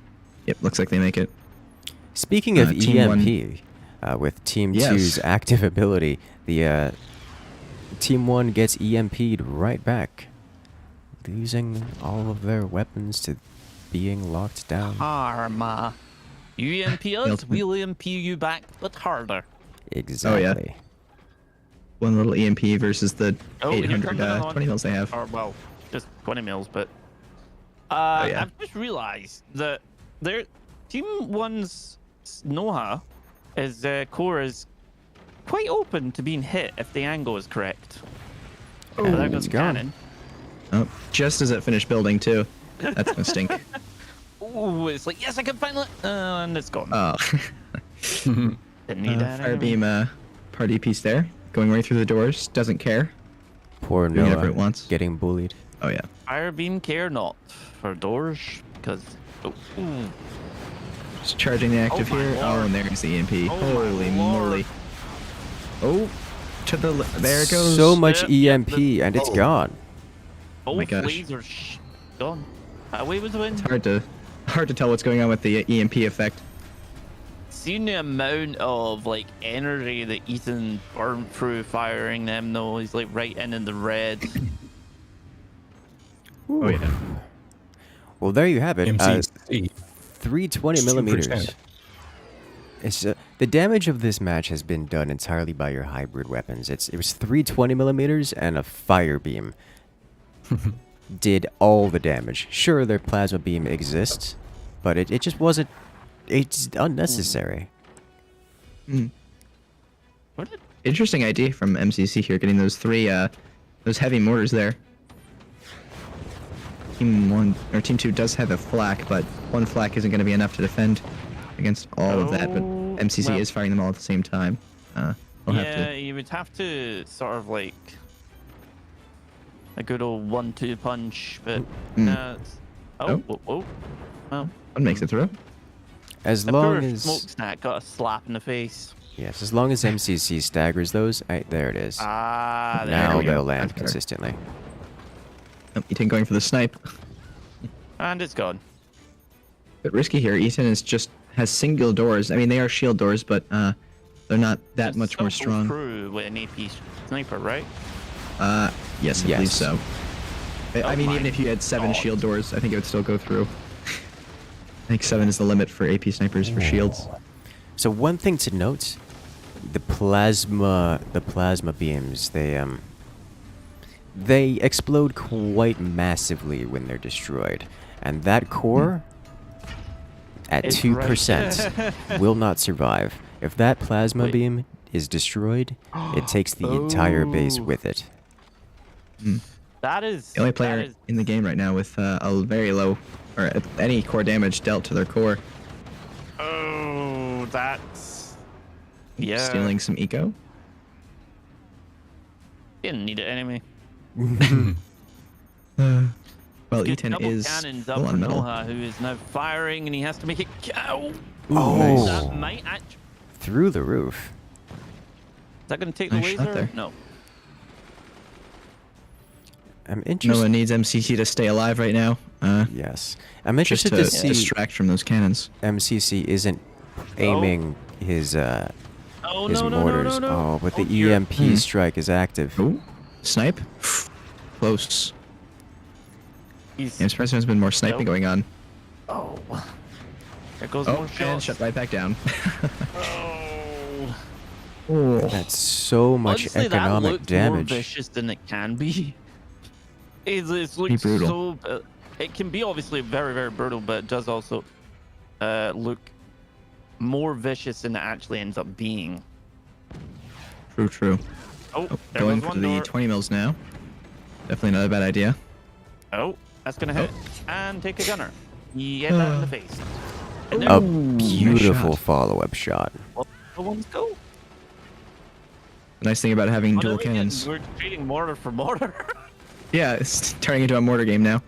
Yep, looks like they make it. Speaking of Team EMP, with Team Yes. 2's active ability, the Team 1 gets EMP'd right back, losing all of their weapons to being locked down. Karma. You EMP us, ultimate. we'll EMP you back, but harder. Exactly. One little EMP versus the Oh, here 800 comes another one. 20 mils they have. Or, well, just 20 mils, but... yeah. I've just realized that their Team 1's Noha is core is quite open to being hit if the angle is correct. Oh, there goes it's the gone. cannon. Oh, just as it finished building too. That's gonna stink. Oh, it's like, yes, I can finally... and it's gone. Oh. Didn't need that Fire anyway. beam party piece there. Going right through the doors. Doesn't care. Poor Doing whatever it Noah wants. getting bullied. Oh yeah. Fire beam care not for doors, because... Oh, ooh. Just charging the active Oh my here. lord. Oh, and there's the EMP. Oh my Holy lord. moly. Oh, to the there it goes. So much Yep, EMP yep, and it's Oh. gone. Both my gosh. lasers gone. Away with the wind. Hard to tell what's going on with the EMP effect. Seeing the amount of like energy that Ethan burned through firing them though, he's like right in the red. Oh yeah. Well, there you have it. MC. 320 It's millimeters. 2%. It's the damage of this match has been done entirely by your hybrid weapons. It was 320 millimeters and a fire beam did all the damage. Sure, their plasma beam exists, but it just wasn't. It's unnecessary. What did- Interesting idea from MCC here, getting those those heavy mortars there. Team 2 does have a flak, but one flak isn't going to be enough to defend against all of that. But Oh, MCC well- is firing them all at the same time. We'll have yeah, to. you would have to sort of like a good old 1-2 punch, but Mm. it's... Oh. Well, What makes it through? As a long poor as smokestack got a slap in the face. yes, as long as MCC staggers those, there it is. Ah, there Now we go. they'll land That's better. consistently. Oh, Ethan going for the snipe. And it's gone. Bit risky here. Ethan has single doors. I mean, they are shield doors, but they're not that Just much more still go strong. through with an AP sniper, right? Yes, I believe Yes. so. I Oh mean, my even if you had 7 God. shield doors, I think it would still go through. I think 7 is the limit for AP snipers for shields. So one thing to note, the plasma beams, they explode quite massively when they're destroyed. And that core at It's 2% will not survive. If that plasma Wait. beam is destroyed, it takes the entire base Oh. with it. That is The only that player is- in the game right now with a very low, or any core damage dealt to their core. Oh, that's yeah. Stealing some eco. Didn't need it anyway. Well, Good Eaton double is cannons full up for on metal. Noha, who is now firing, and he has to make it. Oh. That might actually. Through the roof. Is that going to take Nice the shot laser? there. No. I'm interested. Noah needs MCC to stay alive right now. Yes. I'm Just interested to to see distract from those cannons. MCC isn't aiming his Oh, his no, no, no, mortars. no, no. Oh, but the dear. EMP strike is active. Oh, snipe. Close. He's... Yeah, I'm surprised there's been more sniping Nope. going on. Oh. There goes Oh, more and shots. shut right back down. Oh. Oh. That's so much Honestly, that economic looked damage. more vicious than it can be. It looks brutal. so. It can be obviously very, very brutal, but it does also look more vicious than it actually ends up being. True, true. Oh, Oh, there going goes for one the door. 20 mils now. Definitely not a bad idea. Oh, that's gonna hit and take a gunner. Get that in the face. And A there beautiful shot. follow-up shot. the ones go. The nice thing about having Oh, dual no, cannons. We're trading mortar for mortar. Yeah, it's turning into a mortar game now.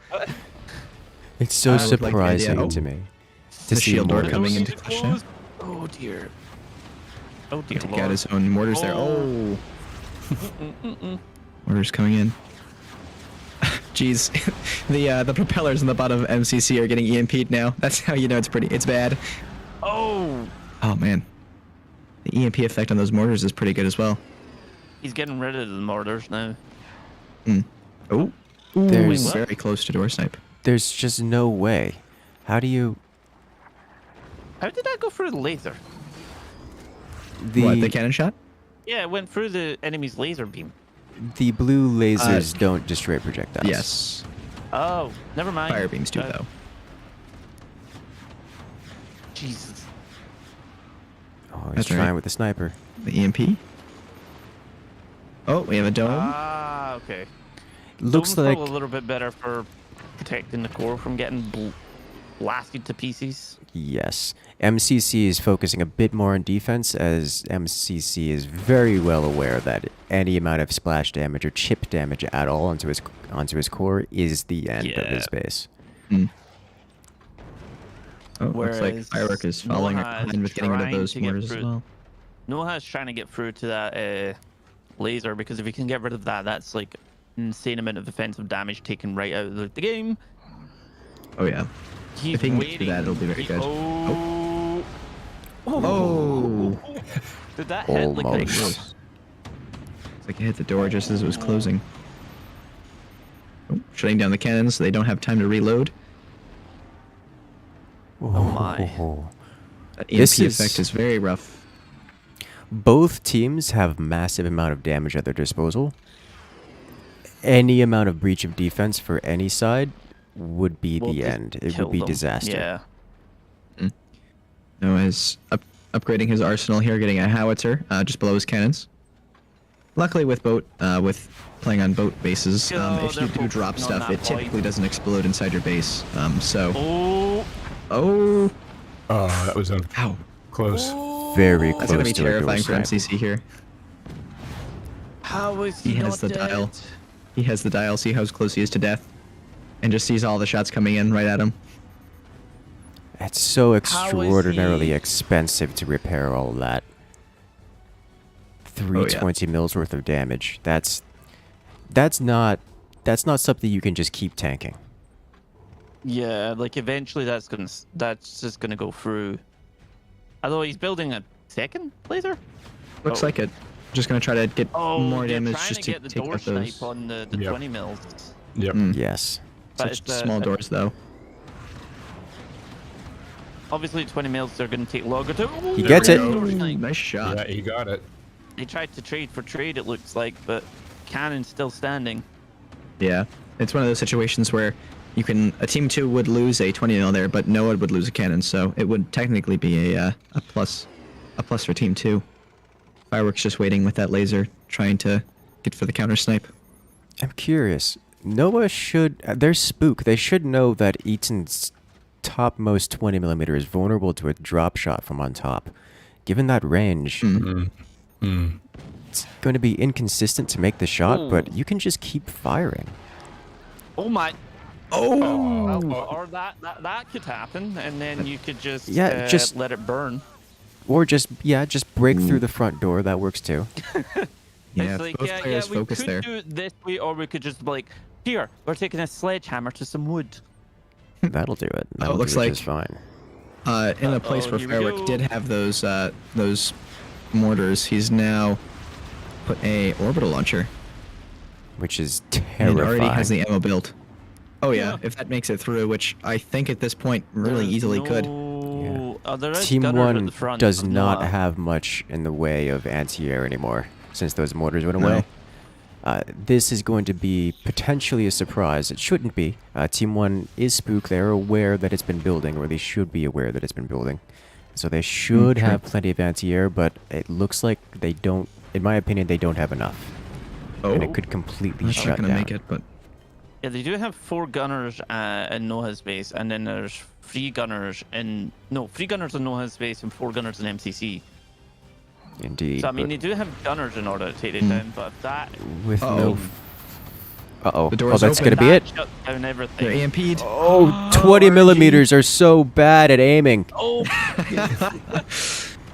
It's so I would like the idea. surprising Oh. to me to The see shield door mortars. coming into clutch now. Oh dear. Oh dear. Take Lord. out his own mortars there. Oh. Oh, mortars coming in. Jeez, the propellers in the bottom of MCC are getting EMP'd now. That's how you know it's bad. Oh. Oh man, the EMP effect on those mortars is pretty good as well. He's getting rid of the mortars now. Oh, There's- very close to door snipe. There's just no way. How do you How did that go through the laser? What, the cannon shot? Yeah, it went through the enemy's laser beam. the blue lasers don't destroy projectiles? Yes. Oh, never mind. Fire beams do though. Jesus. Oh, he's That's trying right. with the sniper. The EMP. Oh, we have a dome. Ah, okay. Looks Dome's like probably a little bit better for protecting the core from getting blasted to pieces. yes. MCC is focusing a bit more on defense, as MCC is very well aware that any amount of splash damage or chip damage at all onto his core is the end of his Yeah. base. Oh, looks like Whereas Firework is following Noah is behind with getting rid of trying those to get mortars as through- well. Noah's trying to get through to that laser, because if he can get rid of that, that's like insane amount of offensive damage taken right out of the game. Oh yeah. He's If he can get waiting. through that, it'll be very good. Oh. Oh. Did that hit like a Almost. It's like it hit the door just as it was closing. Oh, shutting down the cannons so they don't have time to reload. Oh my. That This EMP is- effect is very rough. Both teams have massive amount of damage at their disposal. Any amount of breach of defense for any side would be Will the just end. It kill would be them. disaster. Yeah. Noah is upgrading his arsenal here, getting a howitzer just below his cannons. Luckily with boat, with playing on boat bases, Oh, if you they're do drop focusing on stuff, that it typically point. doesn't explode inside your base. Oh. Oh, Oh, that was ow. close. Very That's gonna close be to a door terrifying for snipe. MCC here. How is He he has not the dead? dial. He has the dial, see how close he is to death. And just sees all the shots coming in right at him. It's so How is extraordinarily he- expensive to repair all of that. 320 mils worth of damage. That's not something you can just keep tanking. Yeah, like eventually that's just gonna go through. Although he's building a second laser. Looks Oh. like it. Just gonna try to get Oh, more they're damage trying just to to get the take door out those. snipe on the Yep. 20 mils. Yep. Yes. But Such it's, small doors though. Obviously, 20 mils they're gonna take longer to. Oh, He there gets we it. go, door Ooh, snipe. nice shot. Yeah, he got it. They tried to trade for trade, it looks like, but Cannon's still standing. Yeah, it's one of those situations where a team 2 would lose a 20 mil there, but no one would lose a cannon, so it would technically be a plus for team 2. Fireworks just waiting with that laser, trying to get for the counter snipe. I'm curious. Noah should. They're spook. They should know that Eaton's topmost 20mm is vulnerable to a drop shot from on top. Given that range, it's going to be inconsistent to make the shot, but you can just keep firing. Oh my! Or that could happen, and then you could just just let it burn. Or just break through the front door. That works too. Yeah, It's like, both players we focus could there. do it this way, or we could just be like, here, we're taking a sledgehammer to some wood. That'll do it. That'll looks do it like- just fine. In a place where here we Firework go. did have those mortars, he's now put a orbital launcher Which is and terrifying. already has the ammo built. Oh yeah, if that makes it through, which I think at this point really easily could. No... Oh, there is Team gunners at 1 the front, does but not have much in the way of anti-air anymore since those mortars went away. This is going to be potentially a surprise. It shouldn't be. Team 1 is spooked. They're aware that it's been building, or they should be aware that it's been building. So they should have plenty of anti-air, but it looks like they don't, in my opinion, they don't have enough. And it could completely That's shut not gonna down. make it, but Yeah, they do have 4 gunners in Noah's base, and then there's 3 gunners in... No, 3 gunners in Noah's base and 4 gunners in MCC. Indeed. So, I mean, but they do have gunners in order to take it down, but that... with Uh-oh. no... Uh-oh. The Oh, door's that's open. going to be it. Shut down everything. they're AMP'd. Oh, 20 millimeters are so bad at aiming. Oh!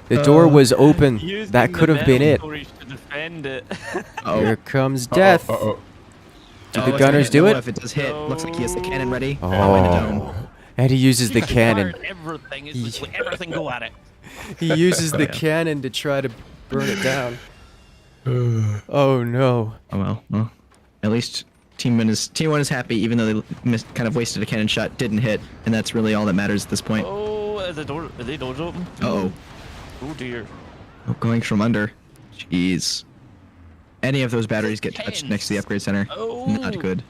The door was open. Using That could the have been metal it. storage to defend it. Here comes death. Uh-oh. Do Oh, the it's gunners gonna do hit. it? If it does hit, looks like he has the cannon ready. Oh, And a dome. and he uses the He's cannon. fired everything. It's just like everything go at it. He uses the yeah. cannon to try to burn it down. Oh no. Oh well. At least Team 1 is happy, even though they kind of wasted a cannon shot, didn't hit, and that's really all that matters at this point. Oh, are the doors open? Uh-oh. Oh dear. Oh, going from under. Jeez. Any of those batteries get touched next to the upgrade center. Oh. Not good.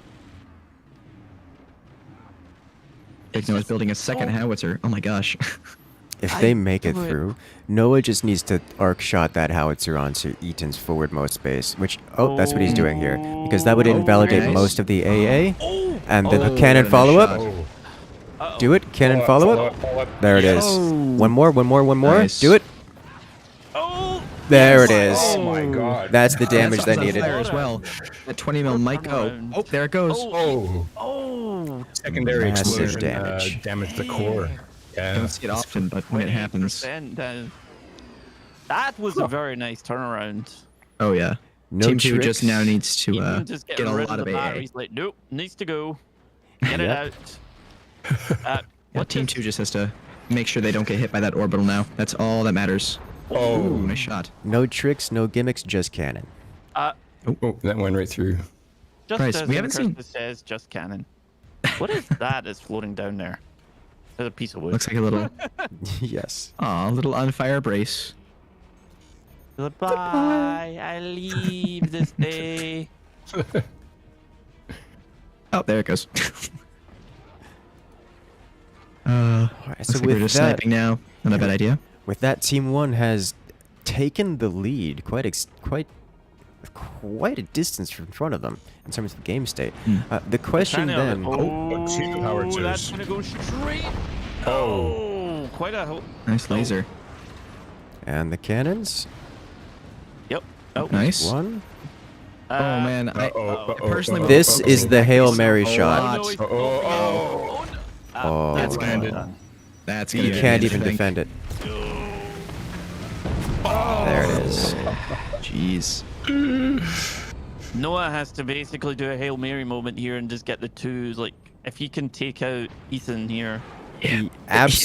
Big Noah's building a second howitzer. Oh my gosh. If they make it do it. through, Noah just needs to arc shot that howitzer onto Eaton's forwardmost base, which, oh, that's what he's doing here. Because that would invalidate nice. most of the AA. And then the Oh, cannon what a follow nice up. shot. Uh-oh. Do it. Cannon follow up. There it is. One more. Nice. Do it. Oh! There it is. Oh my god. That's the damage That's they needed. fire as well. That 20 mil might go. Turnaround. Oh, there it goes. Oh, Oh! secondary Massive explosion damage. damaged the core. Yeah. Don't see it often, but when it happens. 20% down. That was a very nice turnaround. Oh yeah. No Team 2 tricks. just now needs to Even just get getting a rid lot of of the AA. batteries, like, nope, needs to go. Get it Yep. out. Yeah, What Team does- 2 just has to make sure they don't get hit by that orbital now. That's all that matters. Oh, Ooh, nice shot. No tricks, no gimmicks, just cannon. oh, that went right through. Just Christ, as we haven't seen- Incursus says, just cannon. What is that is floating down there? There's a piece of wood. Looks like a little, Yes. little on fire brace. Goodbye. I leave this day. Oh, there it goes. Alright, Looks so like we're with just that, sniping now. Not a bad idea. with that, Team 1 has taken the lead quite a distance from front of them in terms of game state. The question then... Oh, two howitzers. that's gonna go straight. Oh, quite a. Nice laser. And the cannons? Yep. Oh, Nice. One. Oh man, I personally would This be is focusing the Hail back Mary a shot. lot. Oh, That's landed. gonna. That's gonna. you be can't a even thing. defend it. There it is. Jeez. Noah has to basically do a Hail Mary moment here and just get the twos. Like, if he can take out Ethan here. He He's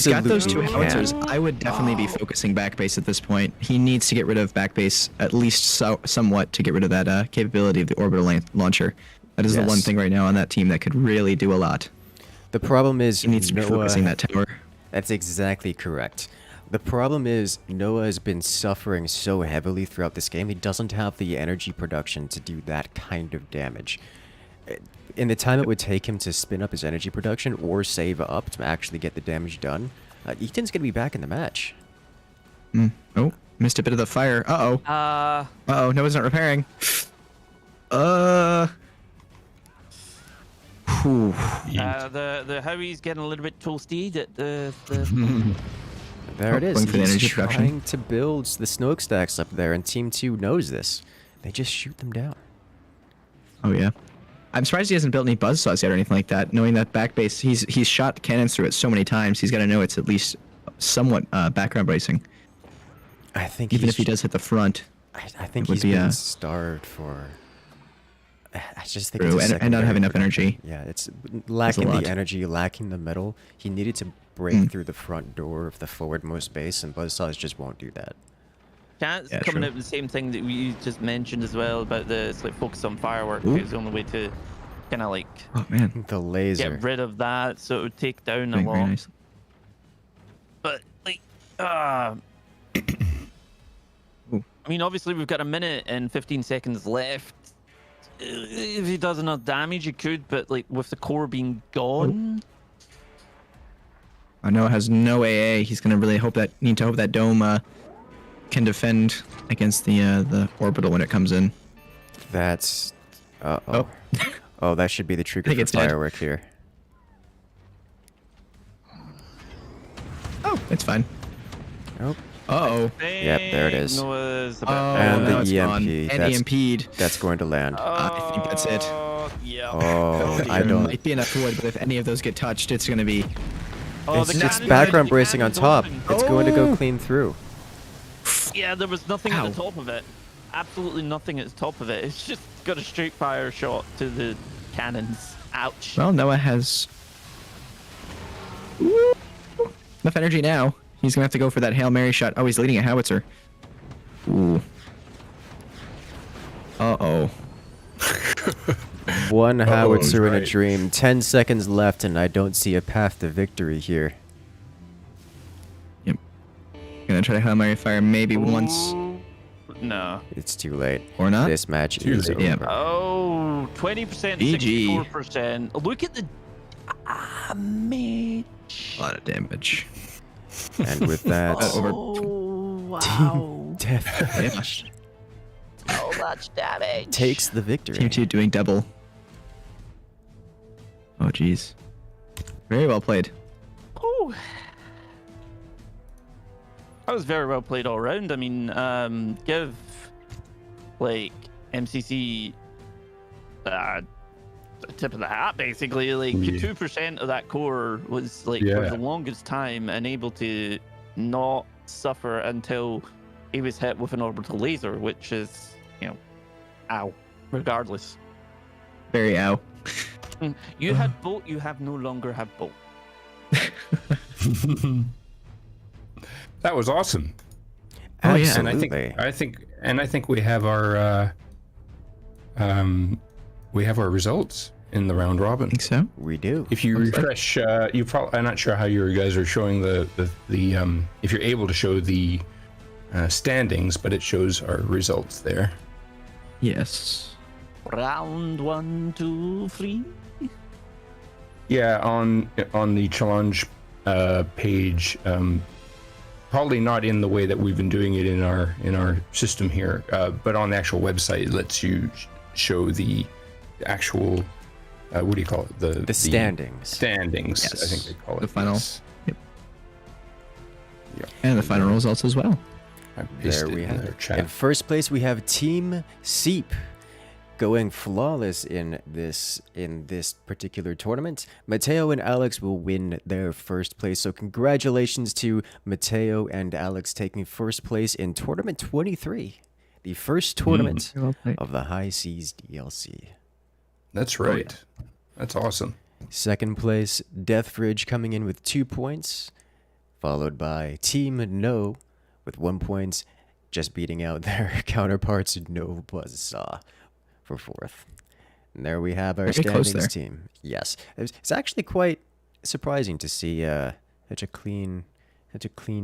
got those two absolutely howitzers. can. I would definitely be focusing backbase at this point. He needs to get rid of backbase at least somewhat to get rid of that capability of the orbital launcher. That is the one Yes. thing right now on that team that could really do a lot. The problem is He needs to be focusing that tower. That's exactly correct. The problem is Noah has been suffering so heavily throughout this game. He doesn't have the energy production to do that kind of damage. In the time it would take him to spin up his energy production or save up to actually get the damage done, Eaton's going to be back in the match. Oh, missed a bit of the fire. Uh-oh. Uh-oh, Noah's not repairing. Whew. The Howie's getting a little bit toasty. The There it is. Going for the He's energy trying production. to build the smokestacks up there, and Team 2 knows this. They just shoot them down. Oh, yeah. I'm surprised he hasn't built any buzzsaws yet or anything like that. Knowing that back base, he's shot cannons through it so many times. He's got to know it's at least somewhat background bracing. I think Even if he does hit the front. I think it would he's be, been starved for. I just think True, it's a and not secondary having enough production. energy. Yeah, it's lacking lot. the energy, lacking the metal. He needed to break through the front door of the forwardmost base, and buzzsaws just won't do that. Chance Yeah, coming true. out with the same thing that we just mentioned as well about the focus on firework Ooh. is the only way to kind of like Oh man, The laser. get rid of that, so it would take down a doing lot. very nice. But like, Ooh. I mean, obviously we've got a minute and 15 seconds left. If he does enough damage, he could, but like with the core being gone, I know it has no AA. He's gonna really need to hope that dome can defend against the orbital when it comes in. That's. Oh. Oh. Oh, that should be the trigger think for it's dead. firework here. Oh, it's fine. Oh. Uh-oh. Yep, there it is. Was Oh, And the now it's gone. EMP, And that's- EMP'd. That's going to land. I think that's it. Yeah. Oh, I There don't. might be enough wood, but if any of those get touched, it's gonna be. Oh, It's the just cannon- background the bracing on cannon's top. open. It's going to go Oh. clean through. Yeah, there was nothing at Ow. the top of it. Absolutely nothing at the top of it. It's just got a straight fire shot to the cannons. Ouch. Well, Noah has enough energy now. He's gonna have to go for that Hail Mary shot. Oh, he's leading a howitzer. Ooh. Uh-oh. One howitzer in a right. dream. 10 seconds left, and I don't see a path to victory here. Yep. Gonna try to Hail Mary fire maybe once No. It's too late. or not. This match Too is late. over. Yeah. Oh, 20%, GG. 64%. Look at the damage. A lot of damage. And with that, over- Oh, wow. Death Yeah. So much damage. takes the victory. Team 2 doing double. Oh, jeez. Very well played. Ooh. That was very well played all round. I mean, give like MCC a tip of the hat, basically. Like Yeah. 2% of that core was like for Yeah. the longest time unable to not suffer until he was hit with an orbital laser, which is, you know, ow, regardless. Very ow. You had bolt, you have no longer have bolt. That was awesome. Oh, yeah. And Absolutely. I think we have our results in the round robin. I think so. We do. If you refresh, you probably, I'm not sure how you guys are showing the if you're able to show the standings, but it shows our results there. Yes. Round 1, 2, 3. Yeah, on the challenge page, probably not in the way that we've been doing it in our system here, but on the actual website, it lets you show the actual what do you call it? The standings. Standings, Yes. I think they call it. The final. yes. And the final results as well. I There pasted we in have their it. chat. In first place, we have Team Seep going flawless in this particular tournament. Mateo and Alex will win their first place. So congratulations to Mateo and Alex taking first place in Tournament 23, the first tournament Very well played. of the High Seas DLC. That's right. That's awesome. Second place, Deathbridge coming in with 2 points, followed by Team No with 1 point, just beating out their counterparts No Buzzsaw for fourth. And there we have our Very close standings there. team. Yes, it's actually quite surprising to see such a clean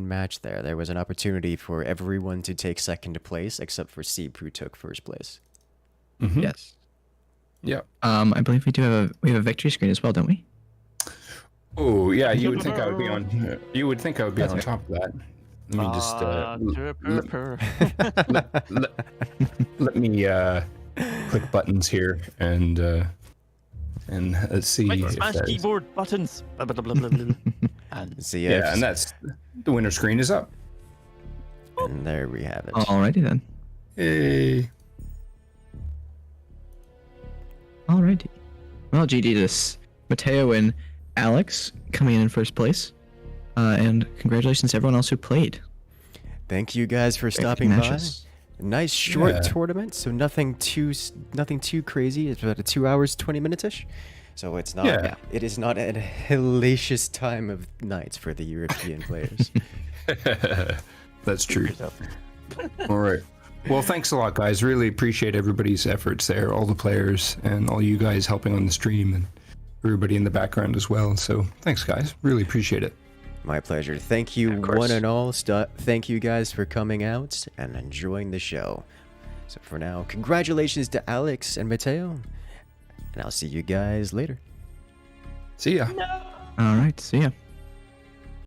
match there. There was an opportunity for everyone to take second place except for Seep, who took first place. Mhm. Yes. Yeah. I believe we have a victory screen as well, don't we? Oh yeah, you would think I would be on. You would think I would be That's on right. top of that. Let me just let me click buttons here and let's see. Right, if smash that is- keyboard buttons. Blah, blah, blah, blah, blah, blah. And See, Yeah, and that's the winner screen is up. and there we have it. Alrighty then. Hey. Alrighty. Well, GG to this. Mateo and Alex coming in first place. And congratulations to everyone else who played. Thank you guys for Great stopping by. matches. Nice short Yeah. tournament, so nothing too crazy. It's about 2 hours 20 minutes ish. So it's not. Yeah. It is not a hellacious time of nights for the European players. That's true. All right. Well, thanks a lot, guys. Really appreciate everybody's efforts there, all the players and all you guys helping on the stream and everybody in the background as well. So thanks, guys. Really appreciate it. My pleasure. Thank you, Of course. one and all. Thank you guys for coming out and enjoying the show. So for now, congratulations to Alex and Mateo, and I'll see you guys later. See ya. All right. See ya.